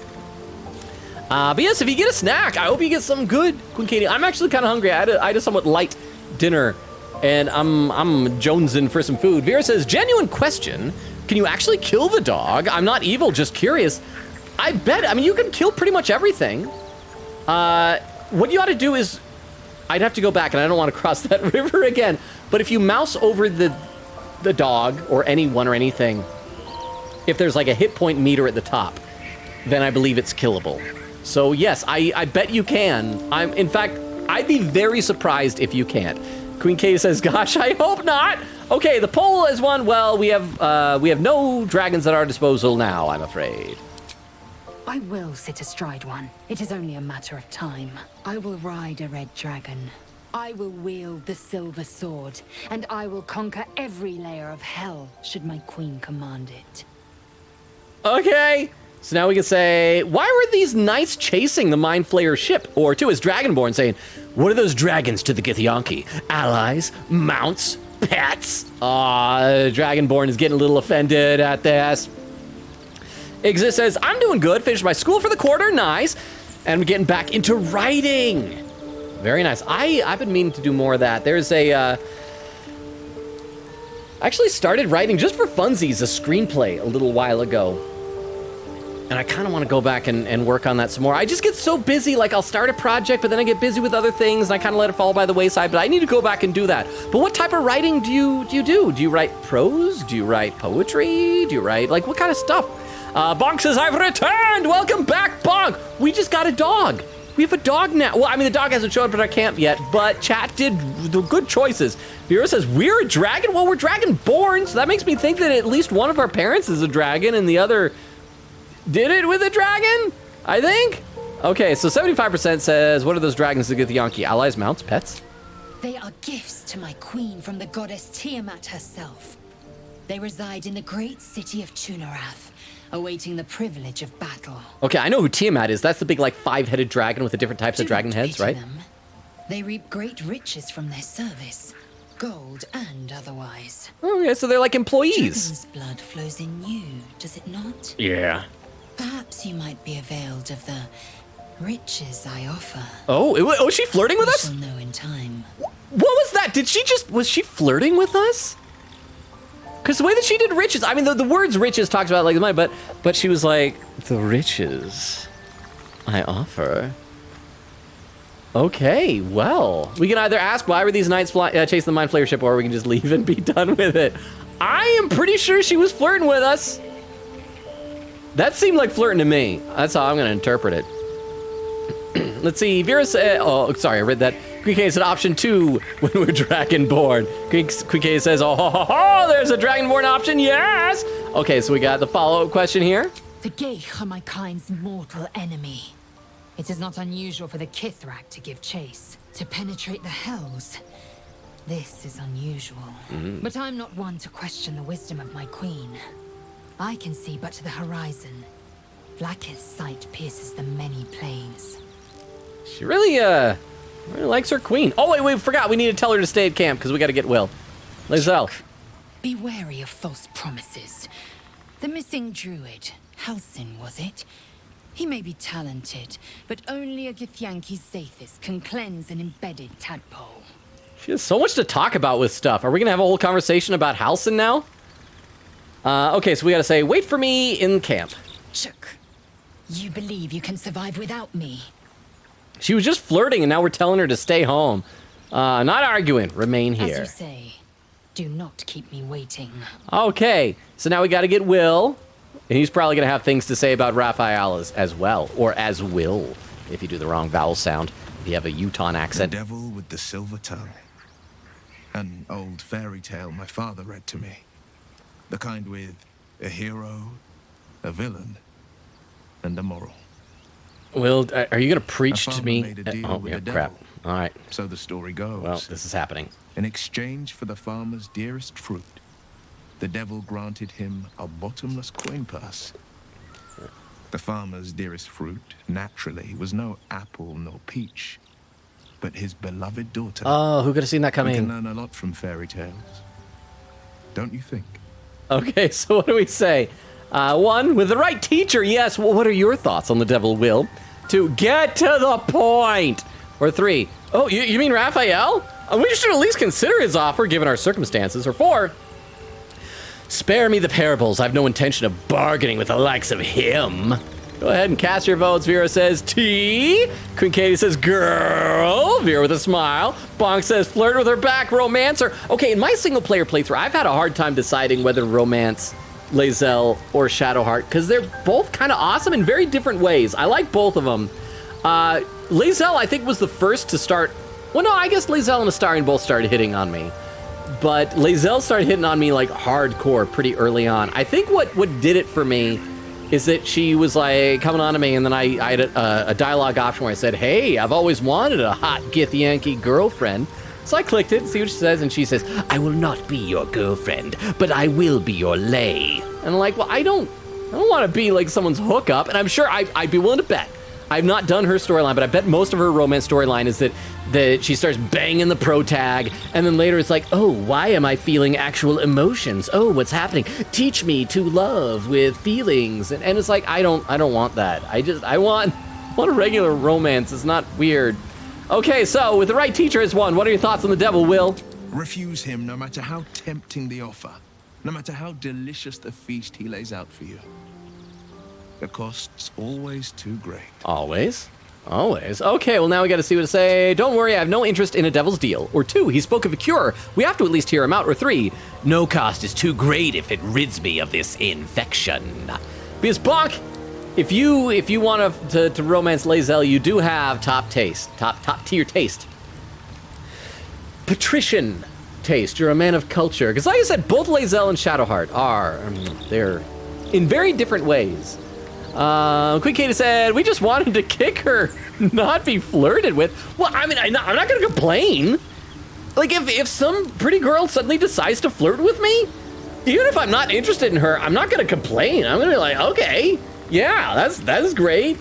But yes, if you get a snack, I hope you get something good, Queen Katie. I'm actually kind of hungry. I had a somewhat light dinner, and I'm jonesing for some food. Vera says, genuine question. Can you actually kill the dog? I'm not evil, just curious. I bet. I mean, you can kill pretty much everything. What you ought to do is, I'd have to go back, and I don't want to cross that river again. But if you mouse over the dog or anyone or anything, if there's like a hit point meter at the top, then I believe it's killable. So yes, I bet you can. In fact, I'd be very surprised if you can't. Queen K says, gosh, I hope not. Okay, the poll is one. Well, we have no dragons at our disposal now, I'm afraid. I will sit astride one. It is only a matter of time. I will ride a red dragon. I will wield the silver sword, and I will conquer every layer of hell should my queen command it. Okay, so now we can say, why were these knights chasing the Mind Flayer ship? Or two is Dragonborn saying, what are those dragons to the Githyanki? Allies? Mounts? Pets? Dragonborn is getting a little offended at this. Exist says, I'm doing good, finished my school for the quarter, nice. And I'm getting back into writing. Very nice. I've been meaning to do more of that. There's a, I actually started writing just for funsies, a screenplay a little while ago. And I kind of want to go back and work on that some more. I just get so busy, like I'll start a project, but then I get busy with other things and I kind of let it fall by the wayside, but I need to go back and do that. But what type of writing do you do? Do you write prose? Do you write poetry? Do you write, like, what kind of stuff? Bonk says, I've returned! Welcome back, Bonk! We just got a dog. We have a dog now. Well, I mean, the dog hasn't shown up at our camp yet, but chat did the good choices. Vera says, we're a dragon? Well, we're dragon-born, so that makes me think that at least one of our parents is a dragon and the other did it with a dragon, I think? Okay, so 75% says, what are those dragons to Githyanki? Allies, mounts, pets? They are gifts to my queen from the goddess Tiamat herself. They reside in the great city of Tunarath, awaiting the privilege of battle. Okay, I know who Tiamat is. That's the big, like, 5-headed dragon with the different types of dragon heads, right? Them. They reap great riches from their service, gold and otherwise. Oh, yeah, so they're like employees. Dragon's blood flows in you, does it not? Yeah. Perhaps you might be availed of the riches I offer. Oh, is she flirting with us? We shall know in time. What was that? Was she flirting with us? Because the way that she did riches, I mean, the words riches talks about like the money, but she was like, the riches I offer. Okay, well, we can either ask why were these knights chasing the Mind Flayer ship, or we can just leave and be done with it. I am pretty sure she was flirting with us. That seemed like flirting to me. That's how I'm going to interpret it. Let's see. Vera said, oh, sorry, I read that. Queen K said option 2 when we're dragonborn. Queen K says, oh, there's a dragonborn option, yes. Okay, so we got the follow-up question here. The Geich are my kind's mortal enemy. It is not unusual for the Kithrak to give chase, to penetrate the hells. This is unusual. But I'm not one to question the wisdom of my queen. I can see but to the horizon. Blackest sight pierces the many plains. She really likes her queen. Oh, wait, we forgot. We need to tell her to stay at camp because we got to get Will. Lizelle. Be wary of false promises. The missing druid, Halsin, was it? He may be talented, but only a Githyanki Zathis can cleanse an embedded tadpole. She has so much to talk about with stuff. Are we going to have a whole conversation about Halsin now? Okay, so we got to say, wait for me in camp. Chook, you believe you can survive without me? She was just flirting, and now we're telling her to stay home. Not arguing. Remain here. As you say, do not keep me waiting. Okay, so now we got to get Will. And he's probably going to have things to say about Raphael as well. Or as Will, if you do the wrong vowel sound. If you have a Utah accent. The Devil with the Silver Tongue. An old fairy tale my father read to me. The kind with a hero, a villain, and a moral. Will, are you going to preach to me? Made a deal Oh, with yeah, the crap. devil. All right. So the story goes. Well, this is happening. In exchange for the farmer's dearest fruit, the devil granted him a bottomless coin purse. The farmer's dearest fruit, naturally, was no apple nor peach, but his beloved daughter. Oh, who could have seen that coming? We can learn a lot from fairy tales. Don't you think? Okay, so what do we say? 1, with the right teacher, yes. Well, what are your thoughts on the devil, Will? 2, get to the point. Or 3, oh, you mean Raphael? We should at least consider his offer, given our circumstances. Or 4, spare me the parables. I've no intention of bargaining with the likes of him. Go ahead and cast your votes. Vera says T. Queen Katie says girl. Vera with a smile. Bonk says flirt with her back. Romancer. Okay, in my single player playthrough, I've had a hard time deciding whether romance Lae'zel or Shadowheart, because they're both kind of awesome in very different ways. I like both of them. Lae'zel, I think, was the first to start Well, no, I guess Lae'zel and Astarion both started hitting on me. But Lae'zel started hitting on me like hardcore pretty early on. I think what did it for me is that she was like coming on to me, and then I had a dialogue option where I said, hey, I've always wanted a hot Githyanki girlfriend. So I clicked it, see what she says, and she says, I will not be your girlfriend, but I will be your lay. And I'm like, well, I don't want to be like someone's hookup, and I'm sure I'd be willing to bet. I've not done her storyline, but I bet most of her romance storyline is that she starts banging the pro tag, and then later it's like, oh, why am I feeling actual emotions? Oh, what's happening? Teach me to love with feelings. And it's like, I don't want that. I want a regular romance. It's not weird. Okay, so with the right teacher as one, what are your thoughts on the devil, Will? Refuse him no matter how tempting the offer, no matter how delicious the feast he lays out for you. The cost's always too great. Always? Always. Okay, well now we gotta see what to say. Don't worry, I have no interest in a devil's deal. Or 2, he spoke of a cure. We have to at least hear him out. Or 3, no cost is too great if it rids me of this infection. Because Bach, if you want to romance Lae'zel, you do have top tier taste. Patrician taste. You're a man of culture. Because like I said, both Lae'zel and Shadowheart are, they're in very different ways. Quick Katie said, we just wanted to kick her, not be flirted with. Well, I mean, I'm not gonna complain. Like, if some pretty girl suddenly decides to flirt with me, even if I'm not interested in her, I'm not gonna complain. I'm gonna be like, okay, yeah, that's great.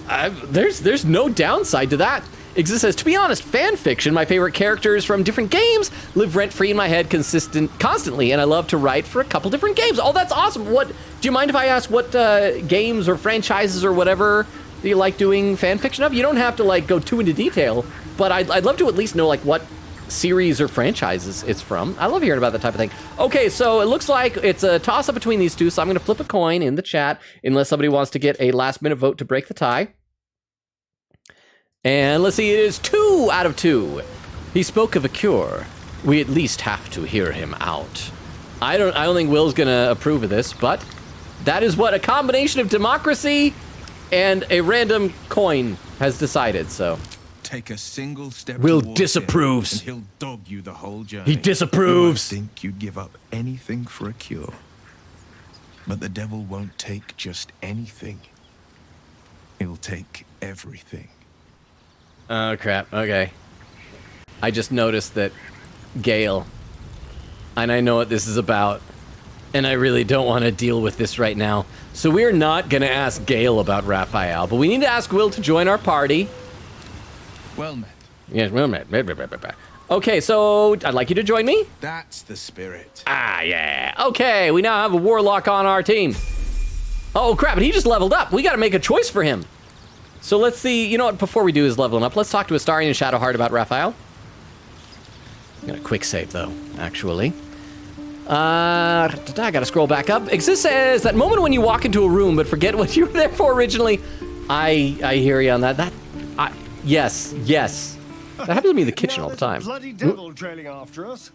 There's no downside to that. Exist says, to be honest, fan fiction, my favorite characters from different games, live rent-free in my head constantly, and I love to write for a couple different games. Oh, that's awesome. Do you mind if I ask what games or franchises or whatever that you like doing fan fiction of? You don't have to like go too into detail, but I'd love to at least know like what series or franchises it's from. I love hearing about that type of thing. Okay, so it looks like it's a toss-up between these two, so I'm gonna flip a coin in the chat unless somebody wants to get a last-minute vote to break the tie. And let's see, it is 2 out of 2. He spoke of a cure. We at least have to hear him out. I don't think Will's gonna approve of this, but that is what a combination of democracy and a random coin has decided, so. Take a single step. Will disapproves. And he'll dog you the whole journey. He disapproves. You might think you'd give up anything for a cure. But the devil won't take just anything. He'll take everything. Oh, crap. Okay. I just noticed that Gale, and I know what this is about, and I really don't want to deal with this right now. So we're not going to ask Gale about Raphael, but we need to ask Will to join our party. Well met. Yes, well met. Okay, so I'd like you to join me. That's the spirit. Ah, yeah. Okay, we now have a warlock on our team. Oh, crap, and he just leveled up. We got to make a choice for him. So let's see, you know what, before we do his leveling up, let's talk to Astarion and Shadowheart about Raphael. I'm gonna quick save though, actually. I gotta scroll back up. Exist says, that moment when you walk into a room but forget what you were there for originally. I hear you on that. Yes. That happens to me in the kitchen all the time. Bloody devil trailing after us.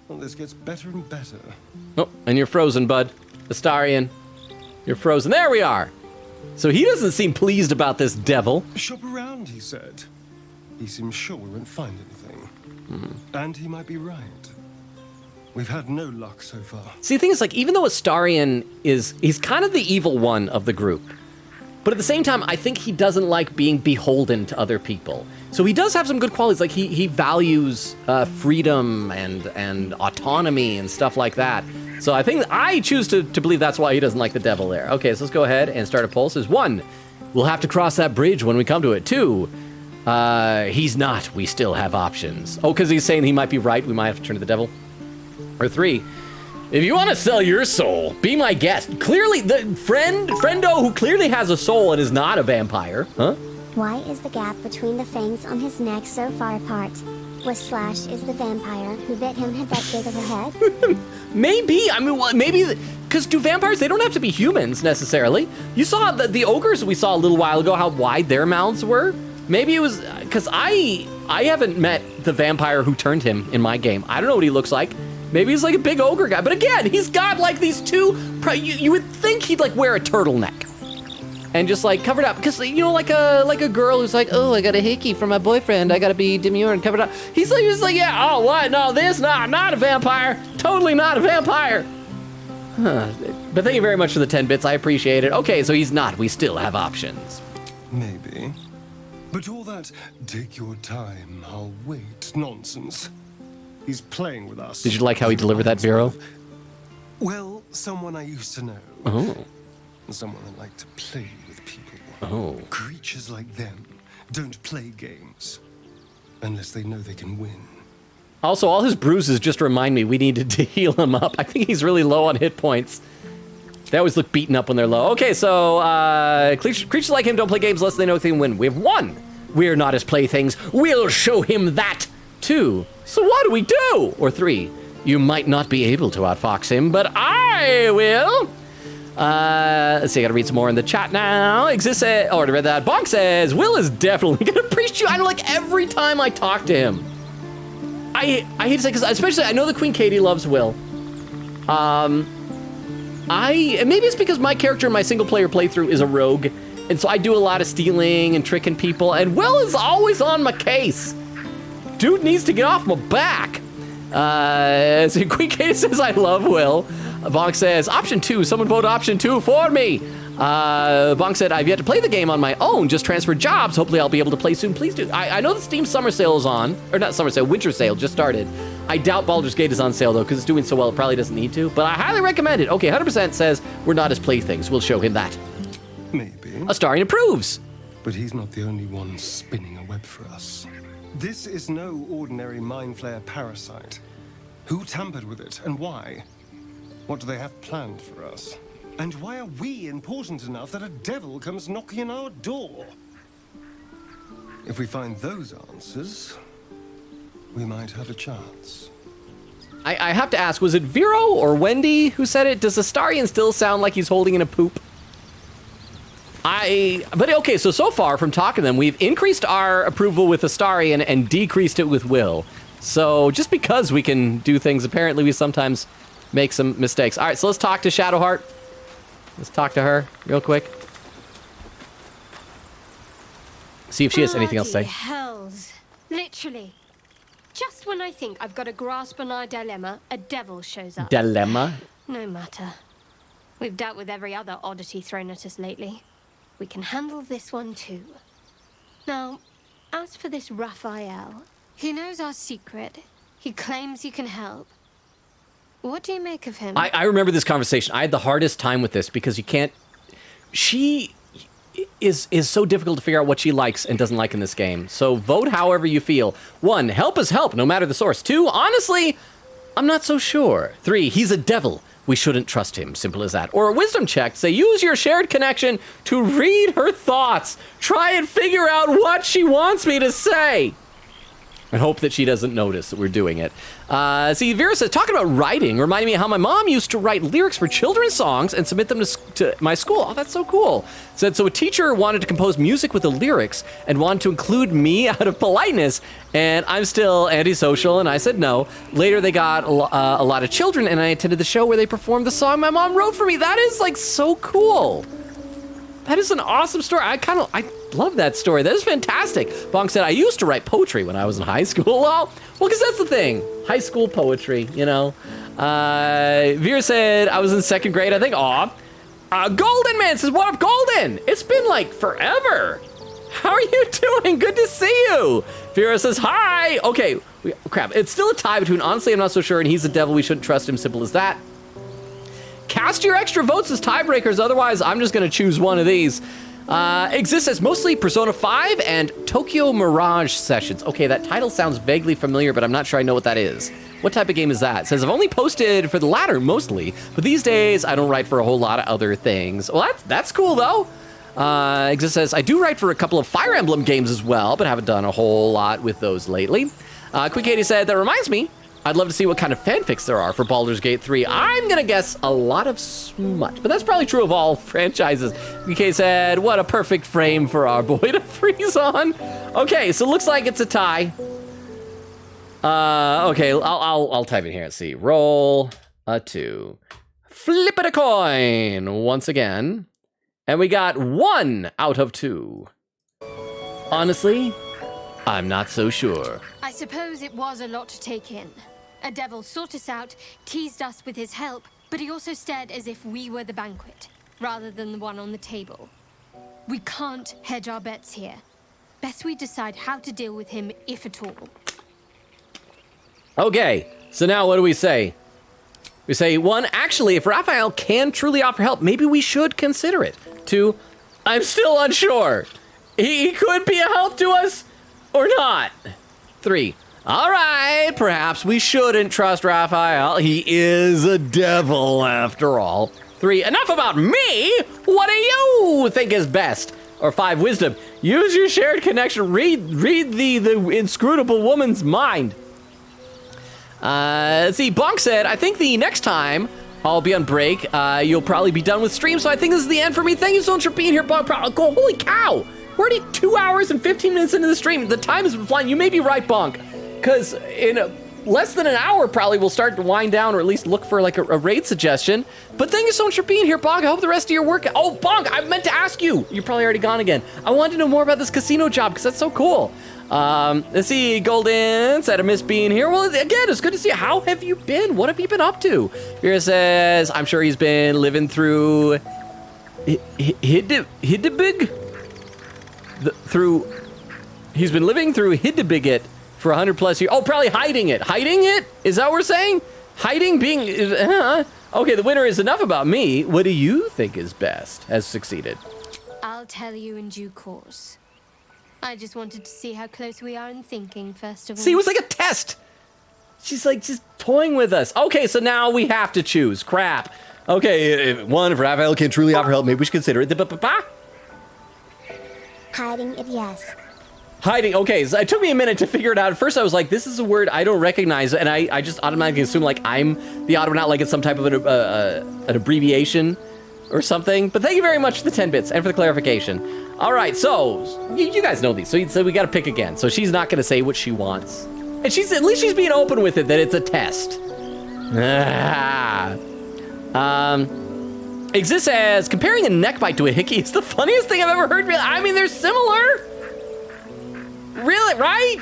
Well, this gets better and better. Oh, and you're frozen, bud. Astarion, you're frozen. There we are. So he doesn't seem pleased about this devil. Shop around, he said. He seems sure we won't find anything. And he might be right. We've had no luck so far. See, the thing is, like, even though Astarion he's kind of the evil one of the group, but at the same time, I think he doesn't like being beholden to other people. So he does have some good qualities, like he values freedom and autonomy and stuff like that. So I choose to believe that's why he doesn't like the devil there. Okay, so let's go ahead and start a poll. Says 1, we'll have to cross that bridge when we come to it. 2, he's not, we still have options. Oh, because he's saying he might be right, we might have to turn to the devil. Or 3, if you want to sell your soul, be my guest. Clearly, the friendo who clearly has a soul and is not a vampire, huh? Why is the gap between the fangs on his neck so far apart? Was Slash is the vampire who bit him had that big of a head? Maybe. I mean, maybe, because do vampires, they don't have to be humans necessarily. You saw the ogres we saw a little while ago, how wide their mouths were. Maybe it was, because I haven't met the vampire who turned him in my game. I don't know what he looks like. Maybe he's like a big ogre guy. But again, he's got like these two, you would think he'd like wear a turtleneck. and just like covered up. Because, you know, like a girl who's like, oh, I got a hickey from my boyfriend. I got to be demure and covered up. He's like, yeah, oh, what? No, not a vampire. Totally not a vampire. Huh. But thank you very much for the 10 bits. I appreciate it. Okay, so he's not. We still have options. Maybe. But all that, take your time, I'll wait nonsense. He's playing with us. Did you like how he delivered that, Vero? Well, someone I used to know. Oh. Someone that liked to play with people. Oh. Creatures like them don't play games unless they know they can win. Also, all his bruises just remind me we needed to heal him up. I think he's really low on hit points. They always look beaten up when they're low. Okay, so creatures like him don't play games unless they know they can win. We have 1. We're not his playthings. We'll show him that. 2. So what do we do? Or 3. You might not be able to outfox him, but I will. Let's see, I gotta read some more in the chat now. Already read that. Bonk says, Will is definitely gonna preach you. I know, like, every time I talk to him. I hate to say, because especially, I know that Queen Katie loves Will. Maybe it's because my character in my single player playthrough is a rogue, and so I do a lot of stealing and tricking people, and Will is always on my case. Dude needs to get off my back. So Queen Katie says, I love Will. Bonk says, option 2, someone vote option 2 for me. Bonk said, I've yet to play the game on my own, just transferred jobs. Hopefully I'll be able to play soon. Please do. I know the Steam summer sale is on, or not summer sale, winter sale just started. I doubt Baldur's Gate is on sale though, because it's doing so well, it probably doesn't need to, but I highly recommend it. Okay, 100% says, we're not his playthings. We'll show him that. Maybe. Astarion approves. But he's not the only one spinning a web for us. This is no ordinary mind flayer parasite. Who tampered with it, and why? What do they have planned for us? And why are we important enough that a devil comes knocking on our door? If we find those answers, we might have a chance. I have to ask, was it Vero or Wendy who said it? Does Astarion still sound like he's holding in a poop? But okay, so far from talking to them, we've increased our approval with Astarion and decreased it with Will. So just because we can do things, apparently we sometimes make some mistakes. All right, so let's talk to Shadowheart. Let's talk to her real quick. See if she has anything else to say. Hells. Literally. Just when I think I've got a grasp on our dilemma, a devil shows up. Dilemma? No matter. We've dealt with every other oddity thrown at us lately. We can handle this one too. Now, as for this Raphael, he knows our secret. He claims he can help. What do you make of him? I remember this conversation. I had the hardest time with this because you can't... She is so difficult to figure out what she likes and doesn't like in this game. So vote however you feel. 1, help is help, no matter the source. 2, honestly, I'm not so sure. 3, he's a devil. We shouldn't trust him. Simple as that. Or a wisdom check. Say, use your shared connection to read her thoughts. Try and figure out what she wants me to say. And hope that she doesn't notice that we're doing it. See, Vera says, talking about writing reminded me of how my mom used to write lyrics for children's songs and submit them to my school. Oh, that's so cool. Said, so a teacher wanted to compose music with the lyrics and wanted to include me out of politeness, and I'm still antisocial, and I said no. Later, they got a lot of children, and I attended the show where they performed the song my mom wrote for me. That is, like, so cool. That is an awesome story. I love that story. That is fantastic. Bonk said, I used to write poetry when I was in high school. Well, because that's the thing. High school poetry, you know. Vera said, I was in 2nd grade, I think. Aw. Golden Man says, what up, Golden? It's been like forever. How are you doing? Good to see you. Vera says, hi. Okay, crap. It's still a tie between honestly, I'm not so sure, and he's the devil. We shouldn't trust him. Simple as that. Cast your extra votes as tiebreakers, otherwise I'm just gonna choose one of these. Exists as mostly Persona 5 and Tokyo Mirage Sessions. Okay, that title sounds vaguely familiar, but I'm not sure I know what that is. What type of game is that? It says, I've only posted for the latter mostly, but these days I don't write for a whole lot of other things. Well, that's cool though. Exists says, I do write for a couple of Fire Emblem games as well, but haven't done a whole lot with those lately. Quick Katie said, that reminds me, I'd love to see what kind of fanfics there are for Baldur's Gate 3. I'm gonna guess a lot of smut, but that's probably true of all franchises. BK said, what a perfect frame for our boy to freeze on. Okay, so it looks like it's a tie. Okay, I'll type it here. Let's see. Roll a 2. Flip it a coin once again. And we got 1 out of 2. Honestly, I'm not so sure. I suppose it was a lot to take in. A devil sought us out, teased us with his help, but he also stared as if we were the banquet, rather than the one on the table. We can't hedge our bets here. Best we decide how to deal with him, if at all. Okay, so now what do we say? We say, 1, actually, if Raphael can truly offer help, maybe we should consider it. 2, I'm still unsure. He could be a help to us or not. 3, all right, perhaps we shouldn't trust Raphael. He is a devil after all. 3, enough about me. What do you think is best? Or 5, wisdom. Use your shared connection. Read the inscrutable woman's mind. Let's see, Bonk said, I think the next time I'll be on break, you'll probably be done with stream, so I think this is the end for me. Thank you so much for being here, Bonk. Holy cow! We're already 2 hours and 15 minutes into the stream. The time has been flying. You may be right, Bonk, because in less than an hour, probably we'll start to wind down or at least look for like a raid suggestion. But thank you so much for being here, Bonk. I hope the rest of your work... Oh, Bonk, I meant to ask you. You're probably already gone again. I wanted to know more about this casino job because that's so cool. Let's see, Golden said I miss being here. Well, again, it's good to see you. How have you been? What have you been up to? Vera says, I'm sure he's been living through... Hiddebig? He's been living through Hiddebigit for 100 plus years. Oh, probably hiding it. Hiding it? Is that what we're saying? Hiding, being... Okay, the winner is enough about me. What do you think is best? Has succeeded. I'll tell you in due course. I just wanted to see how close we are in thinking, first of all. See, it was like a test. She's like just toying with us. Okay, so now we have to choose. Crap. Okay, if Raphael can truly offer help, maybe we should consider it. Hiding it, yes. Hiding, okay, so it took me a minute to figure it out. At first I was like, this is a word I don't recognize, and I just automatically assume like I'm the Autonaut, like it's some type of an abbreviation or something. But thank you very much for the 10 bits and for the clarification. All right, so you guys know these, so we gotta pick again. So she's not gonna say what she wants. And at least she's being open with it, that it's a test. Exists as comparing a neck bite to a hickey is the funniest thing I've ever heard. I mean, they're similar. Really, right?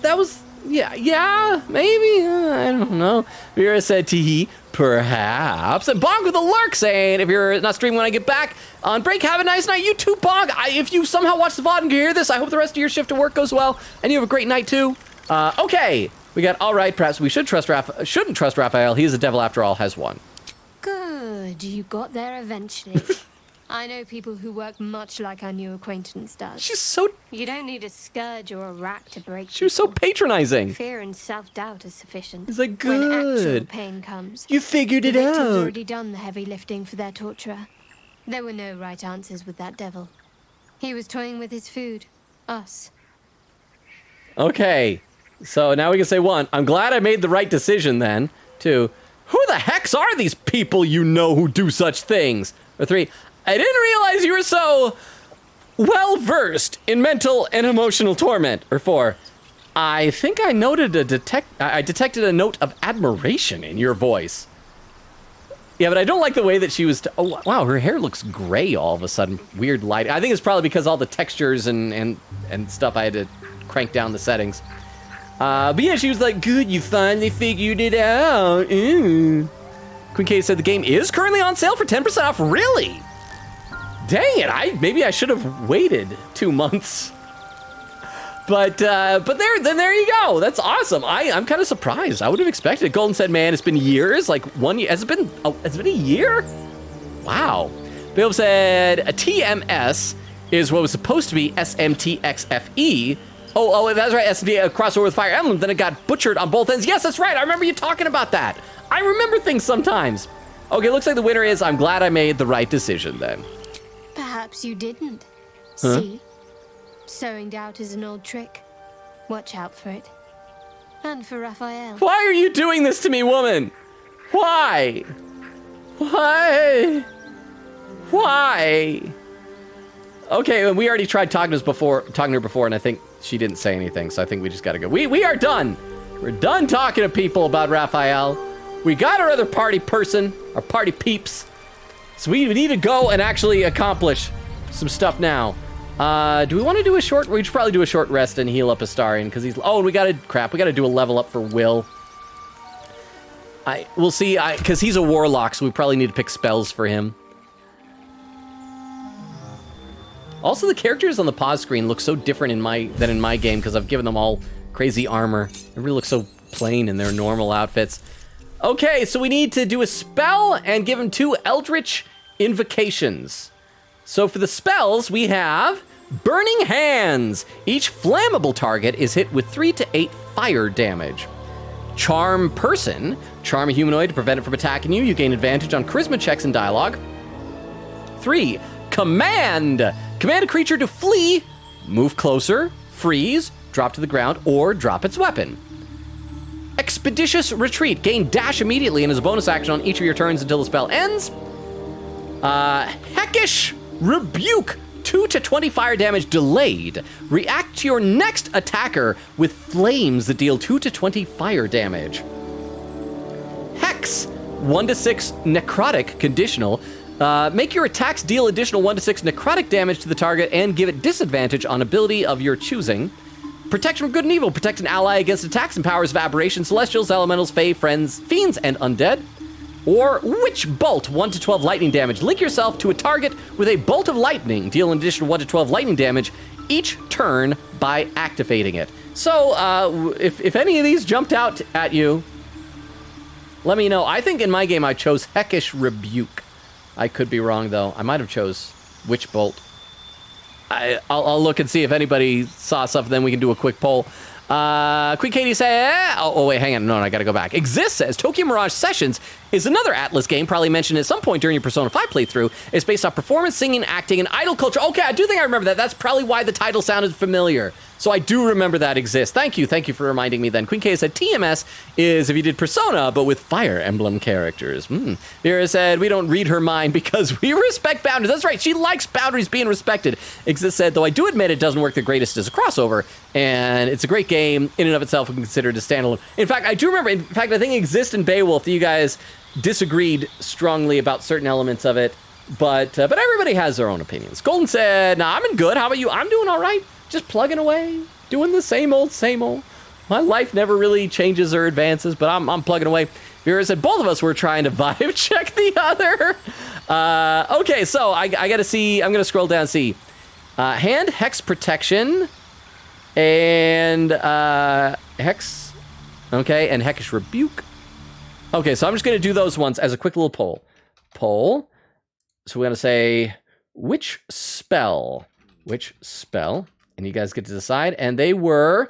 That was, yeah, maybe. I don't know. Vera said, tee, perhaps. And Bonk with a lurk saying, if you're not streaming when I get back on break, have a nice night. You too, Bonk. If you somehow watch the VOD and can hear this, I hope the rest of your shift at work goes well, and you have a great night too. Okay, we got, all right, perhaps we shouldn't trust Raphael. He is a devil after all, has won. Good, you got there eventually. I know people who work much like our new acquaintance does. She's so... You don't need a scourge or a rack to break She was so patronizing. Fear and self-doubt is sufficient. It's like, When actual good. pain comes, You figured it the victim's out. already done the heavy lifting for their torturer. There were no right answers with that devil. He was toying with his food. Us. Okay, so now we can say 1, I'm glad I made the right decision then. 2, who the hex are these people you know who do such things? Or 3, I didn't realize you were so well-versed in mental and emotional torment. Or 4, I think I detected a note of admiration in your voice. Yeah, but I don't like the way that she was... oh, wow, her hair looks gray all of a sudden. Weird light. I think it's probably because all the textures and stuff, I had to crank down the settings. But yeah, she was like, good, you finally figured it out. Queen Kate said the game is currently on sale for 10% off. Really? Dang it, maybe I should have waited 2 months. But there you go. That's awesome. I'm kind of surprised. I would have expected it. Golden said, man, it's been years, like 1 year. Has it been a year? Wow. Bill said, a TMS is what was supposed to be SMTXFE. Oh, that's right, SMT, a crossover with Fire Emblem, then it got butchered on both ends. Yes, that's right, I remember you talking about that. I remember things sometimes. Okay, looks like the winner is, I'm glad I made the right decision then. Perhaps you didn't. Huh? See? Sowing doubt is an old trick. Watch out for it. And for Raphael. Why are you doing this to me, woman? Why? Why? Why? Okay, we already tried talking to her before, and I think she didn't say anything, so I think we just gotta go. We are done. We're done talking to people about Raphael. We got our other party person, our party peeps. So we need to go and actually accomplish some stuff now. Do we want to do a short? We should probably do a short rest and heal up Astarion because he's. Oh, we gotta do a level up for Will. We'll see. Because he's a warlock, so we probably need to pick spells for him. Also, the characters on the pause screen look so different than in my game because I've given them all crazy armor. Everybody looks so plain in their normal outfits. Okay, so we need to do a spell and give him 2 Eldritch Invocations. So for the spells, we have Burning Hands. Each flammable target is hit with 3 to 8 fire damage. Charm Person. Charm a humanoid to prevent it from attacking you. You gain advantage on charisma checks and dialogue. 3. Command. Command a creature to flee, move closer, freeze, drop to the ground, or drop its weapon. Expeditious Retreat. Gain dash immediately and as a bonus action on each of your turns until the spell ends. Heckish Rebuke. 2 to 20 fire damage delayed. React to your next attacker with flames that deal 2 to 20 fire damage. Hex. 1 to 6 necrotic conditional. Make your attacks deal additional 1 to 6 necrotic damage to the target and give it disadvantage on ability of your choosing. Protection from good and evil. Protect an ally against attacks and powers of aberration, celestials, elementals, fae, friends, fiends, and undead. Or Witch Bolt. 1 to 12 lightning damage. Link yourself to a target with a bolt of lightning. Deal an additional 1 to 12 lightning damage each turn by activating it. So, if any of these jumped out at you, let me know. I think in my game I chose Heckish Rebuke. I could be wrong, though. I might have chose Witch Bolt. I'll look and see if anybody saw something, then we can do a quick poll. Queen Katie says, wait, hang on. No, I gotta go back. Exist says, Tokyo Mirage Sessions is another Atlas game, probably mentioned at some point during your Persona 5 playthrough. It's based off performance, singing, acting, and idol culture. Okay, I do think I remember that. That's probably why the title sounded familiar. So I do remember that exists. Thank you for reminding me then. Queen K said TMS is if you did Persona, but with Fire Emblem characters. Vera said, we don't read her mind because we respect boundaries. That's right, she likes boundaries being respected. Exist said, though I do admit it doesn't work the greatest as a crossover, and it's a great game in and of itself and considered a standalone. In fact, I do remember, I think Exist and Beowulf, you guys disagreed strongly about certain elements of it, but everybody has their own opinions. Golden said, nah, I'm in good. How about you? I'm doing all right. Just plugging away, doing the same old, same old. My life never really changes or advances, but I'm plugging away. Vera said both of us were trying to vibe check the other. Okay, so I gotta see. I'm gonna scroll down and see. Hand Hex Protection and Hex. Okay, and Heckish Rebuke. Okay, so I'm just gonna do those ones as a quick little poll. Poll. So we're gonna say which spell. And you guys get to decide. And they were...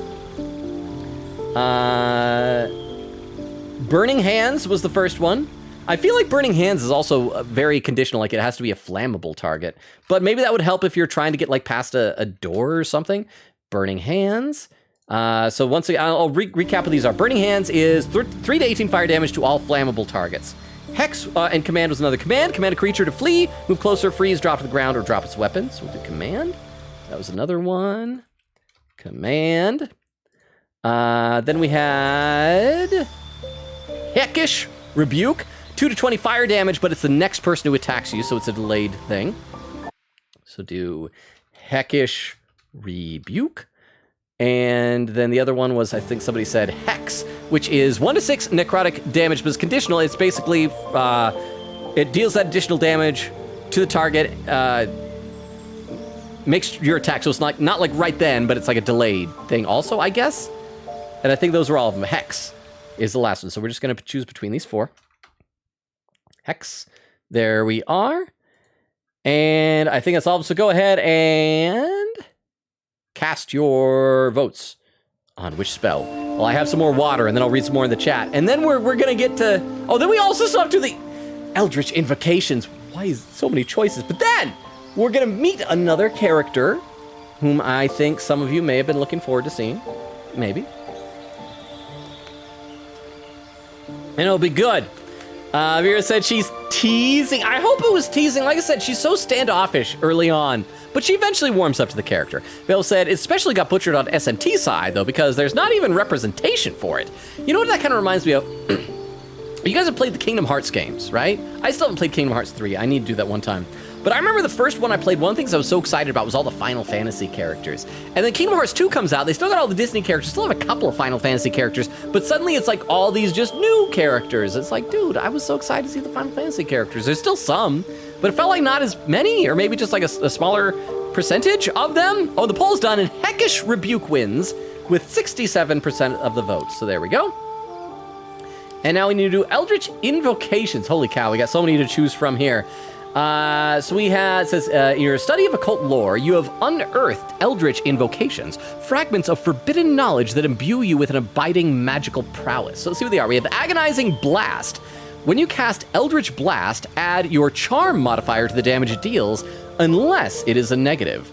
Burning Hands was the first one. I feel like Burning Hands is also very conditional, like it has to be a flammable target. But maybe that would help if you're trying to get like past a door or something. Burning Hands. So once again, I'll recap what these are. Burning Hands is 3 to 18 fire damage to all flammable targets. Hex and Command was another command. Command a creature to flee, move closer, freeze, drop to the ground, or drop its weapon. So we'll do Command. That was another one. Command. Then we had Heckish Rebuke. 2 to 20 fire damage, but it's the next person who attacks you, so it's a delayed thing. So do Heckish Rebuke. And then the other one was, I think somebody said Hex, which is 1 to 6 necrotic damage, but it's conditional. It's basically, it deals that additional damage to the target, makes your attack, so it's not like right then, but it's like a delayed thing also, I guess. And I think those are all of them. Hex is the last one, so we're just going to choose between these 4. Hex. There we are. And I think that's all. So go ahead and cast your votes on which spell. Well, I have some more water, and then I'll read some more in the chat. And then we're going to get to... Oh, then we also still have to the Eldritch Invocations. Why is so many choices? But then we're going to meet another character whom I think some of you may have been looking forward to seeing. Maybe. And it'll be good. Vera said she's teasing. I hope it was teasing. Like I said, she's so standoffish early on, but she eventually warms up to the character. Bill said, it especially got butchered on SMT side, though, because there's not even representation for it. You know what that kind of reminds me of? You guys have played the Kingdom Hearts games, right? I still haven't played Kingdom Hearts 3. I need to do that one time. But I remember the first one I played, one of the things I was so excited about was all the Final Fantasy characters. And then Kingdom Hearts 2 comes out, they still got all the Disney characters, still have a couple of Final Fantasy characters, but suddenly it's like all these just new characters. It's like, dude, I was so excited to see the Final Fantasy characters. There's still some, but it felt like not as many, or maybe just like a smaller percentage of them. Oh, the poll's done, and Heckish Rebuke wins with 67% of the votes. So there we go. And now we need to do Eldritch Invocations. Holy cow, we got so many to choose from here. So we had, it says, in your study of occult lore, you have unearthed Eldritch Invocations, fragments of forbidden knowledge that imbue you with an abiding magical prowess. So let's see what they are. We have Agonizing Blast. When you cast Eldritch Blast, add your charm modifier to the damage it deals, unless it is a negative.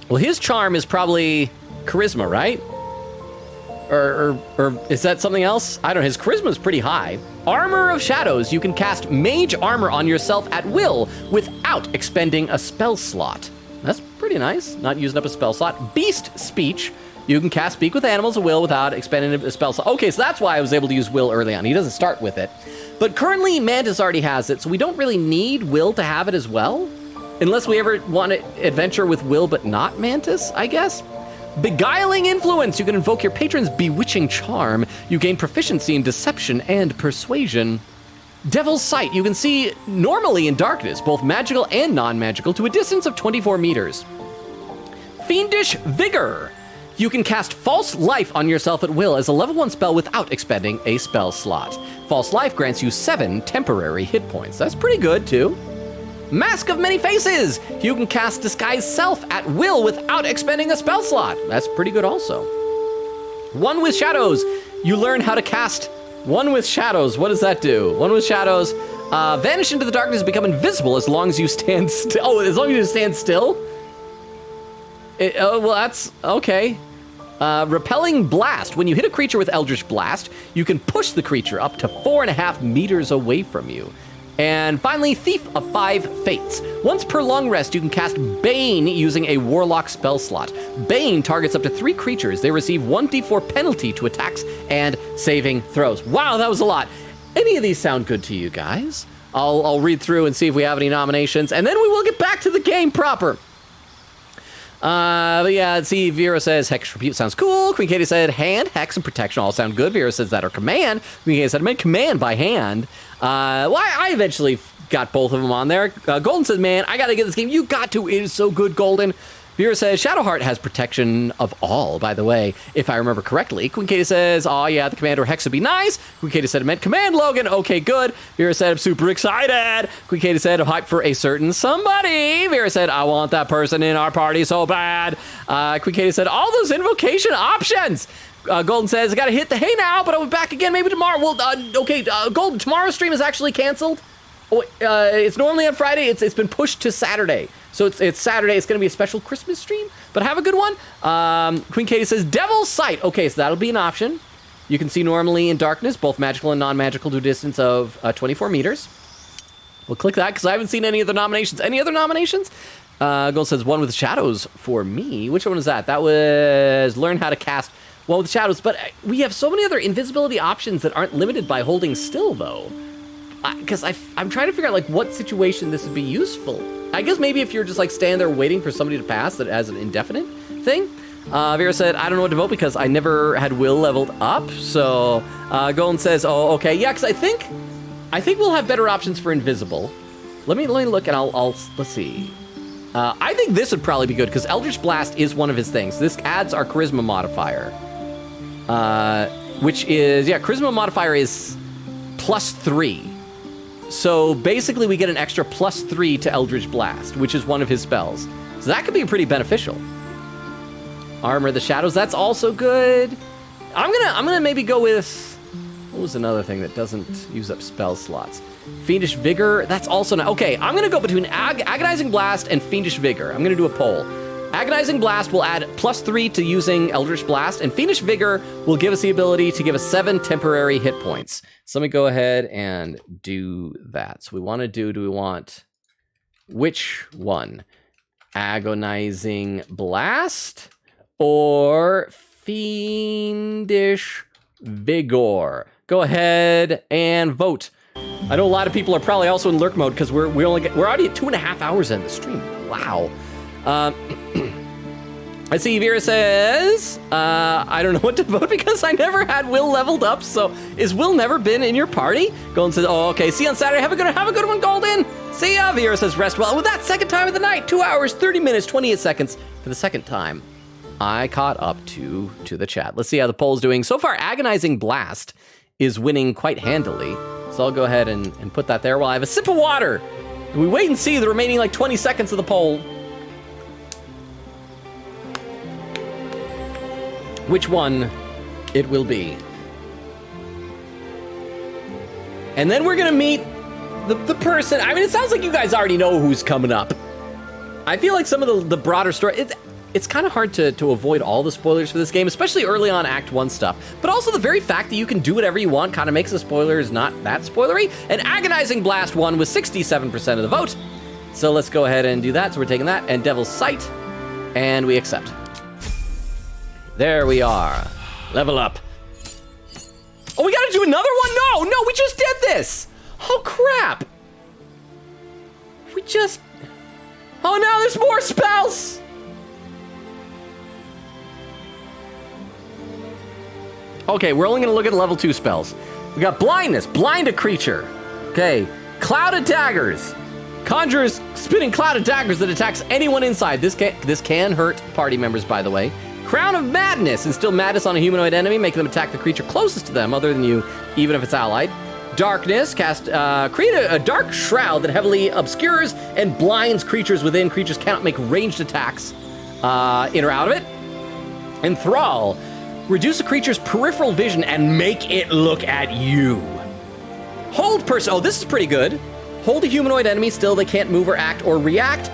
Well, his charm is probably charisma, right? Or is that something else? I don't know, his charisma is pretty high. Armor of Shadows, you can cast mage armor on yourself at will without expending a spell slot. That's pretty nice, not using up a spell slot. Beast Speech, you can cast Speak with Animals at will without expending a spell slot. Okay, so that's why I was able to use will early on. He doesn't start with it. But currently, Mantis already has it, so we don't really need will to have it as well. Unless we ever want to adventure with will but not Mantis, I guess. Beguiling Influence, you can invoke your patron's bewitching charm. You gain proficiency in deception and persuasion. Devil's Sight, you can see normally in darkness, both magical and non-magical, to a distance of 24 meters. Fiendish Vigor, you can cast False Life on yourself at will as a level 1 spell without expending a spell slot. False Life grants you 7 temporary hit points. That's pretty good too. Mask of Many Faces! You can cast Disguise Self at will without expending a spell slot. That's pretty good also. One with Shadows. You learn how to cast One with Shadows. What does that do? One with Shadows. Vanish into the darkness and become invisible as long as you stand still. Oh, as long as you stand still? Well, that's okay. Repelling Blast. When you hit a creature with Eldritch Blast, you can push the creature up to 4.5 meters away from you. And finally, Thief of 5 Fates. Once per long rest, you can cast Bane using a Warlock spell slot. Bane targets up to 3 creatures. They receive 1d4 penalty to attacks and saving throws. Wow, that was a lot. Any of these sound good to you guys? I'll read through and see if we have any nominations, and then we will get back to the game proper. But yeah, let's see, Vera says Hex Rebuke sounds cool. Queen Katie said Hand, Hex, and Protection all sound good. Vera says that or Command. Queen Katie said I meant Command by hand. Well, I eventually got both of them on there. Golden says, man, I gotta get this game. You got to, it is so good, Golden. Vera says Shadowheart has Protection of all, by the way, if I remember correctly. Queen Katie says, oh yeah, the Command or Hex would be nice. Queen Katie said it meant Command, Logan. Okay, good. Vera said I'm super excited. Queen Katie said I'm hyped for a certain somebody. Vera said I want that person in our party so bad. Queen Katie said all those invocation options. Golden says I gotta hit the hey now, but I'll be back again maybe tomorrow. Well, okay, Golden, tomorrow's stream is actually canceled. Oh, it's normally on Friday. It's been pushed to Saturday. So it's Saturday. It's going to be a special Christmas stream, but have a good one. Queen Katie says Devil's Sight. Okay, so that'll be an option. You can see normally in darkness, both magical and non-magical to a distance of 24 meters. We'll click that because I haven't seen any other nominations. Any other nominations? Gold says One with Shadows for me. Which one was that? That was Learn How to Cast One with Shadows. But we have so many other invisibility options that aren't limited by holding still, though. Because I'm trying to figure out like what situation this would be useful. I guess maybe if you're just like standing there waiting for somebody to pass that has an indefinite thing. Vera said, I don't know what to vote because I never had will leveled up. So Golden says, oh, okay. Yeah, because I think we'll have better options for invisible. Let me look and I'll let's see. I think this would probably be good because Eldritch Blast is one of his things. This adds our charisma modifier. Which is, yeah, charisma modifier is +3. So basically we get an extra +3 to Eldritch Blast, which is one of his spells. So that could be pretty beneficial. Armor of the Shadows, that's also good. I'm gonna maybe go with, what was another thing that doesn't use up spell slots? Fiendish Vigor, that's also okay, I'm gonna go between Agonizing Blast and Fiendish Vigor. I'm gonna do a poll. Agonizing Blast will add +3 to using Eldritch Blast, and Fiendish Vigor will give us the ability to give us 7 temporary hit points. So let me go ahead and do that. So we do we want which one? Agonizing Blast or Fiendish Vigor? go ahead and vote. I know a lot of people are probably also in lurk mode because we're already at 2.5 hours in the stream. Wow. I see Vera says, I don't know what to vote because I never had Will leveled up. So is Will never been in your party? Golden says, oh, okay. See you on Saturday. Have a good one, Golden. See ya. Vera says, rest well. With that second time of the night, 2 hours, 30 minutes, 28 seconds for the second time. I caught up to the chat. Let's see how the poll's doing. So far, Agonizing Blast is winning quite handily. So I'll go ahead and put that there while I have a sip of water. And we wait and see the remaining like 20 seconds of the poll. Which one it will be. And then we're gonna meet the person. I mean, it sounds like you guys already know who's coming up. I feel like some of the broader story, it's kind of hard to avoid all the spoilers for this game, especially early on Act 1 stuff. But also the very fact that you can do whatever you want kind of makes the spoilers not that spoilery. And Agonizing Blast won with 67% of the vote. So let's go ahead and do that. So we're taking that and Devil's Sight, and we accept. There we are. Level up. Oh, we gotta do another one? No, we just did this. Oh, crap. Oh no, there's more spells. Okay, we're only gonna look at level 2 spells. We got Blindness, blind a creature. Okay, Clouded Daggers. Conjures spinning clouded daggers that attacks anyone inside. This can hurt party members, by the way. Crown of Madness, instill madness on a humanoid enemy, making them attack the creature closest to them, other than you, even if it's allied. Darkness, create a dark shroud that heavily obscures and blinds creatures within. Creatures cannot make ranged attacks in or out of it. Enthrall, reduce a creature's peripheral vision and make it look at you. Hold person, oh, this is pretty good. Hold a humanoid enemy still, they can't move or act or react.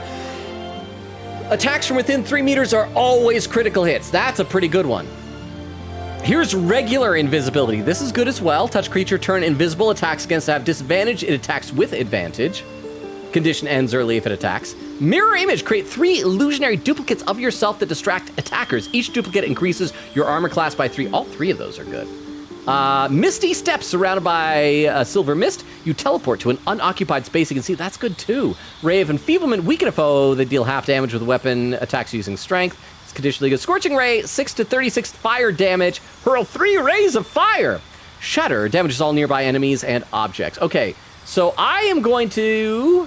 Attacks from within 3 meters are always critical hits. That's a pretty good one. Here's regular invisibility. This is good as well. Touch creature, turn invisible, attacks against have disadvantage. It attacks with advantage. Condition ends early if it attacks. Mirror image, create 3 illusionary duplicates of yourself that distract attackers. Each duplicate increases your armor class by 3. All 3 of those are good. Misty Step, surrounded by a silver mist. You teleport to an unoccupied space. You can see that's good too. Ray of Enfeeblement, weaken a foe. They deal half damage with a weapon. Attacks using strength. It's conditionally good. Scorching Ray, 6 to 36 fire damage. Hurl 3 rays of fire. Shatter, damages all nearby enemies and objects. Okay, so I'm going to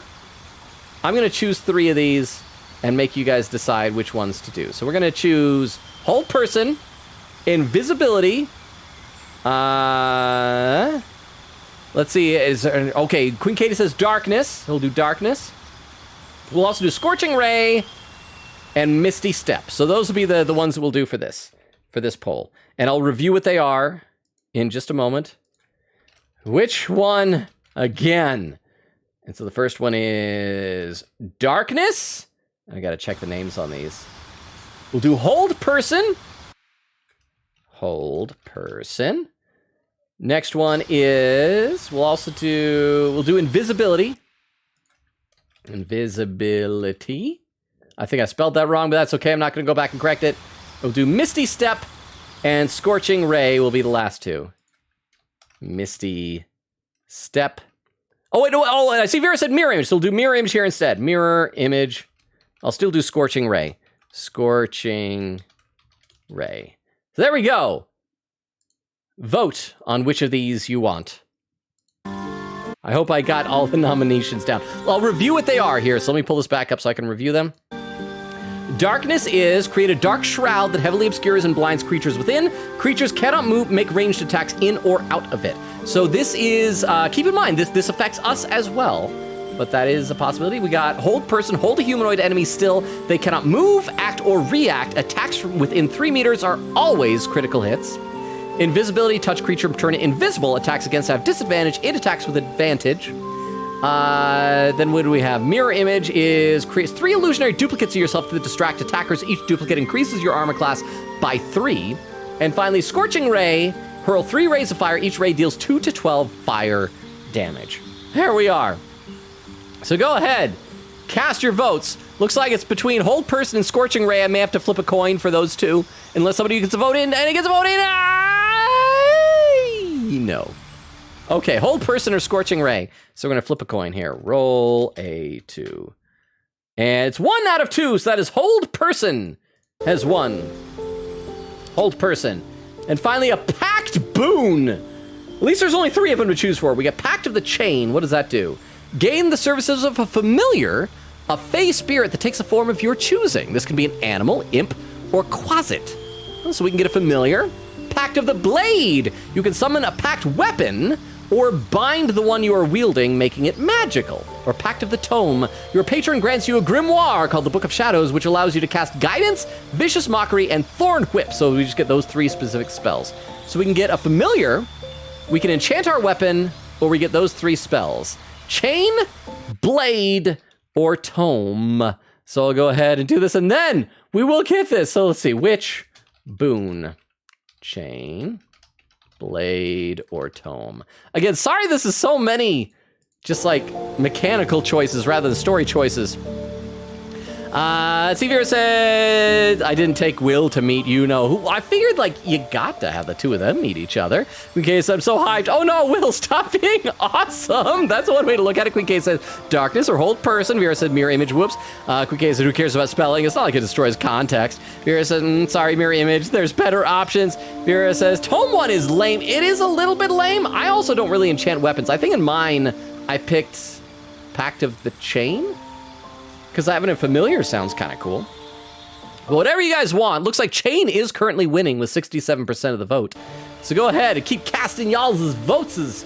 choose 3 of these and make you guys decide which ones to do. So we're gonna choose Hold Person, Invisibility. Let's see, okay, Queen Katie says Darkness. He'll do Darkness. We'll also do Scorching Ray and Misty Step. So those will be the ones that we'll do for this poll. And I'll review what they are in just a moment. Which one again? And so the first one is Darkness. I gotta check the names on these. We'll do Hold Person. Hold Person. Next one is, we'll do Invisibility. Invisibility. I think I spelled that wrong, but that's okay. I'm not going to go back and correct it. We'll do Misty Step, and Scorching Ray will be the last 2. Misty Step. Oh, wait, I see Vera said Mirror Image, so we'll do Mirror Image here instead. Mirror Image. I'll still do Scorching Ray. Scorching Ray. So there we go. Vote on which of these you want. I hope I got all the nominations down. I'll review what they are here, so let me pull this back up so I can review them. Darkness is create a dark shroud that heavily obscures and blinds creatures within. Creatures cannot make ranged attacks in or out of it. So this is, keep in mind, this affects us as well, but that is a possibility. We got Hold Person, hold a humanoid enemy still. They cannot move, act, or react. Attacks from within 3 meters are always critical hits. Invisibility, touch creature, turn it invisible. Attacks against have disadvantage. It attacks with advantage. Then what do we have? Mirror Image creates 3 illusionary duplicates of yourself that distract attackers. Each duplicate increases your armor class by 3. And finally, Scorching Ray, hurl 3 rays of fire. Each ray deals 2 to 12 fire damage. There we are. So go ahead, cast your votes. Looks like it's between Hold Person and Scorching Ray. I may have to flip a coin for those 2, unless somebody gets a vote in, and it gets a vote in. we know. Okay, hold person or scorching ray. So we're gonna flip a coin here. Roll a 2. And it's 1 out of 2, so that is hold person has won. Hold person. And finally, a packed boon. At least there's only 3 of them to choose for. We got Pact of the Chain. What does that do? Gain the services of a familiar, a fey spirit that takes a form of your choosing. This can be an animal, imp, or quasit. So we can get a familiar. Pact of the Blade. You can summon a packed weapon or bind the one you are wielding, making it magical. Or Pact of the Tome. Your patron grants you a grimoire called the Book of Shadows, which allows you to cast Guidance, Vicious Mockery, and Thorn Whip. So we just get those 3 specific spells. So we can get a familiar, we can enchant our weapon, or we get those 3 spells. Chain, Blade, or Tome. So I'll go ahead and do this, and then we will get this. So let's see, which boon? Chain, Blade, or Tome. Again, sorry this is so many just like mechanical choices rather than story choices. Sevier said, I didn't take Will to meet you know who. I figured like you got to have the 2 of them meet each other. Queen K said, I'm so hyped. Oh no, Will, stop being awesome. That's one way to look at it. Queen K said, darkness or hold person. Vera said, mirror image, whoops. Queen K said, who cares about spelling? It's not like it destroys context. Vera said, sorry, mirror image. There's better options. Vera says, Tome 1 is lame. It is a little bit lame. I also don't really enchant weapons. I think in mine, I picked Pact of the Chain. Because having a familiar sounds kind of cool. But whatever you guys want, looks like Chain is currently winning with 67% of the vote. So go ahead and keep casting y'all's votes.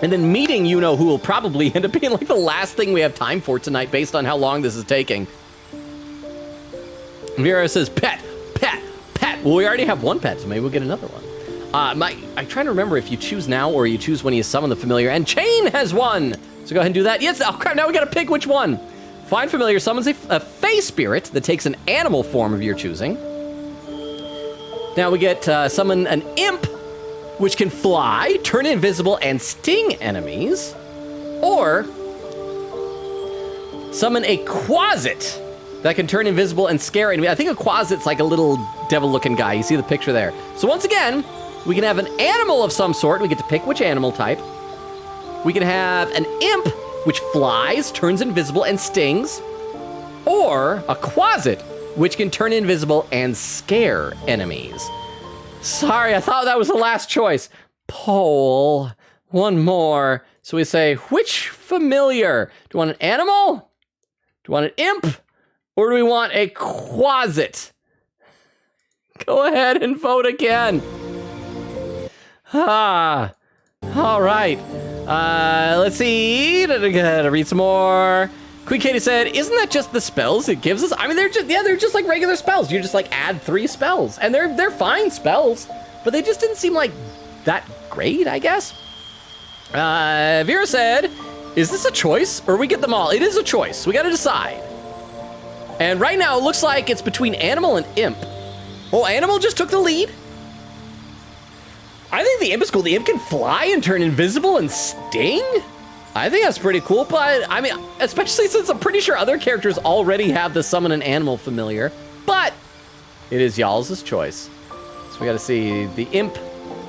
And then meeting you know who will probably end up being like the last thing we have time for tonight based on how long this is taking. Vera says, pet. Well, we already have 1 pet, so maybe we'll get another one. I'm trying to remember if you choose now or you choose when you summon the familiar. And Chain has won. So go ahead and do that. Yes, oh crap, now we gotta pick which one. Find familiar summons a fey spirit that takes an animal form of your choosing. Now we get summon an imp, which can fly, turn invisible, and sting enemies. Or summon a quasit that can turn invisible and scare enemies. I think a quasit's like a little devil-looking guy. You see the picture there. So once again, we can have an animal of some sort. We get to pick which animal type. We can have an imp, which flies, turns invisible, and stings. Or a quasit, which can turn invisible and scare enemies. Sorry, I thought that was the last choice. Poll. One more. So we say, which familiar? Do we want an animal? Do we want an imp? Or do we want a quasit? Go ahead and vote again. All right. Let's see. Gotta read some more. Queen Katie said, isn't that just the spells it gives us? I mean, they're just like regular spells. You just like add 3 spells and they're fine spells, but they just didn't seem like that great, I guess. Vera said, is this a choice or we get them all? It is a choice. We gotta decide. And right now it looks like it's between animal and imp. Oh, animal just took the lead. I think the imp is cool. The imp can fly and turn invisible and sting. I think that's pretty cool, but I mean, especially since I'm pretty sure other characters already have the summon an animal familiar, but it is y'all's choice. So we gotta see the imp,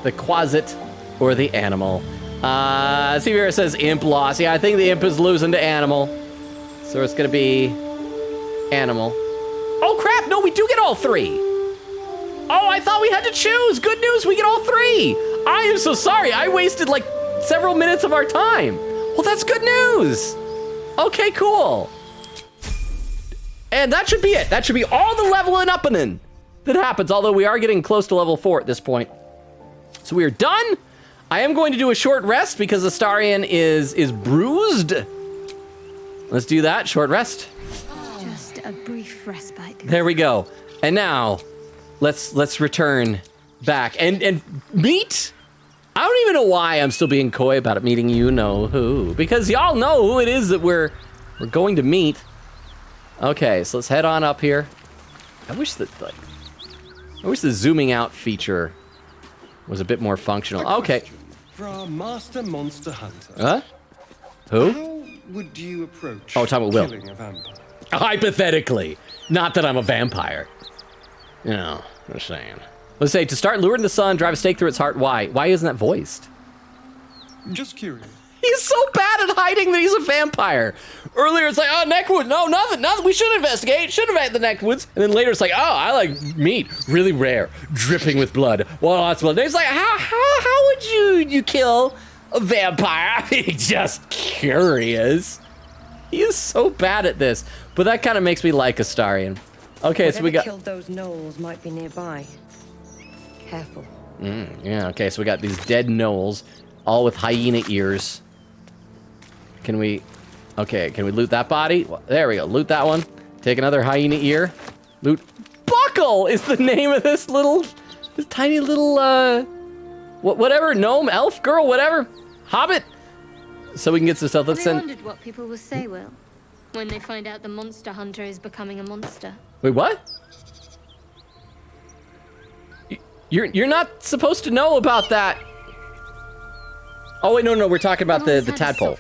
the quasit, or the animal. Severa says imp loss. Yeah, I think the imp is losing to animal. So it's gonna be animal. Oh crap, no, we do get all 3. Oh, I thought we had to choose. Good news, we get all 3. I am so sorry. I wasted like several minutes of our time. Well, that's good news. Okay, cool. And that should be it. That should be all the leveling up and in that happens, although we are getting close to level 4 at this point. So we are done. I am going to do a short rest because Astarion is bruised. Let's do that, short rest. Just a brief respite. There we go. And now, let's return back and meet. I don't even know why I'm still being coy about it, meeting you know who, because y'all know who it is that we're going to meet. Okay, so let's head on up here. I wish the zooming out feature was a bit more functional. Okay. For our master monster hunter. Huh? Who? How would you approach talking about Will. killing a vampire? Hypothetically, not that I'm a vampire. You know, I'm just saying. Let's say, to start luring the sun, drive a stake through its heart. Why? Why isn't that voiced? Just curious. He's so bad at hiding that he's a vampire. Earlier it's like, oh, neckwood. No, nothing. We should investigate. Should have had the neckwoods. And then later it's like, oh, I like meat. Really rare. Dripping with blood. Well, lots of blood. And he's like, how would you kill a vampire? I mean, just curious. He is so bad at this. But that kind of makes me like Astarion. Okay, so we got... killed those gnolls might be nearby. Careful. Yeah, okay, so we got these dead gnolls, all with hyena ears. Can we loot that body? There we go, loot that one. Take another hyena ear. Loot. Buckle is the name of this tiny little, whatever, gnome, elf, girl, whatever. Hobbit. So we can get some stuff. Let's send... I wondered what people will say, Will, when they find out the monster hunter is becoming a monster. Wait, what? You're not supposed to know about that. Oh wait, no, we're talking about the tadpole.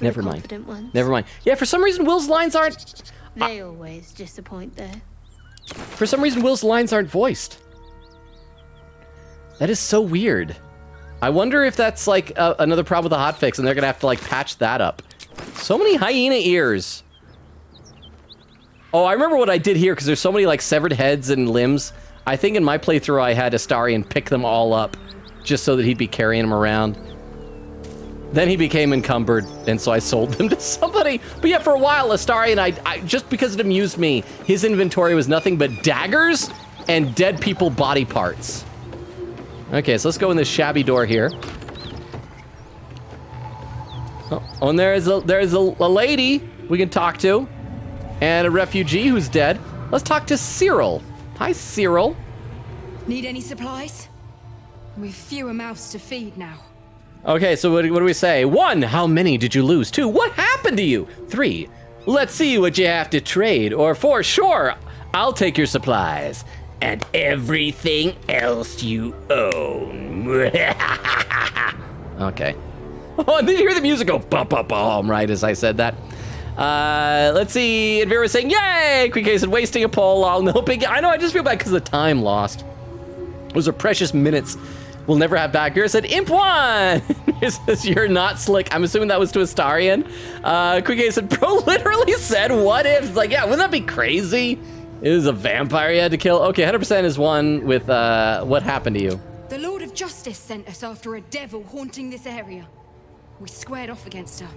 Never mind. Never mind. Yeah, for some reason Will's lines aren't... They always disappoint there. For some reason Will's lines aren't voiced. That is so weird. I wonder if that's like another problem with the hotfix and they're gonna have to like patch that up. So many hyena ears. Oh, I remember what I did here because there's so many like severed heads and limbs. I think in my playthrough I had Astarion pick them all up just so that he'd be carrying them around. Then he became encumbered, and so I sold them to somebody. But yeah, for a while, Astarion, I just because it amused me, his inventory was nothing but daggers and dead people body parts. Okay, so let's go in this shabby door here. Oh, and there's a lady we can talk to, and a refugee who's dead. Let's talk to Cyril. Hi, Cyril. Need any supplies? We've fewer mouths to feed now. Okay, so what do we say? 1, how many did you lose? 2, what happened to you? 3, let's see what you have to trade. Or 4, sure, I'll take your supplies. And everything else you own. Okay. Oh, and did you hear the music go bum, bum, bum, right as I said that? Let's see. And Vera's saying, yay! Quick case and wasting a poll long hoping. I know, I just feel bad because of the time lost. Those are precious minutes we'll never have back. Vera said, Imp 1! He says, you're not slick. I'm assuming that was to Astarion. Quick case said, bro literally said, what if? It's like, yeah, wouldn't that be crazy? It was a vampire you had to kill. Okay, 100% is one with, what happened to you? The Lord of Justice sent us after a devil haunting this area. We squared off against her.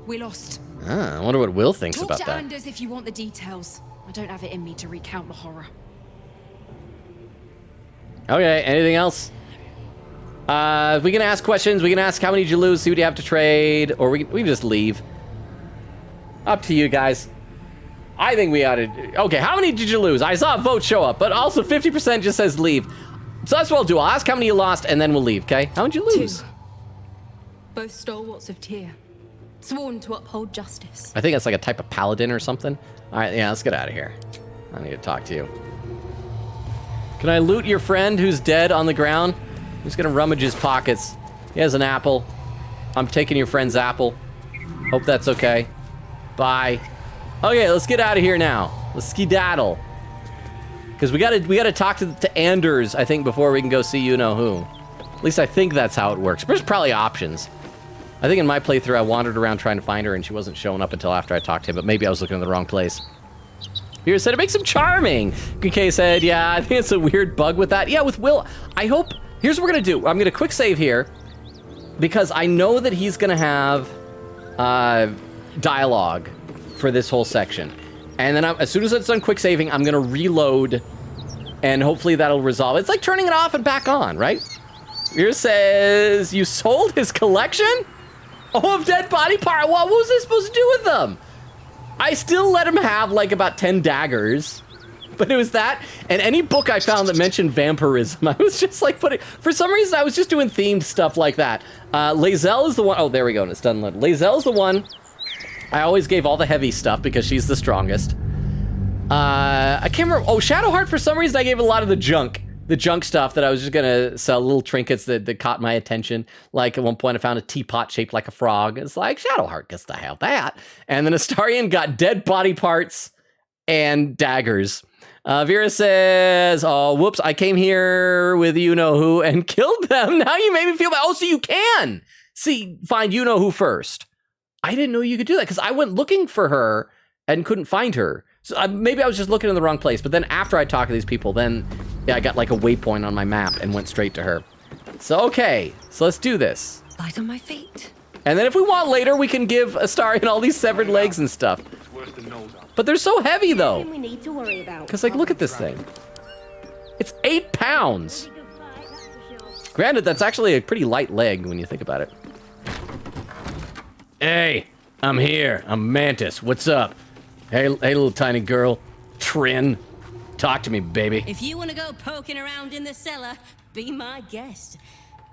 We lost. I wonder what Will thinks about Talk that. to Anders if you want the details. I don't have it in me to recount the horror. Okay, anything else? We can ask questions. We can ask how many did you lose, see what you have to trade, or we can just leave. Up to you guys. I think we ought to... Okay, how many did you lose? I saw a vote show up, but also 50% just says leave. So that's what I'll do. I'll ask how many you lost, and then we'll leave, okay? How many did you lose? 2. Both stalwarts of Tyr. Sworn to uphold justice. I think that's like a type of paladin or something. All right, yeah, let's get out of here. I need to talk to you. Can I loot your friend who's dead on the ground? I'm just gonna rummage his pockets. He has an apple. I'm taking your friend's apple. Hope that's okay. Bye. Okay, let's get out of here now. Let's skedaddle. Because we gotta talk to Anders, I think, before we can go see you-know-who. At least I think that's how it works. There's probably options. I think in my playthrough, I wandered around trying to find her, and she wasn't showing up until after I talked to him, but maybe I was looking in the wrong place. Here said, it makes him charming. GK said, yeah, I think it's a weird bug with that. Yeah, with Will, I hope... Here's what we're gonna do. I'm gonna quick save here, because I know that he's gonna have dialogue for this whole section. And then as soon as it's done quick saving, I'm gonna reload, and hopefully that'll resolve. It's like turning it off and back on, right? Here says, you sold his collection? Oh, of dead body part. What was I supposed to do with them? I still let him have like about 10 daggers, but it was that and any book I found that mentioned vampirism. I was just like for some reason I was just doing themed stuff like that. Lae'zel is the one. Oh, there we go. And it's done. Lae'zel is the one. I always gave all the heavy stuff because she's the strongest. I can't remember. Oh, Shadowheart, for some reason I gave a lot of the junk stuff that I was just gonna sell, little trinkets that caught my attention. Like at one point I found a teapot shaped like a frog. It's like, Shadowheart gets to have that. And then Astarion got dead body parts and daggers. Vera says, oh, whoops, I came here with you-know-who and killed them. Now you made me feel bad. Oh, so you can. See, find you-know-who first. I didn't know you could do that because I went looking for her and couldn't find her. So maybe I was just looking in the wrong place. But then after I talked to these people, then yeah, I got like a waypoint on my map and went straight to her. So, okay, so let's do this. Light on my feet. And then if we want later, we can give Astarion all these severed legs and stuff. But they're so heavy, though. We need to worry about. Because, like, look at this thing. It's 8 pounds. Granted, that's actually a pretty light leg when you think about it. Hey, I'm here. I'm Mantis. What's up? Hey, little tiny girl. Trin. Talk to me, baby. If you want to go poking around in the cellar, be my guest.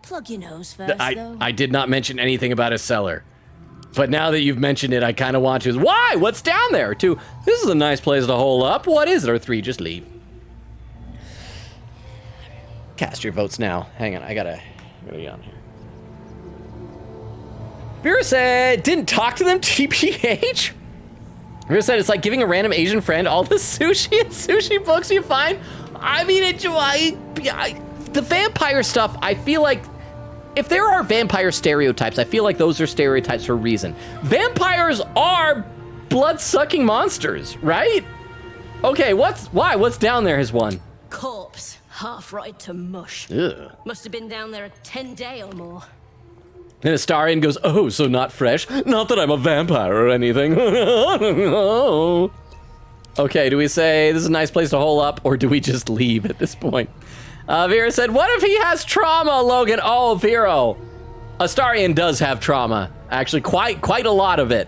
Plug your nose first, though. I did not mention anything about a cellar. But now that you've mentioned it, I kind of want to. Why? What's down there? 2, this is a nice place to hole up. What is it? Or 3, just leave. Cast your votes now. Hang on, I gotta get on here. Vera said, didn't talk to them, TBH? Vera said, it's like giving a random Asian friend all the sushi and sushi books you find. I mean, the vampire stuff, I feel like, if there are vampire stereotypes, I feel like those are stereotypes for a reason. Vampires are blood-sucking monsters, right? Okay, why? What's down there is one. Corpse, half rotted to mush. Ugh. Must have been down there a 10-day or more. And Astarion goes, oh, so not fresh? Not that I'm a vampire or anything. Okay, do we say this is a nice place to hole up, or do we just leave at this point? Vera said, what if he has trauma, Logan? Oh, Vero. Astarion does have trauma. Actually, quite a lot of it.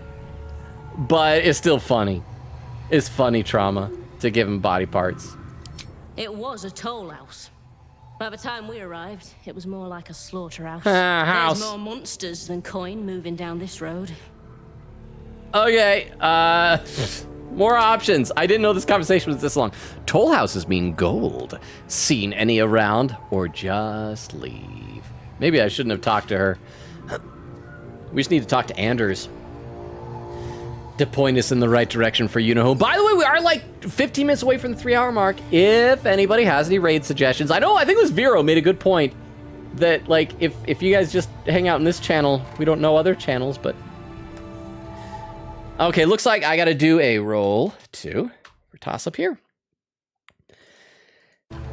But it's still funny. It's funny trauma to give him body parts. It was a toll house. By the time we arrived, it was more like a slaughterhouse. House. There's more monsters than coin moving down this road. Okay, more options. I didn't know this conversation was this long. Toll houses mean gold. Seen any around, or just leave? Maybe I shouldn't have talked to her. We just need to talk to Anders to point us in the right direction for you-know-who. By the way, we are like 15 minutes away from the 3-hour mark. If anybody has any raid suggestions, I think it was Vero made a good point that like if you guys just hang out in this channel, we don't know other channels, but okay, looks like I gotta do a roll 2 for toss up here.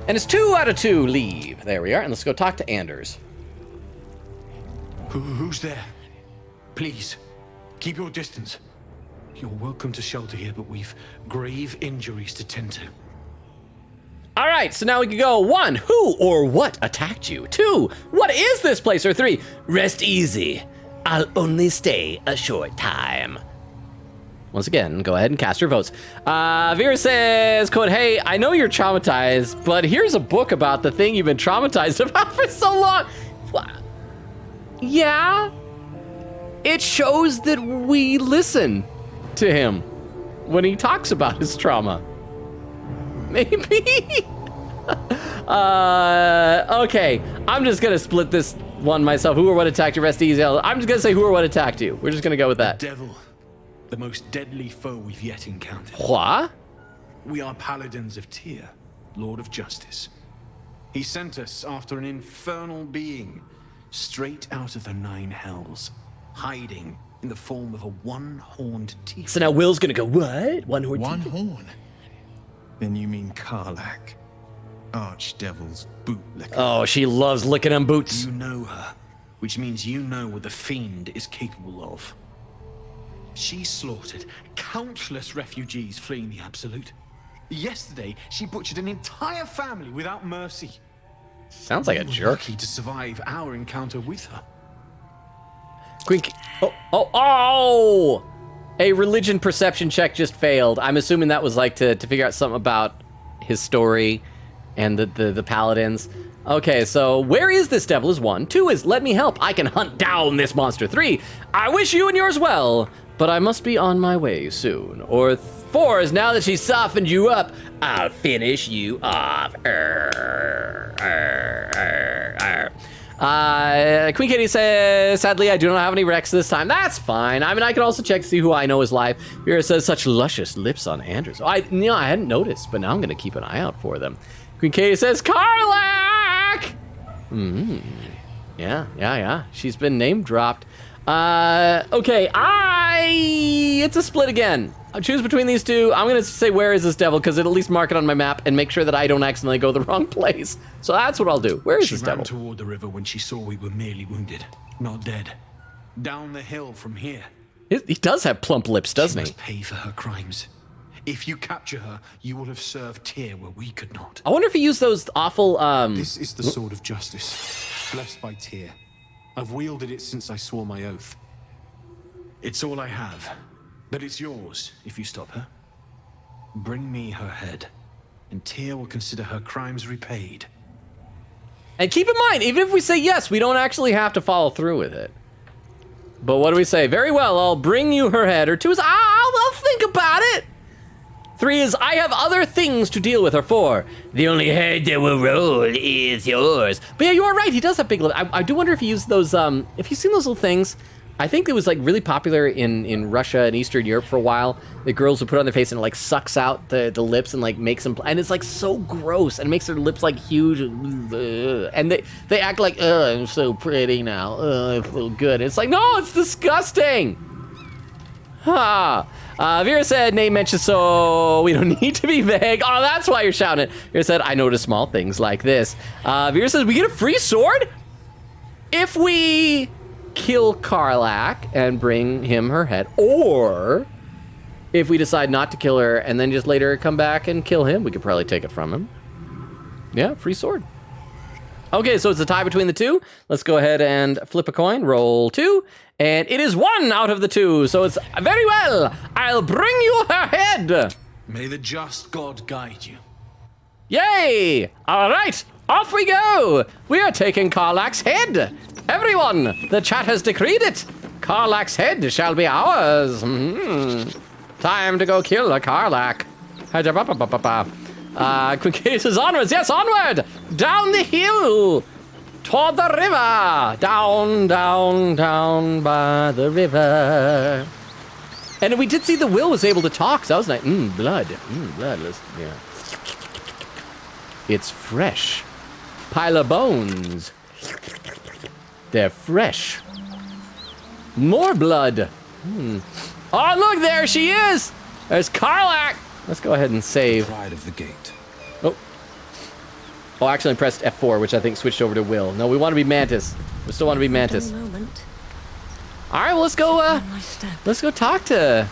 And it's 2 out of 2, leave. There we are, and let's go talk to Anders. Who's there? Please, keep your distance. You're welcome to shelter here, but we've grave injuries to tend to. All right, so now we can go 1, who or what attacked you? 2, what is this place? Or 3, rest easy. I'll only stay a short time. Once again, go ahead and cast your votes. Vera says, quote, hey, I know you're traumatized, but here's a book about the thing you've been traumatized about for so long. Yeah, it shows that we listen to him when he talks about his trauma. Maybe. Okay, I'm just gonna split this one myself. Who or what attacked you? Rest easy. I'm just gonna say who or what attacked you. We're just gonna go with that. The devil, the most deadly foe we've yet encountered. What? We are paladins of Tyr, Lord of Justice. He sent us after an infernal being, straight out of the 9 hells, hiding in the form of a one-horned tiefling. So now Will's gonna go, what? One-horned One tiefling? horn? Then you mean Karlach, Archdevil's bootlicker. Oh, she loves licking them boots. You know her, which means you know what the Fiend is capable of. She slaughtered countless refugees fleeing the Absolute. Yesterday, she butchered an entire family without mercy. Sounds like a We were jerk. lucky to survive our encounter with her. Quink. Oh! A religion perception check just failed. I'm assuming that was like to figure out something about his story and the paladins. Okay, so where is this devil is 1. 2 is let me help. I can hunt down this monster. 3, I wish you and yours well, but I must be on my way soon. Or 4 is now that she's softened you up, I'll finish you off. Queen Katie says, sadly, I do not have any Rex this time. That's fine. I mean, I can also check to see who I know is live. Vera says, such luscious lips on Anders. I hadn't noticed, but now I'm going to keep an eye out for them. Queen Katie says, Karlach! Yeah. She's been name dropped. Okay, it's a split again. I'll choose between these two. I'm gonna say, where is this devil? Because it'll at least mark it on my map and make sure that I don't accidentally go the wrong place. So that's what I'll do. Where is this devil? She ran toward the river when she saw we were merely wounded, not dead. Down the hill from here. He does have plump lips, doesn't he? She must pay for her crimes. If you capture her, you will have served Tyr where we could not. I wonder if he used those awful, This is the sword of justice, blessed by Tyr. I've wielded it since I swore my oath. It's all I have, but it's yours if you stop her. Bring me her head, and Tyr will consider her crimes repaid. And keep in mind, even if we say yes, we don't actually have to follow through with it. But what do we say? Very well, I'll bring you her head. Or 2 is, I'll think about it. 3 is, I have other things to deal with. Or 4, the only head that will roll is yours. But yeah, you are right. He does have big lips. I do wonder if he used those, if you've seen those little things. I think it was like really popular in Russia and Eastern Europe for a while. The girls would put it on their face and it like sucks out the lips and like makes them, and it's like so gross and it makes their lips like huge. And they act like, I'm so pretty now. I feel good. It's like, no, it's disgusting. Vera said, name mentioned, so we don't need to be vague. Oh, that's why you're shouting it. Vera said, I notice small things like this. Vera says, we get a free sword if we kill Karlach and bring him her head, or if we decide not to kill her and then just later come back and kill him, we could probably take it from him. Yeah, free sword. Okay, so it's a tie between the two. Let's go ahead and flip a coin, roll 2, and it is 1 out of the 2, so it's very well. I'll bring you her head. May the just God guide you. Yay! All right, off we go. We are taking Karlach's head. Everyone, the chat has decreed it. Karlach's head shall be ours. Time to go kill a Karlach. Quick cases onwards. Yes, onward. Down the hill. Toward the river. Down by the river. And we did see the Will was able to talk, so that was nice. Blood. Blood. Yeah. It's fresh. Pile of bones. They're fresh. More blood. Oh, look, there she is. There's Karlach. Let's go ahead and save. Pride of the gate. Oh, actually I pressed F4, which I think switched over to Will. No, we want to be Mantis. We still want to be Mantis. All right, well, let's go talk to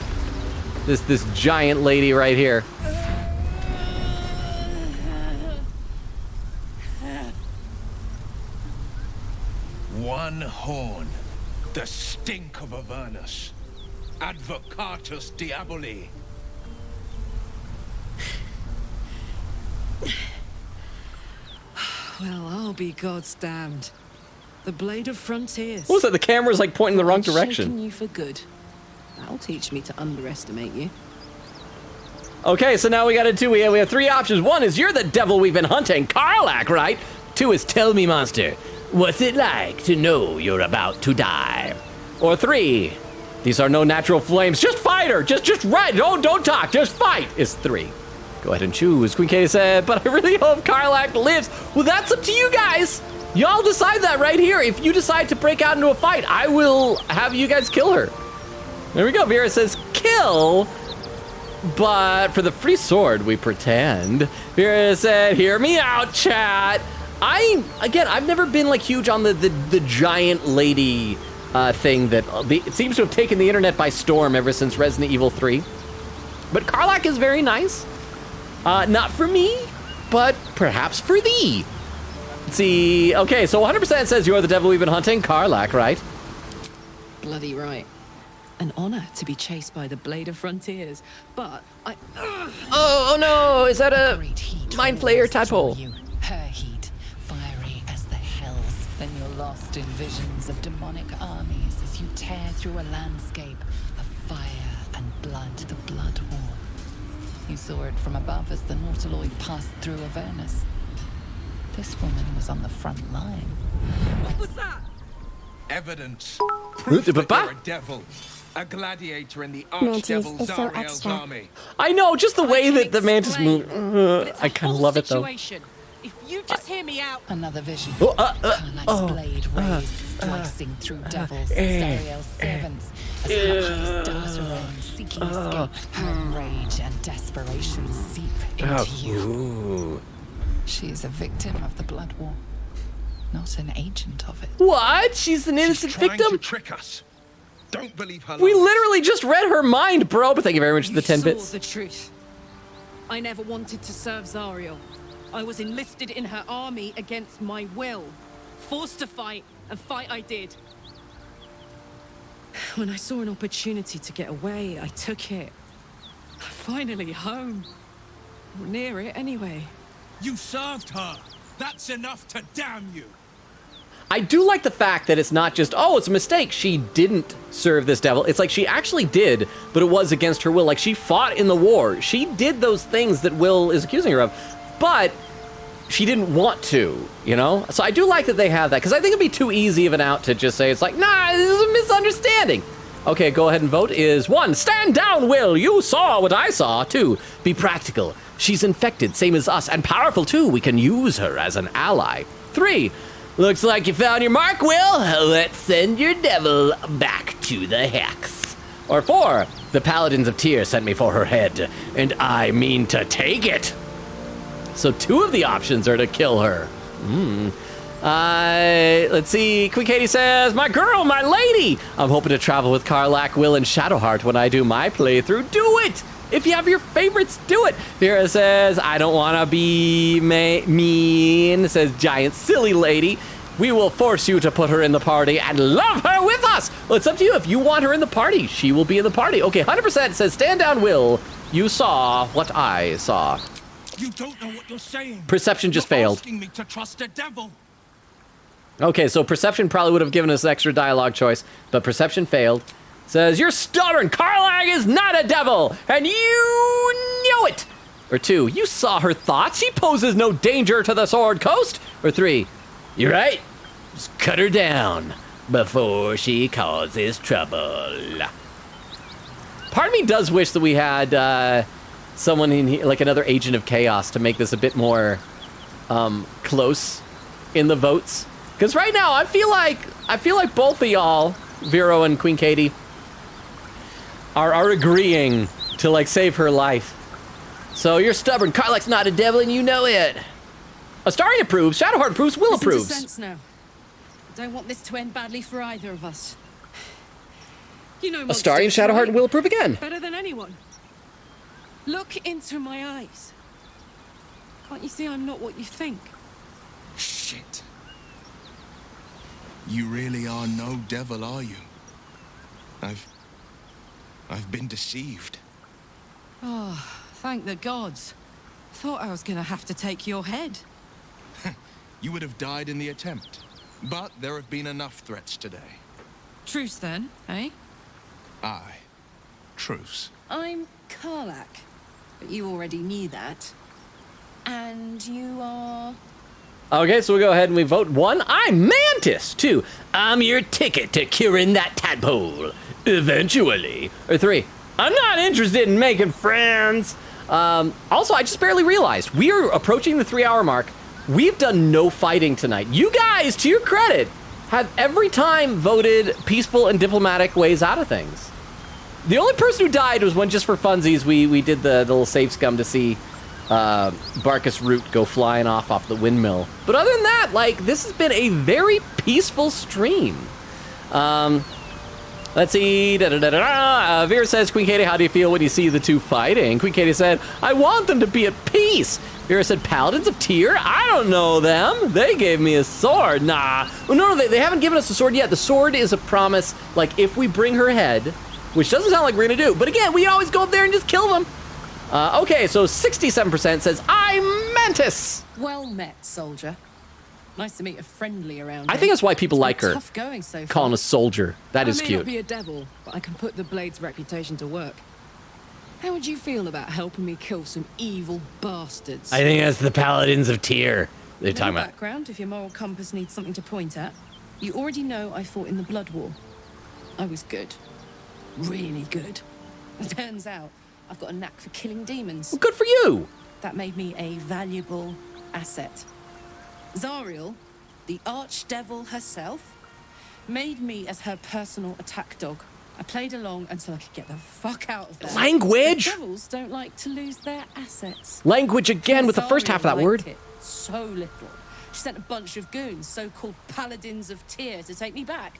this giant lady right here. One horn, the stink of Avernus, advocatus diaboli. Well, I'll be God's damned. The Blade of Frontiers. What was that? The camera's like pointing the wrong direction. Shaking you for good. That'll teach me to underestimate you. Okay, so now we got we have 3 options. 1 is you're the devil we've been hunting, Karlach, right? 2 is tell me, monster, what's it like to know you're about to die? Or 3, these are no natural flames. Just fight her. Just right. Don't talk. Just fight. Is 3. Go ahead and choose. Queen Katie said, but I really hope Karlach lives. Well, that's up to you guys. Y'all decide that right here. If you decide to break out into a fight, I will have you guys kill her. There we go. Vera says kill, but for the free sword, we pretend. Vera said, hear me out, chat. I've never been like huge on the giant lady thing that it seems to have taken the internet by storm ever since Resident Evil 3. But Karlach is very nice. Not for me, but perhaps for thee. Let's see. Okay, so 100% says you're the devil we've been hunting, Karlach, right? Bloody right. An honor to be chased by the Blade of Frontiers, but I... Oh no, is that a Mind Flayer typo? Her heat, fiery as the hells. Then you're lost in visions of demonic armies as you tear through a landscape of fire and blood, the Blood War. You saw it from above as the Nautiloid passed through Avernus. This woman was on the front line. What was that? Evidence. Proof that you're a devil. A gladiator in the Mantis archdevil is so Zariel's extra. army. I know, just the way that the mantis move. I kind of love it though. If you just hear me out. Another vision. Oh, blade raised, slicing through devils, Zariel's servants, as hatches dart around, seeking escape. Her rage and desperation seep into you. She is a victim of the blood war, not an agent of it. What? She's an innocent victim? Trying to trick us. Don't believe her. We literally just read her mind, bro. But thank you very much for the 10 bits. The truth. I never wanted to serve Zariel. I was enlisted in her army against my will. Forced to fight, and fight I did. When I saw an opportunity to get away, I took it. Finally home. Or near it, anyway. You served her. That's enough to damn you. I do like the fact that it's not just, oh, it's a mistake. She didn't serve this devil. It's like she actually did, but it was against her will. Like she fought in the war. She did those things that Will is accusing her of, but she didn't want to, you know? So I do like that they have that, because I think it'd be too easy of an out to just say, it's like, nah, this is a misunderstanding. Okay, go ahead and vote. Is 1, stand down, Will. You saw what I saw. 2, be practical. She's infected, same as us, and powerful too. We can use her as an ally. 3, looks like you found your mark, Will. Let's send your devil back to the hex. Or 4, the Paladins of Tyr sent me for her head, and I mean to take it. So 2 of the options are to kill her. Let's see. Queen Katie says, my girl, my lady. I'm hoping to travel with Karlach, Will, and Shadowheart when I do my playthrough. Do it. If you have your favorites, do it. Vera says, I don't want to be mean, says giant silly lady. We will force you to put her in the party and love her with us. Well, it's up to you. If you want her in the party, she will be in the party. Okay, 100% says, stand down, Will. You saw what I saw. You don't know what you're saying. Perception just failed. Asking me to trust a devil. Okay, so perception probably would have given us extra dialogue choice, but perception failed. Says, you're stubborn. Karlach is not a devil, and you know it. Or 2, you saw her thoughts. She poses no danger to the Sword Coast. Or 3, you're right. Just cut her down before she causes trouble. Part of me does wish that we had someone in here, like another agent of chaos, to make this a bit more close in the votes. Because right now, I feel like both of y'all, Vero and Queen Katie, are agreeing to like save her life. So you're stubborn. Karlach's not a devil, and you know it. Astarion approves. Shadowheart approves. Will Listen approves. to sense now. I don't want this to end badly for either of us. You know, Astarion, Shadowheart, and Will approve again. Better than anyone. Look into my eyes. Can't you see I'm not what you think? Shit. You really are no devil, are you? I've been deceived. Oh, thank the gods. Thought I was gonna have to take your head. You would have died in the attempt. But there have been enough threats today. Truce then, eh? Aye. Truce. I'm Karlach, but you already knew that. And you are... Okay, so we go ahead and we vote. 1, I'm Mantis. 2, I'm your ticket to curing that tadpole. Eventually. Or 3, I'm not interested in making friends. Also, I just barely realized we are approaching the 3-hour mark. We've done no fighting tonight. You guys, to your credit, have every time voted peaceful and diplomatic ways out of things. The only person who died was when, just for funsies, we did the little save scum to see Barcus Root go flying off the windmill. But other than that, like, this has been a very peaceful stream. Let's see. Vera says, Queen Katie, how do you feel when you see the 2 fighting? Queen Katie said, I want them to be at peace. Vera said, Paladins of Tyr? I don't know them. They gave me a sword. Nah. Well, no, they haven't given us a sword yet. The sword is a promise, like, if we bring her head, which doesn't sound like we're gonna do. But again, we always go up there and just kill them. Okay, so 67% says, I'm Mantis. Well met, soldier. Nice to meet a friendly around. I think that's why people like her. Tough going so far. Calling a soldier. That is I may cute. not be a devil, but I can put the Blade's reputation to work. How would you feel about helping me kill some evil bastards? I think that's the Paladins of Tyr. they're talking about? Background, if your moral compass needs something to point at. You already know I fought in the Blood War. I was good. Really good. It turns out I've got a knack for killing demons. Well, good for you. That made me a valuable asset. Zariel, the archdevil herself, made me as her personal attack dog. I played along until I could get the fuck out of there. Language! The devils don't like to lose their assets. Language again with the first half of that word. It so little. She sent a bunch of goons, so-called paladins of Tyr, to take me back.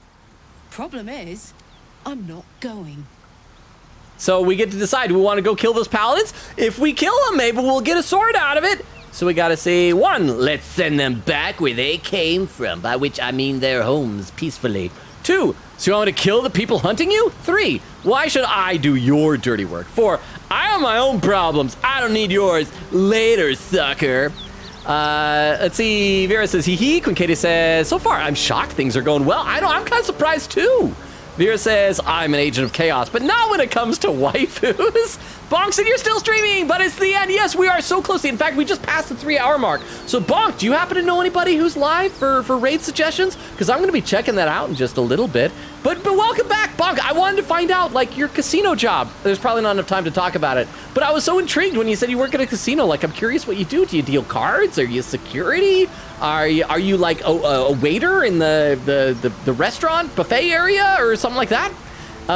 Problem is, I'm not going. So we get to decide, do we want to go kill those paladins? If we kill them, maybe we'll get a sword out of it. So we gotta say, 1, let's send them back where they came from, by which I mean their homes peacefully. 2, so you want me to kill the people hunting you? 3, why should I do your dirty work? 4, I have my own problems. I don't need yours. Later, sucker. Let's see. Vera says, hee hee. Quinkady says, so far, I'm shocked things are going well. I know, I'm kind of surprised too. Vera says, I'm an agent of chaos, but not when it comes to waifus. Bonk said, you're still streaming, but it's the end. Yes, we are so close. In fact, we just passed the 3-hour mark. So Bonk, do you happen to know anybody who's live for raid suggestions? Because I'm going to be checking that out in just a little bit. But welcome back, Bonk. I wanted to find out, like, your casino job. There's probably not enough time to talk about it. But I was so intrigued when you said you work at a casino. Like, I'm curious what you do. Do you deal cards? Are you security? Are you like a waiter in the restaurant buffet area or something like that?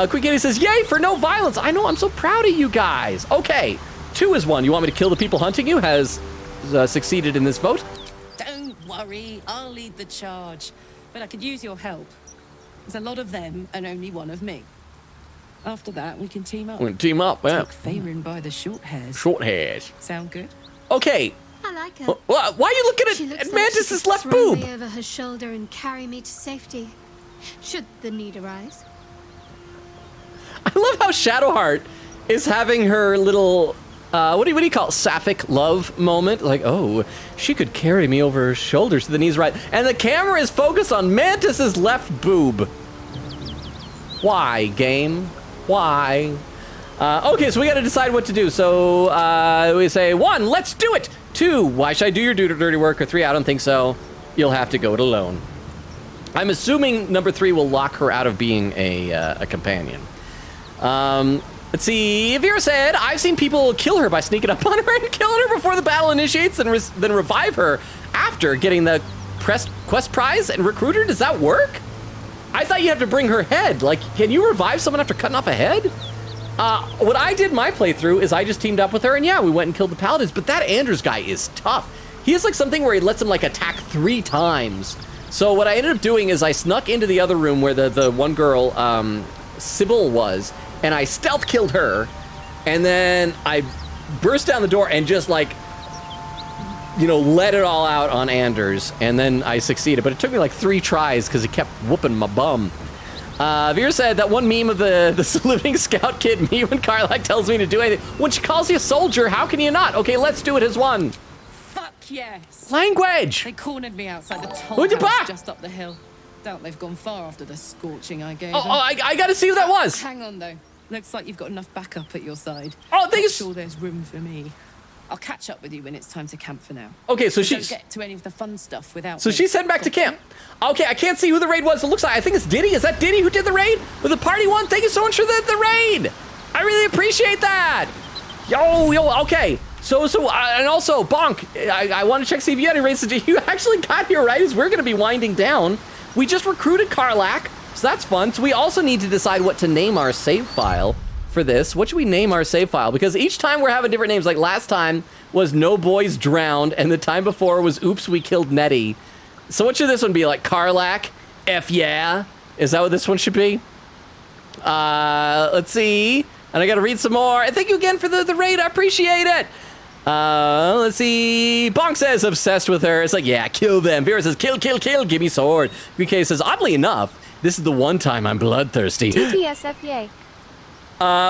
Quick Kitty says, yay for no violence. I know, I'm so proud of you guys. Okay, 2 is 1. You want me to kill the people hunting you? Has succeeded in this vote? Don't worry, I'll lead the charge. But I could use your help. There's a lot of them and only one of me. After that, we can team up. We can team up, yeah. Take Faerun by the short hairs. Short hairs. Sound good? Okay. I like her. Why are you looking at Mantis's left boob? Throw me over her shoulder and carry me to safety, should the need arise. I love how Shadowheart is having her little, what do you call it, sapphic love moment. Like, oh, she could carry me over her shoulders to the knees, right? And the camera is focused on Mantis's left boob. Why, game? Why? Okay, so we got to decide what to do. So we say 1, let's do it. 2, why should I do your dirty work? Or 3, I don't think so. You'll have to go it alone. I'm assuming number 3 will lock her out of being a companion. Let's see. Vera said, I've seen people kill her by sneaking up on her and killing her before the battle initiates and then revive her after getting the quest prize and recruit her. Does that work? I thought you have to bring her head. Like, can you revive someone after cutting off a head? What I did my playthrough is I just teamed up with her and yeah, we went and killed the paladins, but that Anders guy is tough. He has like something where he lets him like attack 3 times. So what I ended up doing is I snuck into the other room where the one girl, Sybil was, and I stealth killed her, and then I burst down the door and just like, you know, let it all out on Anders, and then I succeeded. But it took me like 3 tries because he kept whooping my bum. Vera said that one meme of the saluting scout kid, me when Karlach tells me to do anything. When she calls you a soldier, how can you not? Okay, let's do it as 1. Fuck yes. Language! They cornered me outside the toll house just up the hill. Doubt they've gone far after the scorching I gave them. I gotta see who that was. Hang on though. Looks like you've got enough backup at your side. Oh, thank you. Sure there's room for me. I'll catch up with you when it's time to camp for now. Okay, so don't get to any of the fun stuff without So me. she's heading back to camp. Okay, I can't see who the raid was. It looks like, I think it's Diddy. Is that Diddy who did the raid? With the party one? Thank you so much for the raid. I really appreciate that. Yo, okay. So, and also, Bonk, I want to check, see if you had any raids. You actually got here, right? As we're going to be winding down. We just recruited Karlach, so that's fun. So we also need to decide what to name our save file for this. What should we name our save file? Because each time we're having different names. Like last time was No Boys Drowned, and the time before was Oops, We Killed Nettie. So what should this one be? Like Karlach? F yeah? Is that what this one should be? Let's see. And I gotta read some more. And thank you again for the raid. I appreciate it. Let's see. Bonk says obsessed with her. It's like, yeah, kill them. Vera says, kill, give me sword. BK says, oddly enough, this is the one time I'm bloodthirsty. TTSFYA.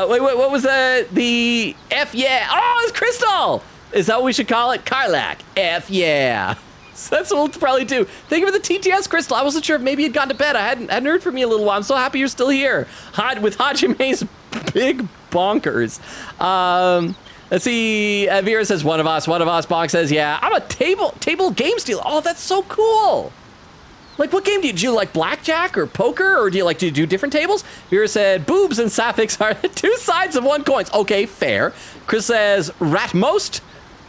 Wait, what was the F yeah? Oh, it's Crystal! Is that what we should call it? Karlach. F yeah. So that's what we'll probably do. Thank you for the TTS, Crystal. I wasn't sure if maybe you'd gone to bed. I hadn't heard from you a little while. I'm so happy you're still here. With Hajime's big bonkers. Let's see. Vera says, one of us. Bonk says, yeah. I'm a table game stealer. Oh, that's so cool. Like, what game do you like, blackjack or poker, or do you like to do different tables? Vera said, boobs and sapphics are the two sides of one coin. Okay, fair. Chris says, rat most.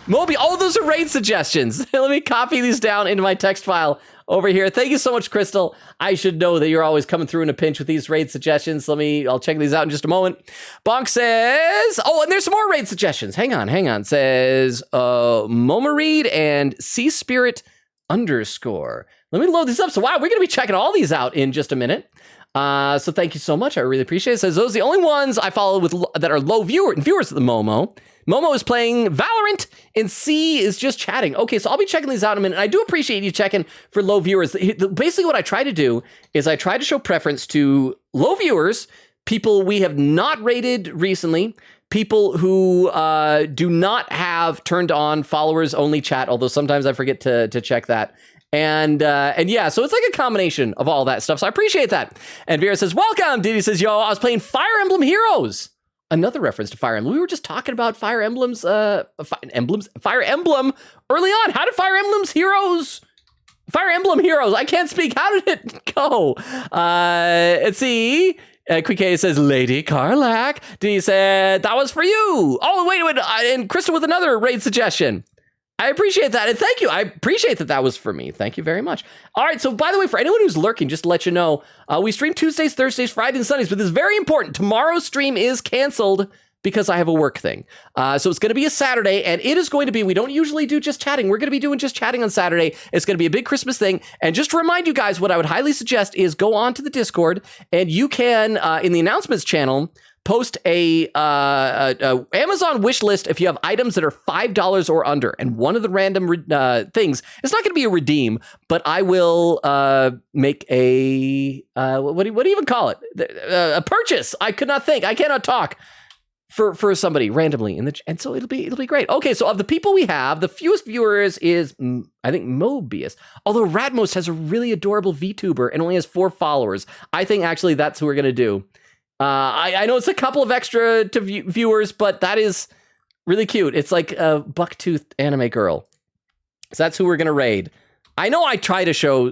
Moby, oh, those are raid suggestions. Let me copy these down into my text file over here. Thank you so much, Crystal. I should know that you're always coming through in a pinch with these raid suggestions. I'll check these out in just a moment. Bonk says, oh, and there's some more raid suggestions. Hang on. Says, Momareed and Sea Spirit _. Let me load this up. So, wow, we're going to be checking all these out in just a minute. So thank you so much. I really appreciate it. It says, those are the only ones I follow that are low viewers at the Momo. Momo is playing Valorant and C is just chatting. Okay, so I'll be checking these out in a minute. I do appreciate you checking for low viewers. Basically what I try to do is I try to show preference to low viewers, people we have not rated recently, people who do not have turned on followers only chat, although sometimes I forget to check that. And yeah, so it's like a combination of all that stuff. So I appreciate that. And Vera says, welcome. Diddy says, yo, I was playing Fire Emblem Heroes. Another reference to Fire Emblem. We were just talking about Fire Emblems, Fire Emblem early on. How did Fire Emblem Heroes, I can't speak. How did it go? Let's see. Quick says, Lady Karlach. Diddy said, that was for you. Oh, wait. And Crystal with another raid suggestion. I appreciate that. And thank you. I appreciate that was for me. Thank you very much. All right. So, by the way, for anyone who's lurking, just to let you know, we stream Tuesdays, Thursdays, Fridays, and Sundays. But this is very important. Tomorrow's stream is canceled because I have a work thing. So it's going to be a Saturday, and it is going to be, we don't usually do just chatting. We're going to be doing just chatting on Saturday. It's going to be a big Christmas thing. And just to remind you guys, what I would highly suggest is go on to the Discord, and you can, in the announcements channel, post a Amazon wish list if you have items that are $5 or under. And one of the random things, it's not going to be a redeem, but I will make a, what do you even call it? A purchase. I cannot talk for somebody randomly and so it'll be great. Okay, so of the people we have, the fewest viewers is I think Mobius. Although Radmost has a really adorable VTuber and only has 4 followers. I think actually that's who we're gonna do. I know it's a couple of extra to viewers, but that is really cute. It's like a bucktooth anime girl. So that's who we're gonna raid. I know I try to show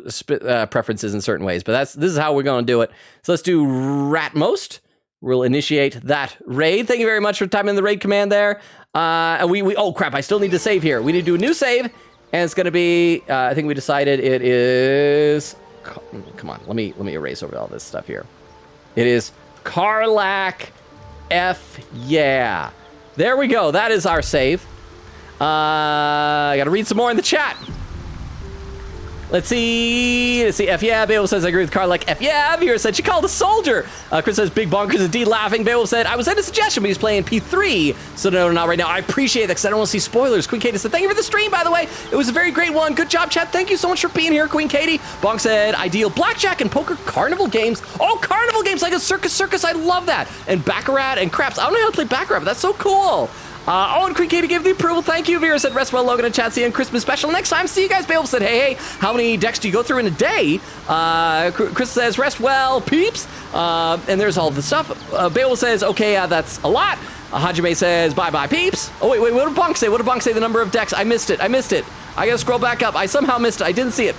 preferences in certain ways, but this is how we're gonna do it. So let's do Ratmost. We'll initiate that raid. Thank you very much for typing in the raid command there. And we oh crap, I still need to save here. We need to do a new save, and it's gonna be, I think we decided it is, come on, let me erase over all this stuff here. It is Karlach F yeah. There we go, that is our save. I gotta read some more in the chat. Let's see. F yeah. Beowulf says, I agree with Karlach. F yeah. Vera said, she called a soldier. Chris says, big bonkers indeed laughing. Beowulf said, I was at a suggestion, but he's playing P3. So no, not right now. I appreciate that because I don't want to see spoilers. Queen Katie said, thank you for the stream, by the way. It was a very great one. Good job, chat. Thank you so much for being here, Queen Katie. Bonk said, ideal blackjack and poker carnival games. Oh, carnival games like a circus. I love that. And Baccarat and craps. I don't know how to play Baccarat, but that's so cool. And Queen Katie gave the approval. Thank you. Vera said, rest well, Logan and chat. See you on Christmas special next time. See you guys. Beowulf said, hey, how many decks do you go through in a day? Chris says, rest well, peeps. And there's all the stuff. Beowulf says, okay, that's a lot. Hajime says, bye-bye, peeps. Oh, wait, what did Bonk say? What did Bonk say the number of decks? I missed it. I gotta scroll back up. I somehow missed it. I didn't see it.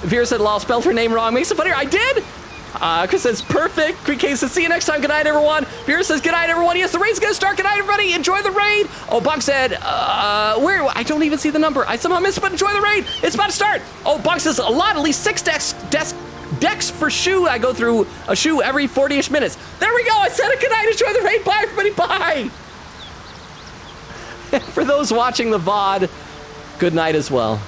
Vera said, lol, spelled her name wrong. Makes it funnier. I did. Chris says, perfect. Queen Katie says, see you next time. Good night, everyone. Vera says, good night, everyone. Yes, the raid's gonna start. Good night, everybody. Enjoy the raid. Oh, Bonk said, where? I don't even see the number. I somehow missed it, but enjoy the raid. It's about to start. Oh, Bonk says, a lot, at least 6 decks for shoe. I go through a shoe every 40-ish minutes. There we go. I said it. Good night. Enjoy the raid. Bye, everybody. Bye. For those watching the VOD, good night as well.